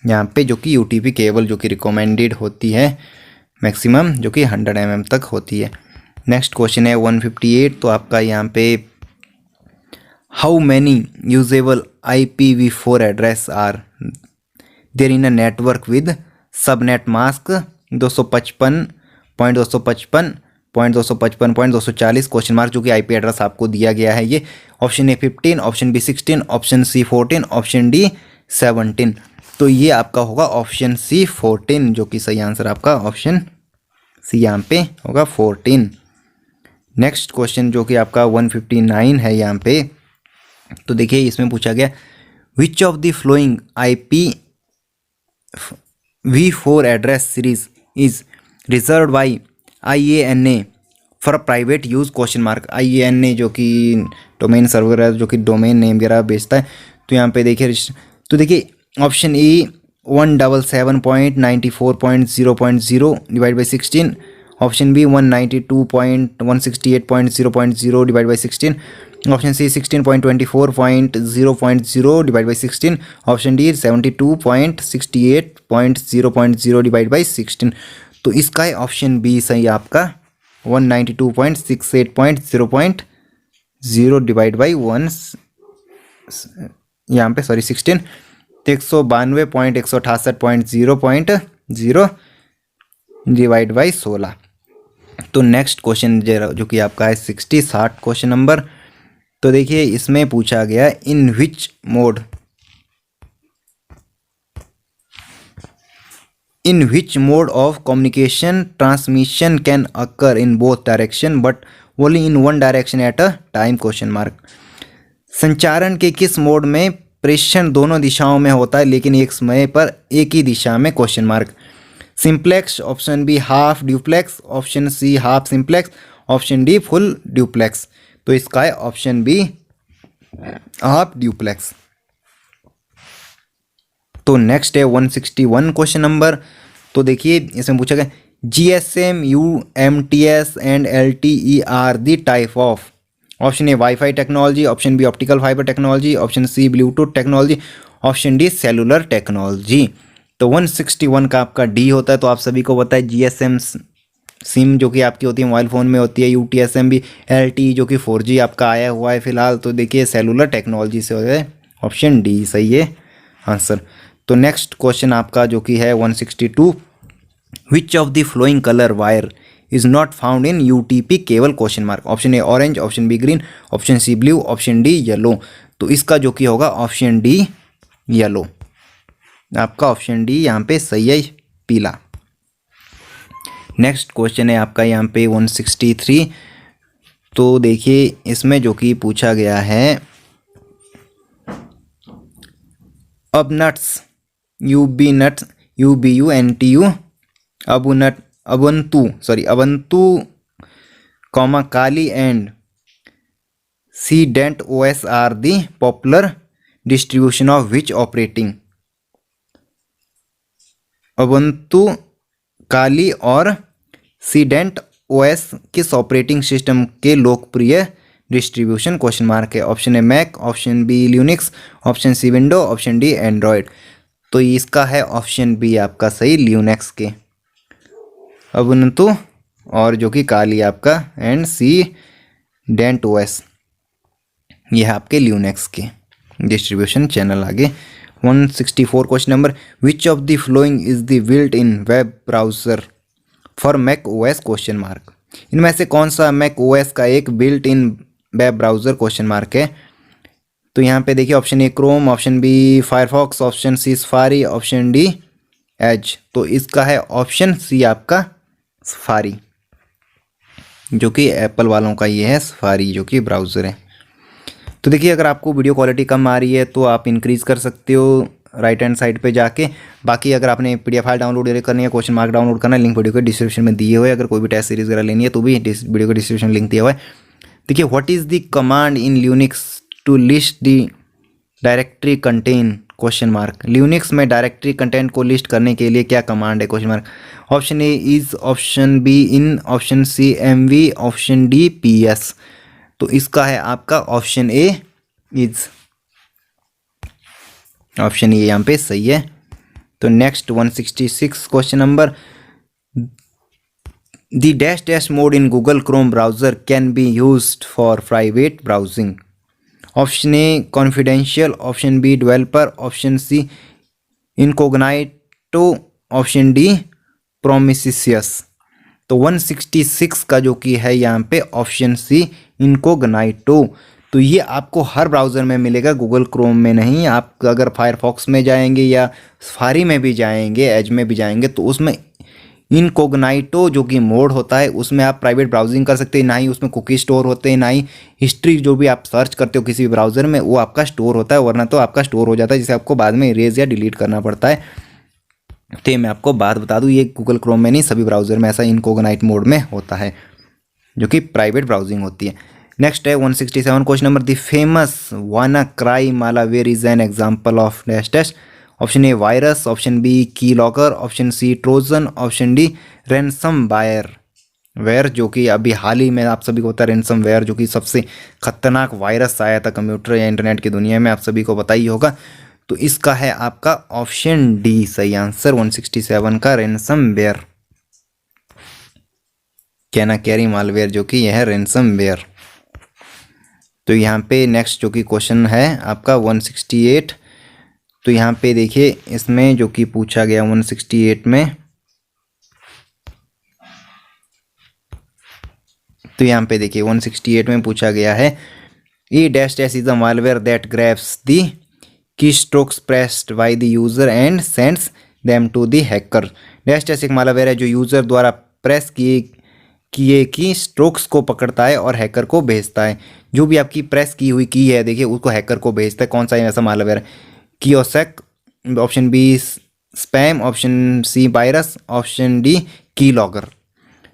यहाँ पे जो कि UTP केबल जो कि रिकमेंडेड होती है मैक्सिमम जो कि 100 mm तक होती है। नेक्स्ट क्वेश्चन है 158। तो आपका यहाँ पे how many usable IPv4 address are there in a network with subnet mask 255.255.255.240 question mark, जो कि IP एड्रेस आपको दिया गया है ये। Option A 15, option B 16, option C 14, option D 17। तो ये आपका होगा ऑप्शन सी 14, जो कि सही आंसर आपका ऑप्शन सी यहाँ पे होगा 14। नेक्स्ट क्वेश्चन जो कि आपका 159 है यहाँ पे। तो देखिए इसमें पूछा गया which of the flowing IPv4 address series is reserve by IANA for private use question mark. IANA जो कि डोमेन सर्वर है, जो कि डोमेन नेम वगैरह बेचता है। तो यहाँ पे देखिए, तो देखिए option A 177.94.0.0 divide by 16, option B 192.168.0.0 divide by 16, option C 16.24.0.0 divide by 16, option D 72.68.0.0 divide by 16। तो इसका है ऑप्शन बी सही आपका 192.68.0.0 डिवाइड बाई 1 यहाँ पे सॉरी 16, 192.168.0.0 डिवाइड बाई 16। तो नेक्स्ट क्वेश्चन जो कि आपका है 60 क्वेश्चन नंबर। तो देखिए इसमें पूछा गया in which mode of communication transmission can occur in both direction but only in one direction at a time question mark. संचारण के किस मोड में प्रेषण दोनों दिशाओं में होता है लेकिन एक समय पर एक ही दिशा में question mark. Simplex, option B half duplex, option C half simplex, option D full duplex. तो इसका है ऑप्शन बी हाफ ड्यूप्लेक्स। तो नेक्स्ट है 161 क्वेश्चन नंबर। तो देखिए इसमें पूछा गया GSM, UMTS and LTE are the type of. Option A wifi technology, option B optical fibre technology, option C Bluetooth technology, option D cellular technology. तो 161 का आपका डी होता है। तो आप सभी को पता है GSM सिम जो कि आपकी होती है मोबाइल फ़ोन में होती है, UTSM भी, LTE जो कि 4G आपका आया हुआ है फिलहाल। तो देखिए सेलुलर टेक्नोलॉजी से होता है, ऑप्शन डी सही है आंसर। तो नेक्स्ट क्वेश्चन आपका जो कि है 162, which of the following colour wire is not found in UTP cable question mark. Option A orange, option B green, option C blue, option D yellow. तो इसका जो कि होगा ऑप्शन डी येलो, आपका ऑप्शन डी यहाँ पे सही है, पीला। नेक्स्ट क्वेश्चन है आपका यहाँ पे 163। तो देखिए इसमें जो कि पूछा गया है अब नट्स UBNTU Ubuntu comma Kali and सीडेंट OS are the popular distribution of which operating. Ubuntu Kali और सीडेंट OS किस ऑपरेटिंग सिस्टम के लोकप्रिय डिस्ट्रीब्यूशन क्वेश्चन मार्क है। Option A Mac, option B Linux, option C window, option D Android. तो इसका है ऑप्शन बी आपका सही, लिनक्स के अबंतु और जो कि काली आपका एंड सीडेंट OS, यह आपके लिनक्स के डिस्ट्रीब्यूशन चैनल। आगे 164 question number, which of the following is the built in web browser for Mac OS question mark. इनमें से कौन सा मैक OS का एक built in web browser question mark है। तो यहाँ पे देखिए option A Chrome, option B Firefox, option C Safari, option D Edge. तो इसका है ऑप्शन सी आपका सफारी, जो कि एप्पल वालों का ये है सफारी, जो कि ब्राउज़र है। तो देखिए अगर आपको वीडियो क्वालिटी कम आ रही है तो आप इंक्रीज़ कर सकते हो राइट हैंड साइड पे जाके। बाकी अगर आपने PDF फाइल डाउनलोड करनी है, क्वेश्चन मार्क डाउनलोड करना है, लिंक वीडियो के डिस्क्रिप्शन में दिए हुए। अगर कोई भी टेस्ट सीरीज वगैरह लेनी है तो भी वीडियो के डिस्क्रिप्शन लिंक दिया हुआ है। देखिए what is the command in Linux to list the directory content question mark. Linux में डायरेक्टरी कंटेंट को लिस्ट करने के लिए क्या कमांड है question mark. Option A is, option B in, option C MV, option D PS। तो इसका है आपका option A is, option A यहाँ पे सही है। तो next 166 question number, the dash dash mode in Google Chrome browser can be used for private browsing. Option A confidential, option B developer, option C incognito, option D promiscuous. तो 166 का जो कि है यहाँ पे ऑप्शन सी इनकोग्नाइटो। तो ये आपको हर ब्राउज़र में मिलेगा, गूगल क्रोम में नहीं। आप अगर फायरफॉक्स में जाएंगे या सफारी में भी जाएंगे, एज में भी जाएंगे, तो उसमें इनकोग्नाइटो जो कि मोड होता है उसमें आप प्राइवेट ब्राउजिंग कर सकते हैं। ना ही उसमें कुकी स्टोर होते हैं, ना ही हिस्ट्री जो भी आप सर्च करते हो किसी भी ब्राउज़र में वो आपका स्टोर होता है, वरना तो आपका स्टोर हो जाता है जिसे आपको बाद में इरेज या डिलीट करना पड़ता है। तो ये मैं आपको बात बता दूं, ये गूगल क्रोम में नहीं, सभी ब्राउज़र में ऐसा इनकोग्नाइट मोड में होता है, जो कि प्राइवेट ब्राउजिंग होती है। नेक्स्ट है 167 question number, the famous WannaCry malware is an example of dash dash. Option A virus, option B key logger, option C Trojan, option D ransomware ware, जो कि अभी हाल ही में आप सभी को पता है रैनसमवेयर जो कि सबसे खतरनाक वायरस आया था कंप्यूटर या इंटरनेट की दुनिया में, आप सभी को पता ही होगा। तो इसका है आपका ऑप्शन डी सही आंसर 167 का, रैनसमवेयर, कैनाकेरी मालवेयर, जो कि यह है रैनसमवेयर। तो यहाँ पे नेक्स्ट जो कि क्वेश्चन है आपका 168। तो यहाँ पे देखिए इसमें जो कि पूछा गया 168 में, तो यहाँ पे देखिए 168 में पूछा गया है E dash dash is a malware that grabs the key strokes pressed by the user and sends them to the hacker. Dash dash एक मालवेयर है जो यूजर द्वारा प्रेस किए की स्ट्रोक्स को पकड़ता है और हैकर को भेजता है। जो भी आपकी प्रेस की हुई की है देखिए उसको हैकर को भेजता है। कौन सा ऐसा मालवेयर है? कियोसेक, option B spam, option C virus, option D key logger.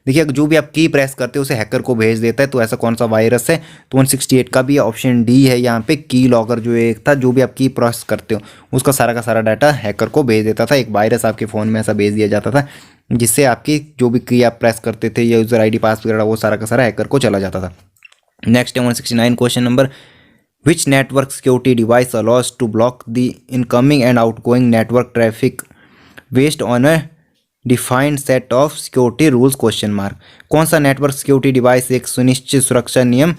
देखिए जो भी आप की प्रेस करते हो उसे हैकर को भेज देता है, तो ऐसा कौन सा वायरस है? तो 168 का भी ऑप्शन डी है यहाँ पे, की लॉगर जो एक था, जो भी आप की प्रेस करते हो उसका सारा का सारा डाटा हैकर को भेज देता था। एक वायरस आपके फ़ोन में ऐसा भेज दिया जाता था जिससे आपकी जो भी की आप प्रेस करते थे या यूज़र ID पासवर्ड वगैरह वो सारा का सारा हैकर को चला जाता था। नेक्स्ट है 169 question number, which network security device allows to block the incoming and outgoing network traffic based on a defined set of security rules question mark. कौन सा नेटवर्क सिक्योरिटी डिवाइस एक सुनिश्चित सुरक्षा नियम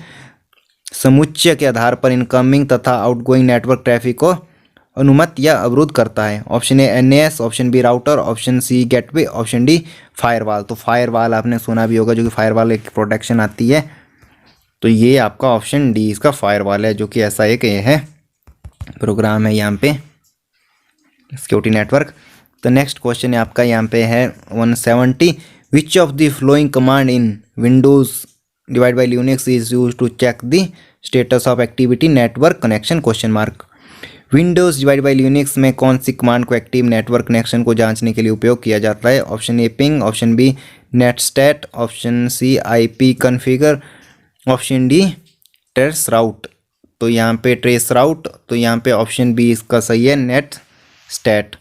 समुच्चय के आधार पर इनकमिंग तथा आउटगोइंग नेटवर्क ट्रैफिक को अनुमति या अवरुद्ध करता है? Option A NAS, option B router, option C gateway, option D firewall. तो फायरवॉल आपने सुना भी होगा, जो कि फायरवॉल एक प्रोटेक्शन आती है। तो ये आपका ऑप्शन डी इसका फायरवॉल है, जो कि ऐसा एक ये है प्रोग्राम है यहाँ पे सिक्योरिटी नेटवर्क। तो नेक्स्ट क्वेश्चन है आपका यहाँ पे है 170, which of the following command in Windows divide by Linux is use to check the status of activity network connection question mark. Windows divide by Linux में कौन सी कमांड को एक्टिव नेटवर्क कनेक्शन को जांचने के लिए उपयोग किया जाता है? Option A ping, option B netstat, option C IP configure, option D trace राउट। तो यहाँ पे ट्रेस राउट, तो यहाँ पे ऑप्शन बी इसका सही है, नेट स्टैट।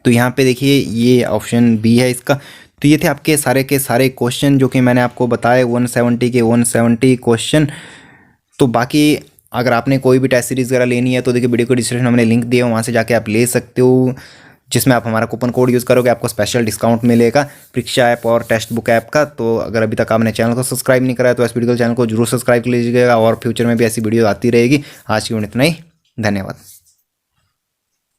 तो यहाँ पे देखिए ये ऑप्शन बी है इसका। तो ये थे आपके सारे के सारे क्वेश्चन जो कि मैंने आपको बताए 170 के 170 क्वेश्चन। तो बाकी अगर आपने कोई भी टेस्ट सीरीज़ वगैरह लेनी है तो देखिए वीडियो को डिस्क्रिप्शन में हमने लिंक दिया है, वहाँ से जाके आप ले सकते हो, जिसमें आप हमारा कूपन कोड यूज़ करोगे आपको स्पेशल डिस्काउंट मिलेगा परीक्षा ऐप और टेक्स्ट बुक ऐप का। तो अगर अभी तक आपने चैनल को सब्सक्राइब नहीं करा है तो इस वीडियो चैनल को जरूर सब्सक्राइब कर लीजिएगा और फ्यूचर में भी ऐसी वीडियो आती रहेगी। आज की वीडियो इतना ही, धन्यवाद।